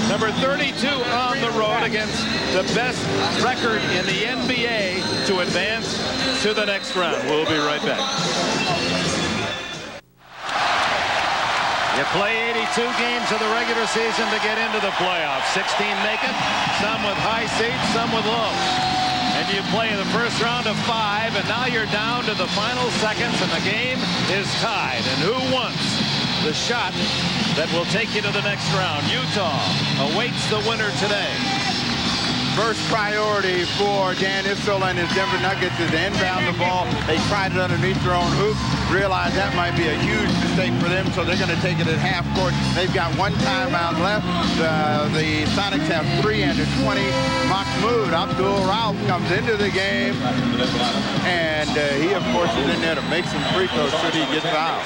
number 32 on the road against the best record in the NBA to advance to the next round. We'll be right back. You play 82 games of the regular season to get into the playoffs. 16 make it, some with high seeds, some with low. And you play the first round of 5, and now you're down to the final seconds, and the game is tied. And who wants the shot that will take you to the next round? Utah awaits the winner today.
First priority for Dan Issel and his Denver Nuggets is to inbound the ball. They tried it underneath their own hoop, realized that might be a huge mistake for them, so they're going to take it at half court. They've got 1 timeout left. The Sonics have 3 and 20. Mahmoud Abdul-Rauf comes into the game, and he, of course, is in there to make some free throws should he get fouled.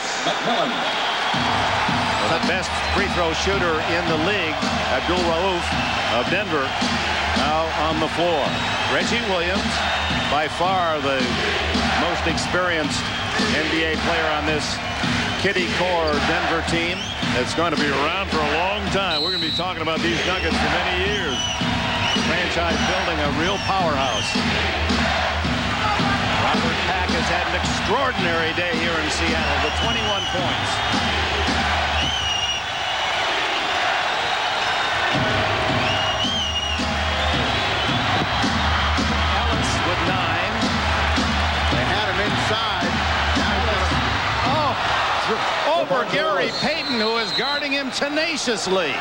Well, the best free throw shooter in the league, Abdul-Rauf of Denver, now on the floor. Reggie Williams, by far the most experienced NBA player on this kiddie core Denver team. It's going to be around for a long time. We're going to be talking about these Nuggets for many years. Franchise building a real powerhouse. Robert Pack has had an extraordinary day here in Seattle with 21 points. Over Gary Payton, who is guarding him tenaciously.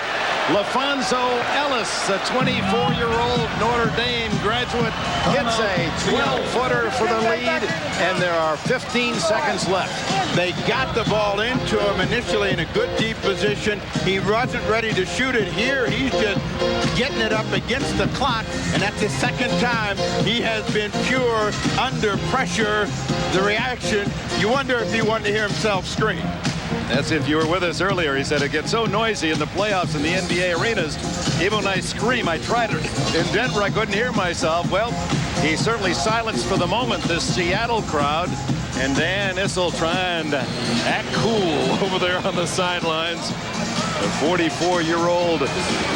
LaFonso Ellis, the 24-year-old Notre Dame graduate, hits a 12-footer for the lead, and there are 15 seconds left.
They got the ball into him initially in a good deep position. He wasn't ready to shoot it here. He's just getting it up against the clock, and that's the second time he has been pure under pressure. The reaction, you wonder if he wanted to hear himself scream.
That's if you were with us earlier. He said it gets so noisy in the playoffs in the NBA arenas. Even when I scream, I tried it in Denver, I couldn't hear myself. Well, he certainly silenced for the moment this Seattle crowd. And Dan Issel trying to act cool over there on the sidelines. The 44-year-old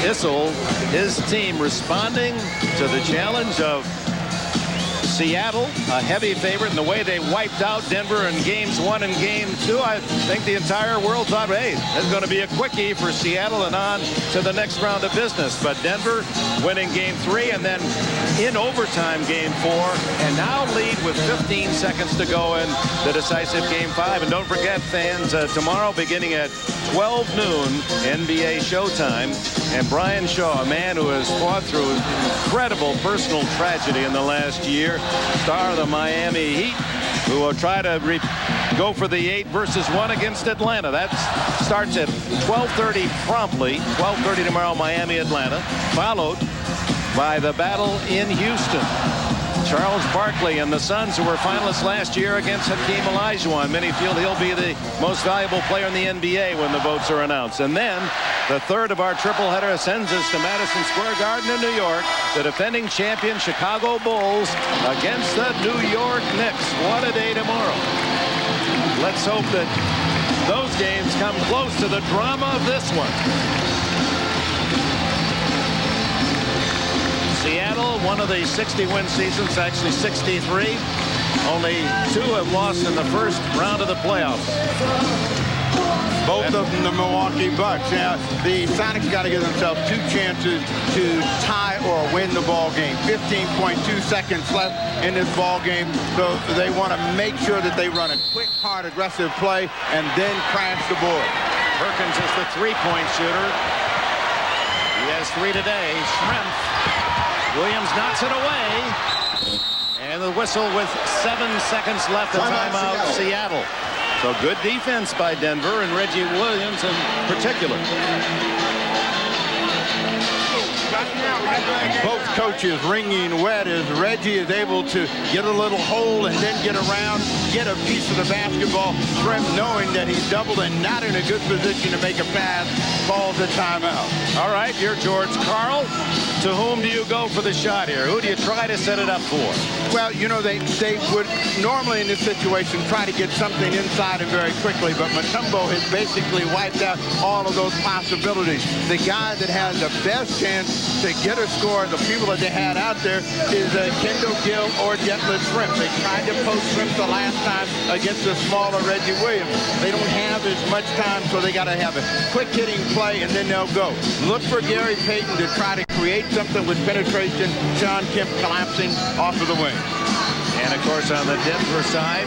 Issel, his team responding to the challenge of Seattle, a heavy favorite, in the way they wiped out Denver in games 1 and game 2. I think the entire world thought, hey, this is going to be a quickie for Seattle and on to the next round of business. But Denver winning game 3 and then in overtime game 4, and now lead with 15 seconds to go in the decisive game 5. And don't forget, fans, tomorrow beginning at 12 noon, NBA Showtime, and Brian Shaw, a man who has fought through incredible personal tragedy in the last year, star of the Miami Heat, who will try to go for the 8 versus 1 against Atlanta. That starts at 12:30 promptly, 12:30 tomorrow, Miami, Atlanta, followed by the battle in Houston. Charles Barkley and the Suns, who were finalists last year against Hakeem Olajuwon. Many feel he'll be the most valuable player in the NBA when the votes are announced. And then the third of our tripleheader sends us to Madison Square Garden in New York. The defending champion Chicago Bulls against the New York Knicks. What a day tomorrow. Let's hope that those games come close to the drama of this one. Seattle, one of the 60-win seasons, actually 63. Only 2 have lost in the first round of the playoffs.
Both of them the Milwaukee Bucks. Now, the Sonics got to give themselves 2 chances to tie or win the ball game. 15.2 seconds left in this ball game, so they want to make sure that they run a quick, hard, aggressive play and then crash the board.
Perkins is the three-point shooter. He has 3 today. Schrempf. Williams knocks it away. And the whistle with 7 seconds left in timeout, Seattle. So good defense by Denver and Reggie Williams in particular.
Both coaches wringing wet as Reggie is able to get a little hole and then get around, get a piece of the basketball. Schrempf, knowing that he's doubled and not in a good position to make a pass, calls a timeout.
All right, you're George Karl. To whom do you go for the shot here? Who do you try to set it up for?
Well, you know, they would normally in this situation try to get something inside and very quickly, but Mutombo has basically wiped out all of those possibilities. The guy that has the best chance to get a score, the people that they had out there, is Kendall Gill or Detlef Schrempf. They tried to post Schrempf the last time against the smaller Reggie Williams. They don't have as much time, so they got to have a quick hitting play, and then they'll go. Look for Gary Payton to try to create something with penetration. Sean Kemp collapsing off of the wing.
And of course on the Denver side,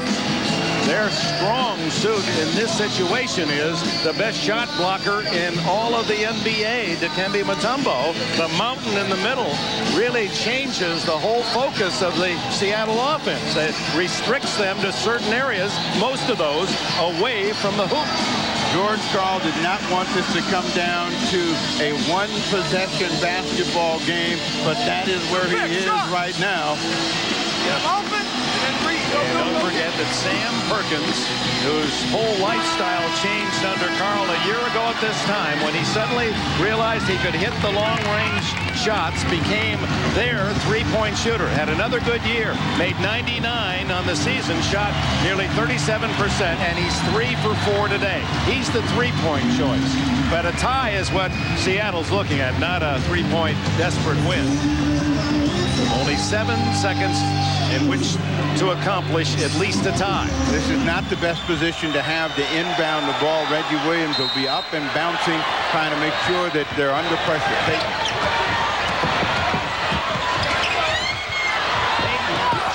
their strong suit in this situation is the best shot blocker in all of the NBA, Dikembe Mutombo. The mountain in the middle really changes the whole focus of the Seattle offense. It restricts them to certain areas, most of those away from the hoop.
George Karl did not want this to come down to a one-possession basketball game, but that is where he is right now.
And don't forget that Sam Perkins, whose whole lifestyle changed under Karl a year ago at this time, when he suddenly realized he could hit the long-range shots, became their three-point shooter. Had another good year, made 99 on the season, shot nearly 37%, and he's 3 for 4 today. He's the three-point choice. But a tie is what Seattle's looking at, not a three-point desperate win. Only 7 seconds in which to accomplish at least a tie.
This is not the best position to have to inbound the ball. Reggie Williams will be up and bouncing, trying to make sure that they're under pressure. Payton.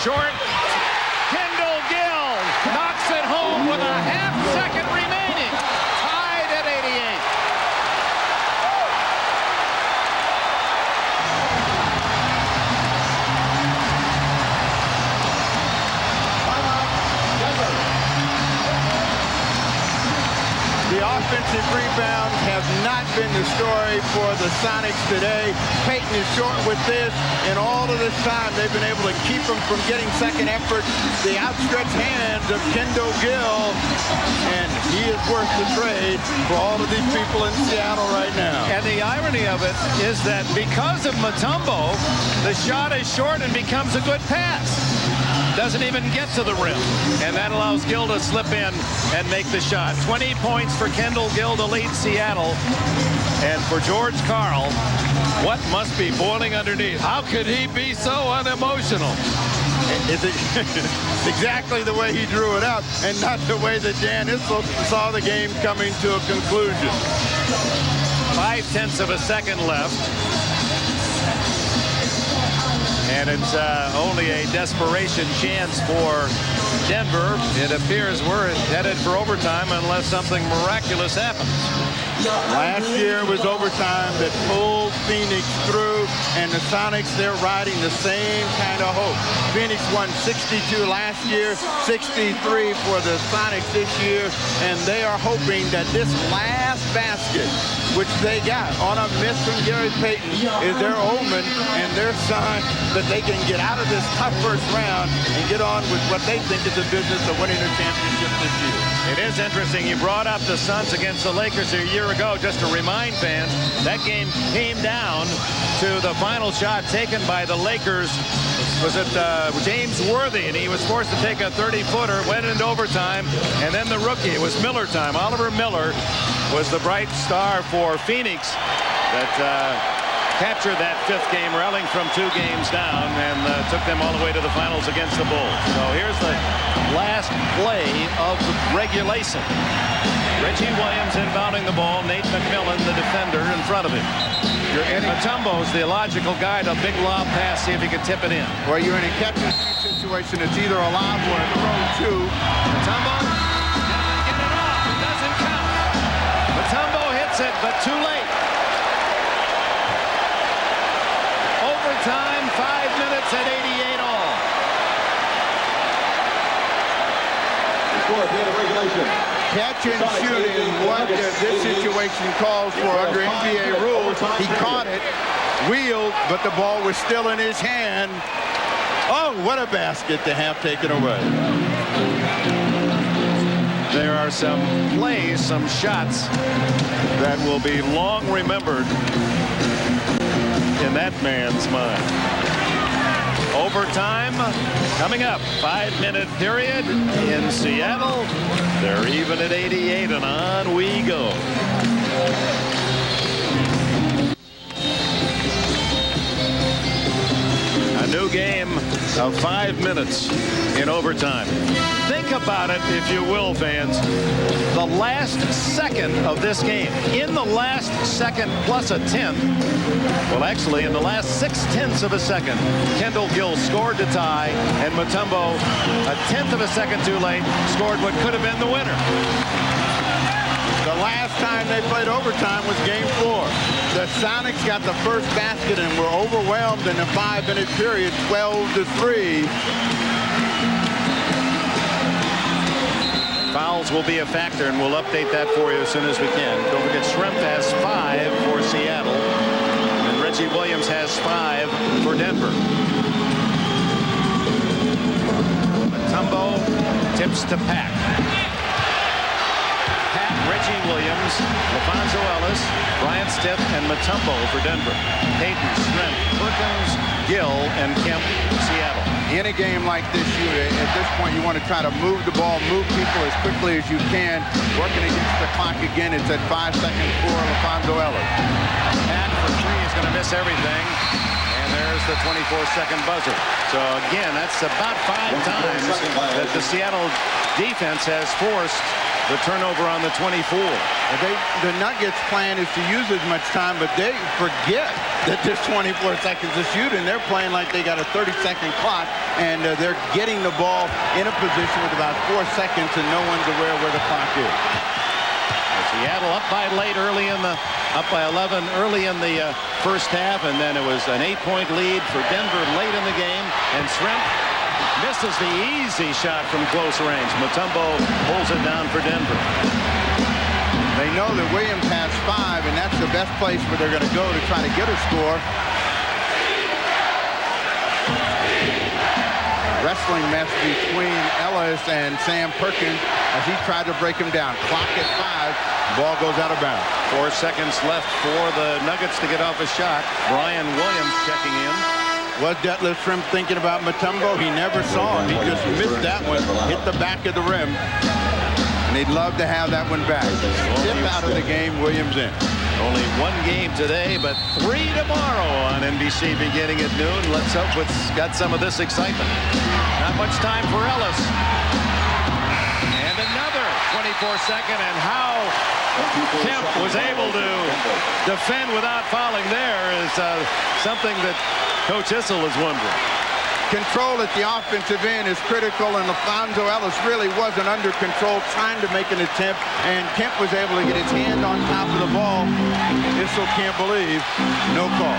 Short. Kendall Gill knocks it home with a half-second remaining. Tied at 88.
The offensive rebounds have not been the story for the Sonics today. Payton is short with this, and all of this time they've been able to keep him from getting second effort. The outstretched hands of Kendall Gill, and he is worth the trade for all of these people in Seattle right now.
And the irony of it is that because of Mutombo, the shot is short and becomes a good pass. Doesn't even get to the rim. And that allows Gill to slip in and make the shot. 20 points for Kendall Gill to lead Seattle. And for George Karl, what must be boiling underneath? How could he be so unemotional?
It's exactly the way he drew it up, and not the way that Dan Issel saw the game coming to a conclusion.
0.5 of a second left. And it's only a desperation chance for Denver. It appears we're headed for overtime unless something miraculous happens.
Last year was overtime that pulled Phoenix through, and the Sonics, they're riding the same kind of hope. Phoenix won 62 last year, 63 for the Sonics this year, and they are hoping that this last basket, which they got on a miss from Gary Payton, is their omen and their sign that they can get out of this tough first round and get on with what they think is the business of winning a championship this year.
It is interesting. You brought up the Suns against the Lakers a year ago. Just to remind fans, that game came down to the final shot taken by the Lakers. Was it James Worthy, and he was forced to take a 30-footer, went into overtime, and then the rookie, it was Miller time. Oliver Miller was the bright star for Phoenix that captured that fifth game, rallying from 2 games down, and took them all the way to the finals against the Bulls. So here's the last play of regulation. Reggie Williams inbounding the ball. Nate McMillan, the defender, in front of him. Mutombo's the logical guy to big lob pass, see if he can tip it in.
Well, you're in a catch-and-shoot situation. It's either a lob or a throw, too.
Mutombo doesn't get it off. It doesn't count. Mutombo hits it, but too late. Overtime, 5 minutes at 88 all.
Catch and shoot is what this situation calls for under NBA rules. He caught it, wheeled, but the ball was still in his hand. Oh, what a basket to have taken away.
There are some plays, some shots that will be long remembered in that man's mind. Overtime coming up. 5-minute period in Seattle. They're even at 88, and on we go. A new game of 5 minutes in overtime. Think about it, if you will, fans. The last second of this game, in the last second plus a tenth, well, actually, in the last 6/10 of a second, Kendall Gill scored to tie, and Mutombo, a tenth of a second too late, scored what could have been the winner.
The last time they played overtime was game 4. The Sonics got the first basket and were overwhelmed in the 5-minute period, 12-3.
Fouls will be a factor, and we'll update that for you as soon as we can. Don't forget, Shrimp has 5 for Seattle, and Reggie Williams has 5 for Denver. Mutombo tips to Pack. Pack, Reggie Williams, LaFonso Ellis, Bryant Stiff, and Mutombo for Denver. Hayden, Shrimp, Perkins, Gill, and Kemp, Seattle.
In a game like this, at this point, you want to try to move the ball, move people as quickly as you can. Working against the clock again. It's at 5 seconds for LaFonso Ellis.
And for 3 is going to miss everything. And there's the 24-second buzzer. So again, that's about 5 times that the Seattle defense has forced the turnover on the 24.
The Nuggets' plan is to use as much time, but they forget that there's 24 seconds to shoot, and they're playing like they got a 30-second clock, and they're getting the ball in a position with about 4 seconds, and no one's aware where the clock is.
Seattle up by 11 early in the first half, and then it was an 8-point lead for Denver late in the game, and Shrimp misses the easy shot from close range. Mutombo pulls it down for Denver.
They know that Williams has 5, and that's the best place where they're going to go to try to get a score. Wrestling match between Ellis and Sam Perkins as he tried to break him down. Clock at 5. Ball goes out of bounds.
4 seconds left for the Nuggets to get off a shot. Brian Williams checking in.
Was Detlef Shrimp thinking about Mutombo? He never saw him. He just missed that one. Hit the back of the rim. And he'd love to have that one back. Tip out of the game, Williams in.
Only 1 game today, but 3 tomorrow on NBC beginning at noon. Let's hope it's got some of this excitement. Not much time for Ellis. And another 24-second, and how Kemp was able to defend without fouling there is something that Coach Issel is wondering.
Control at the offensive end is critical, and LaFonso Ellis really wasn't under control, trying to make an attempt, and Kemp was able to get his hand on top of the ball. Issel can't believe, no call.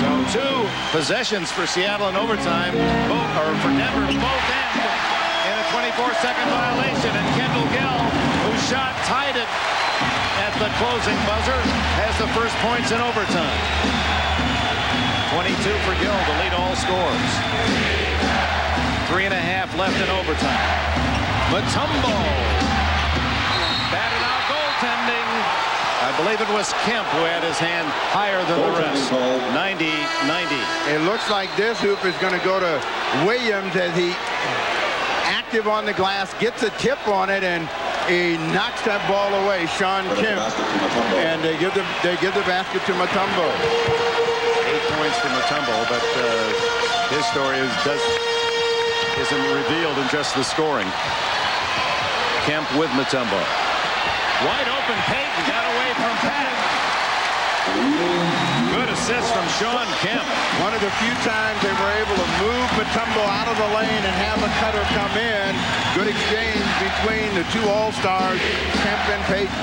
So 2 possessions for Seattle in overtime, for Denver, both end in a 24-second violation, and Kendall Gill, who shot tied it at the closing buzzer, has the first points in overtime. 22 for Gill to lead all scores. 3.5 left in overtime. Mutombo. Batted out goaltending. I believe it was Kemp who had his hand higher than the rest. 90-90.
It looks like this hoop is going to go to Williams as he active on the glass, gets a tip on it, and he knocks that ball away. Sean Kemp. And they give the basket to Mutombo.
8 points for Mutombo, but his story isn't revealed in just the scoring. Kemp with Mutombo.
Wide open Payton got away from Pat. Good assist from Sean Kemp.
One of the few times they were able to move Mutombo out of the lane and have a cutter come in. Good exchange between the two All-Stars, Kemp and Payton.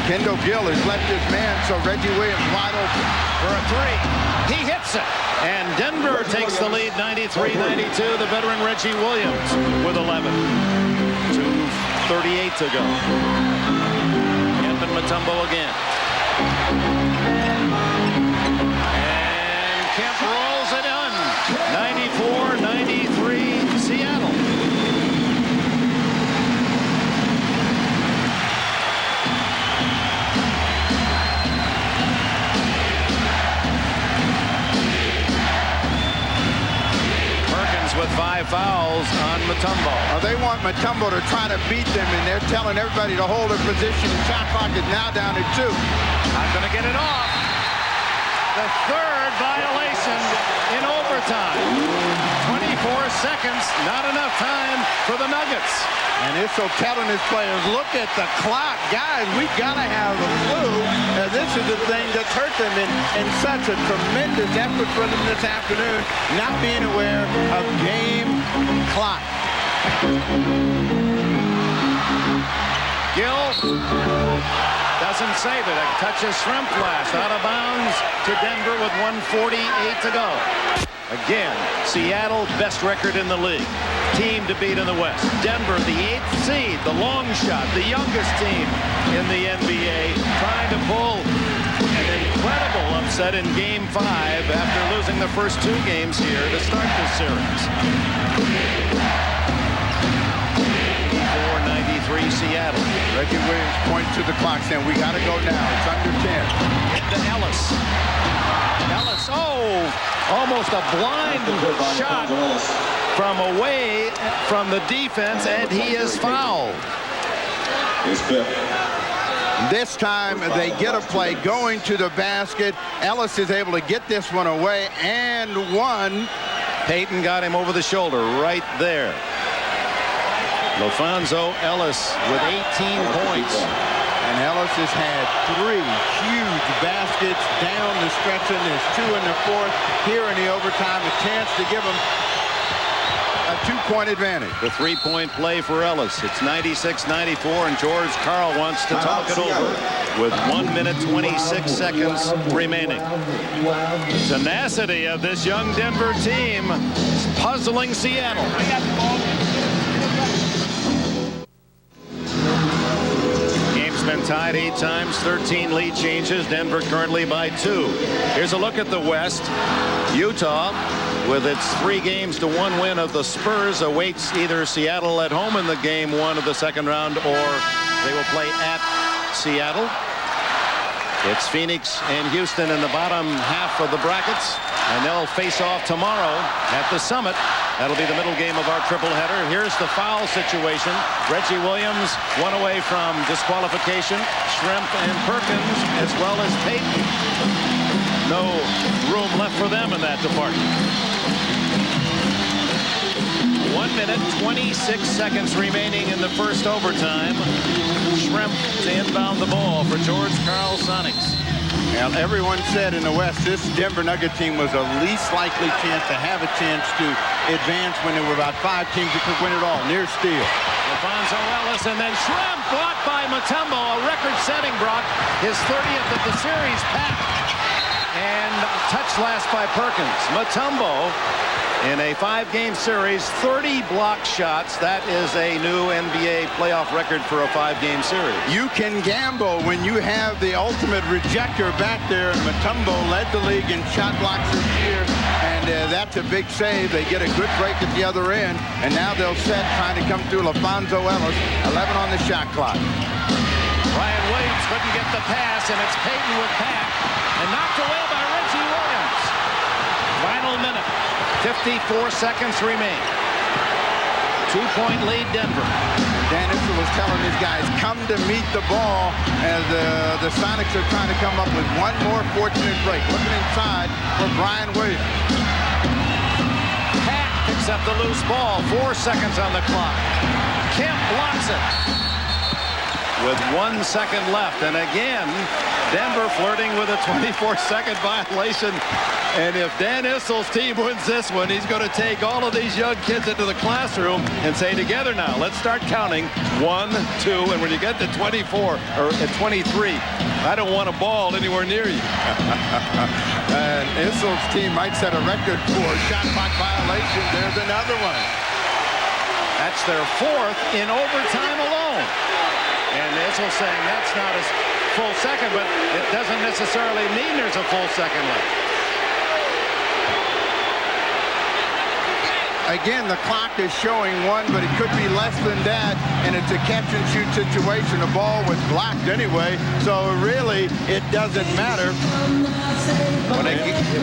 Kendall Gill has left his man, so Reggie Williams wide open
For a three. He hits it. And Denver takes the lead 93-92. The veteran Reggie Williams with 11. 2:38 to go. Kemp and Mutombo again. And Kemp rolls it in. 94-93 Seattle. With 5 fouls on Mutombo.
They want Mutombo to try to beat them, and they're telling everybody to hold their position. Shot clock is now down to 2.
Not going to get it off. The third violation in overtime. 24 seconds, not enough time for the Nuggets.
And Issel telling his players, look at the clock. Guys, we got to have a clue. This is the thing that's hurt them in such a tremendous effort for them this afternoon, not being aware of game clock.
Gill doesn't save it. A touch of shrimp flash out of bounds to Denver with 1:48 to go. Again, Seattle, best record in the league. Team to beat in the West. Denver, the 8th seed, the long shot, the youngest team in the NBA, trying to pull an incredible upset in Game 5 after losing the first 2 games here to start this series. 94-93 Seattle.
Reggie Williams points to the clock saying, we got to go now. It's under 10.
Into Ellis. Ellis, almost a blind shot from away from the defense, and he is fouled.
This time they get a play going to the basket. Ellis is able to get this one away and one.
Payton got him over the shoulder right there. LaFonso Ellis with 18 points.
And Ellis has had 3 huge baskets down the stretch, and there's 2 in the fourth. Here in the overtime, a chance to give him a 2-point advantage.
The 3-point play for Ellis. It's 96-94, and George Karl wants to talk it over with 1 minute 26 seconds remaining. Tenacity of this young Denver team puzzling Seattle. Been tied 8 times, 13 lead changes. Denver currently by 2. Here's a look at the West. Utah, with its 3 games to 1 win of the Spurs, awaits either Seattle at home in the Game 1 of the second round, or they will play at Seattle. It's Phoenix and Houston in the bottom half of the brackets, and they'll face off tomorrow at the Summit. That'll be the middle game of our triple header. Here's the foul situation. Reggie Williams, 1 away from disqualification. Shrimp and Perkins, as well as Payton. No room left for them in that department. 1 minute, 26 seconds remaining in the first overtime. Shrimp to inbound the ball for George Karl Sonics.
Well, everyone said in the West, this Denver Nugget team was the least likely chance to have a chance to advance when there were about 5 teams that could win it all. Near steal.
Alfonso Ellis, and then Shrimp blocked by Mutombo. A record-setting block. His 30th of the series, Pat. And touch last by Perkins. Mutombo, in a 5-game series, 30 block shots. That is a new NBA playoff record for a 5-game series.
You can gamble when you have the ultimate rejector back there. Mutombo led the league in shot blocks this year, and that's a big save. They get a good break at the other end, and now they'll set trying to come through Alfonso Ellis. 11 on the shot clock.
Ryan Williams couldn't get the pass, and it's Payton with Pat, and knocked away by Reggie Williams. Final minute. 54 seconds remain. 2-point lead, Denver.
Dan Issel was telling his guys, come to meet the ball, as the Sonics are trying to come up with one more fortunate break. Looking inside for Brian Williams.
Pat to
intercept the loose ball. 4 seconds on the clock. Kemp blocks it with 1 second left. And again, Denver flirting with a 24-second violation. And if Dan Issel's team wins this one, he's going to take all of these young kids into the classroom and say, together now, let's start counting. 1, 2, and when you get to 24 or at 23, I don't want a ball anywhere near you.
And Issel's team might set a record for shot clock violation. There's another one.
That's their 4th in overtime alone. And Issel saying that's not a full second, but it doesn't necessarily mean there's a full second left.
Again, the clock is showing 1, but it could be less than that, and it's a catch-and-shoot situation. The ball was blocked anyway, so really, it doesn't matter.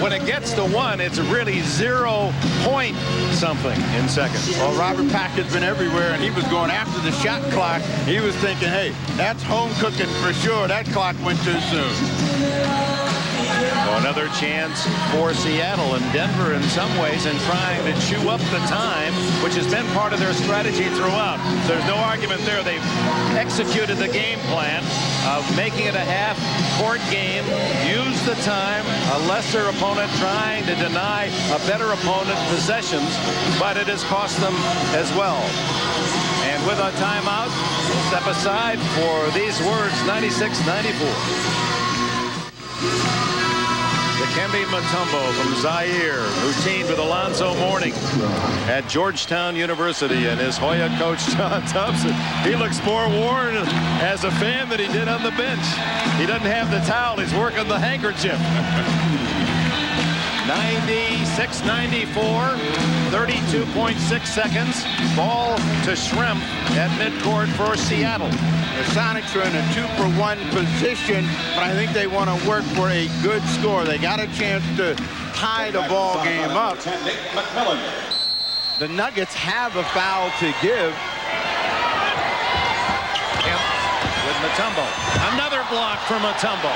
When it gets to 1, it's really 0 point something in seconds.
Well, Robert Pack has been everywhere, and he was going after the shot clock. He was thinking, hey, that's home cooking for sure. That clock went too soon.
So another chance for Seattle and Denver in some ways in trying to chew up the time, which has been part of their strategy throughout. There's no argument there. They've executed the game plan of making it a half-court game, use the time, a lesser opponent trying to deny a better opponent possessions, but it has cost them as well. And with a timeout, step aside for these words, 96-94. Dikembe Mutombo from Zaire, who teamed with Alonzo Mourning at Georgetown University, and his Hoya coach John Thompson. He looks more worn as a fan than he did on the bench. He doesn't have the towel. He's working the handkerchief. 96-94, 32.6 seconds. Ball to Schrempf at midcourt for Seattle.
The Sonics are in a 2-for-1 position, but I think they want to work for a good score. They got a chance to tie the ball game up. The Nuggets have a foul to give.
Kemp with Mutombo. Another block for Mutombo.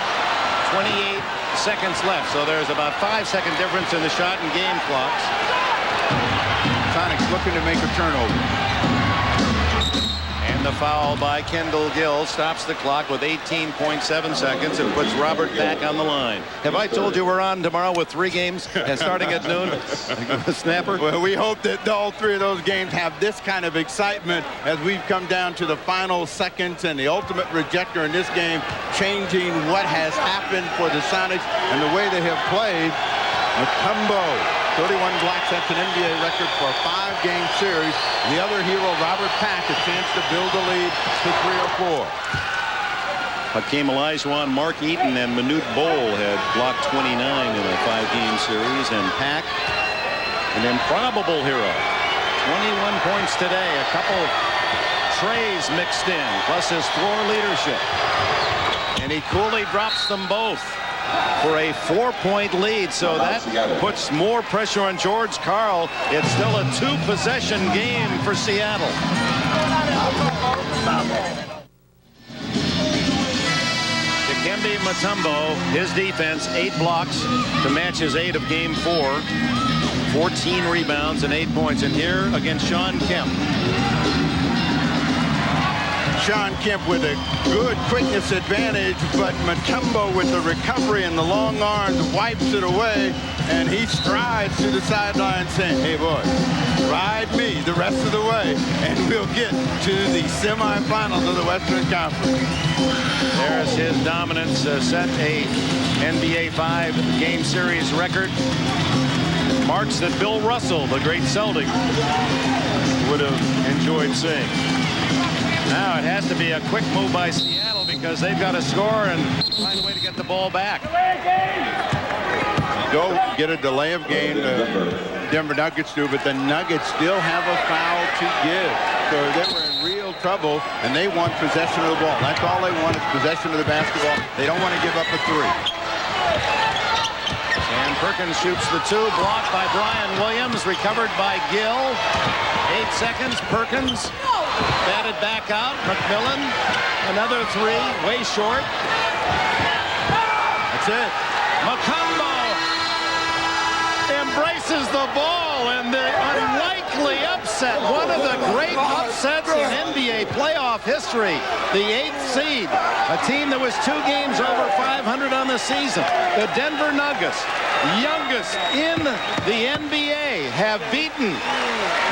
28 seconds left, so there's about 5-second difference in the shot and game clocks.
Sonics looking to make a turnover.
And the foul by Kendall Gill stops the clock with 18.7 seconds and puts Robert back on the line. Have I told you we're on tomorrow with 3 games starting at noon? Snapper?
Well, we hope that all 3 of those games have this kind of excitement as we've come down to the final seconds and the ultimate rejector in this game, changing what has happened for the Sonics and the way they have played. Mutombo, 31 blocks. That's an NBA record for a 5-game series. The other hero, Robert Pack, a chance to build a lead to 3 or 4.
Hakeem Olajuwon, Mark Eaton, and Manute Bol had blocked 29 in a 5-game series, and Pack, an improbable hero. 21 points today, a couple trays mixed in, plus his floor leadership. And he coolly drops them both for a 4-point lead, so that puts more pressure on George Karl. It's still a 2-possession game for Seattle. Dikembe Mutombo, his defense, 8 blocks to match his 8 of game 4. 14 rebounds and 8 points. And here against Sean Kemp.
Sean Kemp with a good quickness advantage, but Mutombo with the recovery and the long arms wipes it away, and he strides to the sideline saying, hey, boy, ride me the rest of the way, and we'll get to the semifinals of the Western Conference.
There's his dominance, set a NBA 5-game series record. Marks that Bill Russell, the great Celtic, would have enjoyed seeing. Now it has to be a quick move by Seattle because they've got to score and find a way to get the ball back.
Go get a delay of game, Denver Nuggets do, but the Nuggets still have a foul to give. So they were in real trouble, and they want possession of the ball. That's all they want is possession of the basketball. They don't want to give up a 3.
And Perkins shoots the 2, blocked by Brian Williams, recovered by Gill. 8 seconds, Perkins batted back out. McMillan, another 3, way short. That's it. Mutombo embraces the
the ball, and the unlikely upset, one of the great upsets in NBA playoff history. The 8th seed, a team that was 2 games over 500 on the season. The Denver Nuggets, youngest in the NBA, have beaten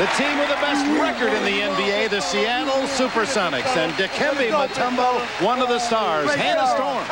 the team with the best record in the NBA, the Seattle Supersonics. And Dikembe Mutombo, one of the stars. Hannah Storm.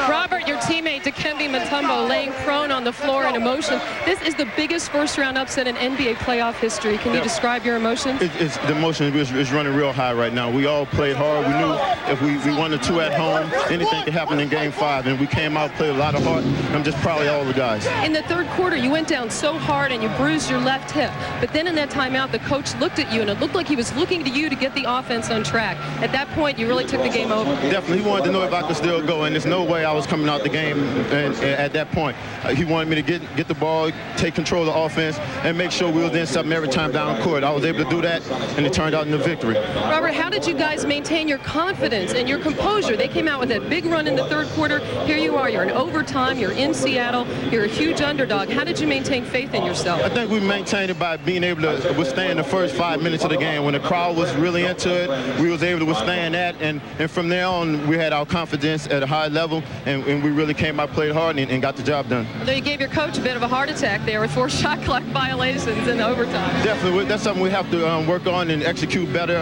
Robert, your teammate Dikembe Mutombo laying prone on the floor in emotion. This is the biggest first-round upset in NBA playoff history. Can you describe your emotions?
The emotion is running real high right now. We all played hard. We knew if we won the 2 at home, anything could happen in Game 5. And we came out, played a lot of heart. I'm just proud of all the guys.
In the 3rd quarter, you went down so hard and you bruised your left hip. But then in that timeout, the coach looked at you, and it looked like he was looking to you to get the offense on track. At that point, you really took the game over.
Definitely. He wanted to know if I could still go, and there's no way I was coming out the game at that point. He wanted me to get the ball, take control of the offense, and make sure we were doing something every time down court. I was able to do that, and it turned out in the victory.
Robert, how did you guys maintain your confidence and your composure? They came out with that big run in the 3rd quarter. Here you are. You're in overtime. You're in Seattle. You're a huge underdog. How did you maintain faith in yourself?
I think we maintained it by being able to withstand the first 5 minutes of the game. When the crowd was really into it, we was able to withstand that, and from there on, we had our confidence at a high level, and we really came out, played hard, and got the job done.
Although you gave your coach a bit of a heart attack there with 4 shot clock violations in overtime.
Definitely, that's something we have to work on and execute better.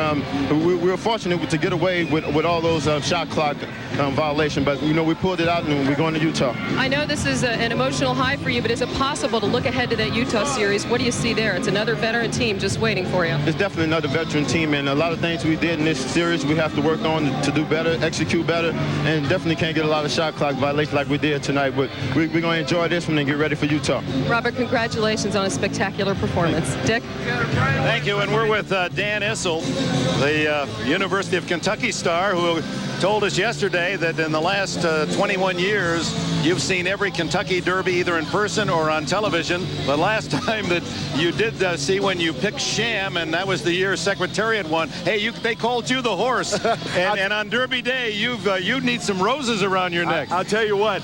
We were fortunate to get away with all those shot clock violations, but we pulled it out, and we're going to Utah.
I know this is an emotional high for you, but is it possible to look ahead to that Utah series? What do you see there? It's another veteran team just waiting for you.
It's definitely another veteran team, and a lot of things we did in this series we have to work on to do better, execute better, and definitely can't get a lot of shot clock violations like we did tonight, but we're going to enjoy this one and get ready for Utah.
Robert, congratulations on a spectacular performance. Dick?
Thank you, and we're with Dan Issel, the University of Kentucky star, who told us yesterday that in the last 21 years, you've seen every Kentucky Derby either in person or on television. The last time that you did see when you picked Sham, and that was the year Secretariat won. Hey, they called you the horse, and on Derby Day, you need some roses around your neck.
I'll tell you what.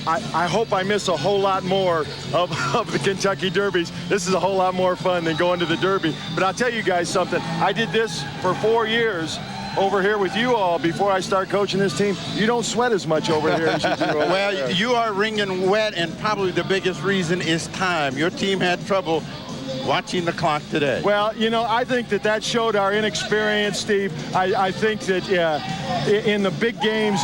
I hope I miss a whole lot more of the Kentucky Derbies. This is a whole lot more fun than going to the Derby. But I'll tell you guys something. I did this for 4 years over here with you all before I start coaching this team. You don't sweat as much over here as you do over
Well,
there.
you are wringing wet, and probably the biggest reason is time. Your team had trouble watching the clock today.
Well, I think that showed our inexperience, Steve. I think that in the big games,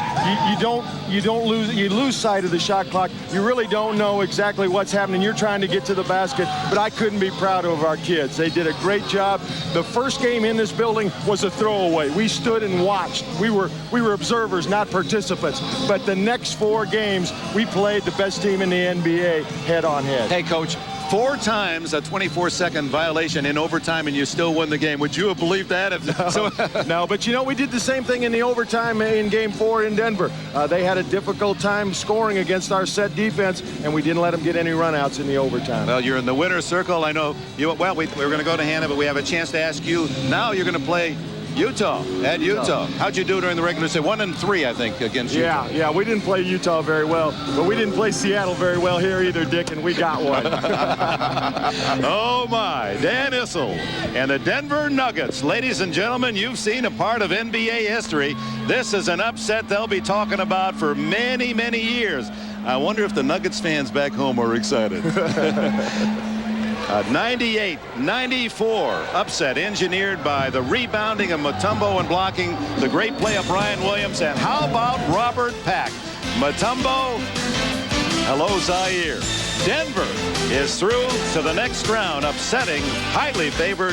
you lose sight of the shot clock. You really don't know exactly what's happening. You're trying to get to the basket, but I couldn't be proud of our kids. They did a great job. The first game in this building was a throwaway. We stood and watched. We were observers, not participants. But the next 4 games, we played the best team in the NBA head on head.
Hey, Coach. 4 times a 24-second violation in overtime, and you still won the game. Would you have believed that?
No, but we did the same thing in the overtime in Game 4 in Denver. They had a difficult time scoring against our set defense, and we didn't let them get any runouts in the overtime.
Well, you're in the winner's circle. I know you. Well, we were going to go to Hannah, but we have a chance to ask you. Now you're going to play Utah at Utah. How'd you do during the regular season? 1-3, I think, against Utah.
Yeah, we didn't play Utah very well, but we didn't play Seattle very well here either, Dick, and we got one.
Oh, my. Dan Issel and the Denver Nuggets. Ladies and gentlemen, you've seen a part of NBA history. This is an upset they'll be talking about for many, many years. I wonder if the Nuggets fans back home are excited. 98-94 upset engineered by the rebounding of Mutombo and blocking, the great play of Brian Williams, and how about Robert Pack? Mutombo, hello Zaire. Denver is through to the next round, upsetting highly favored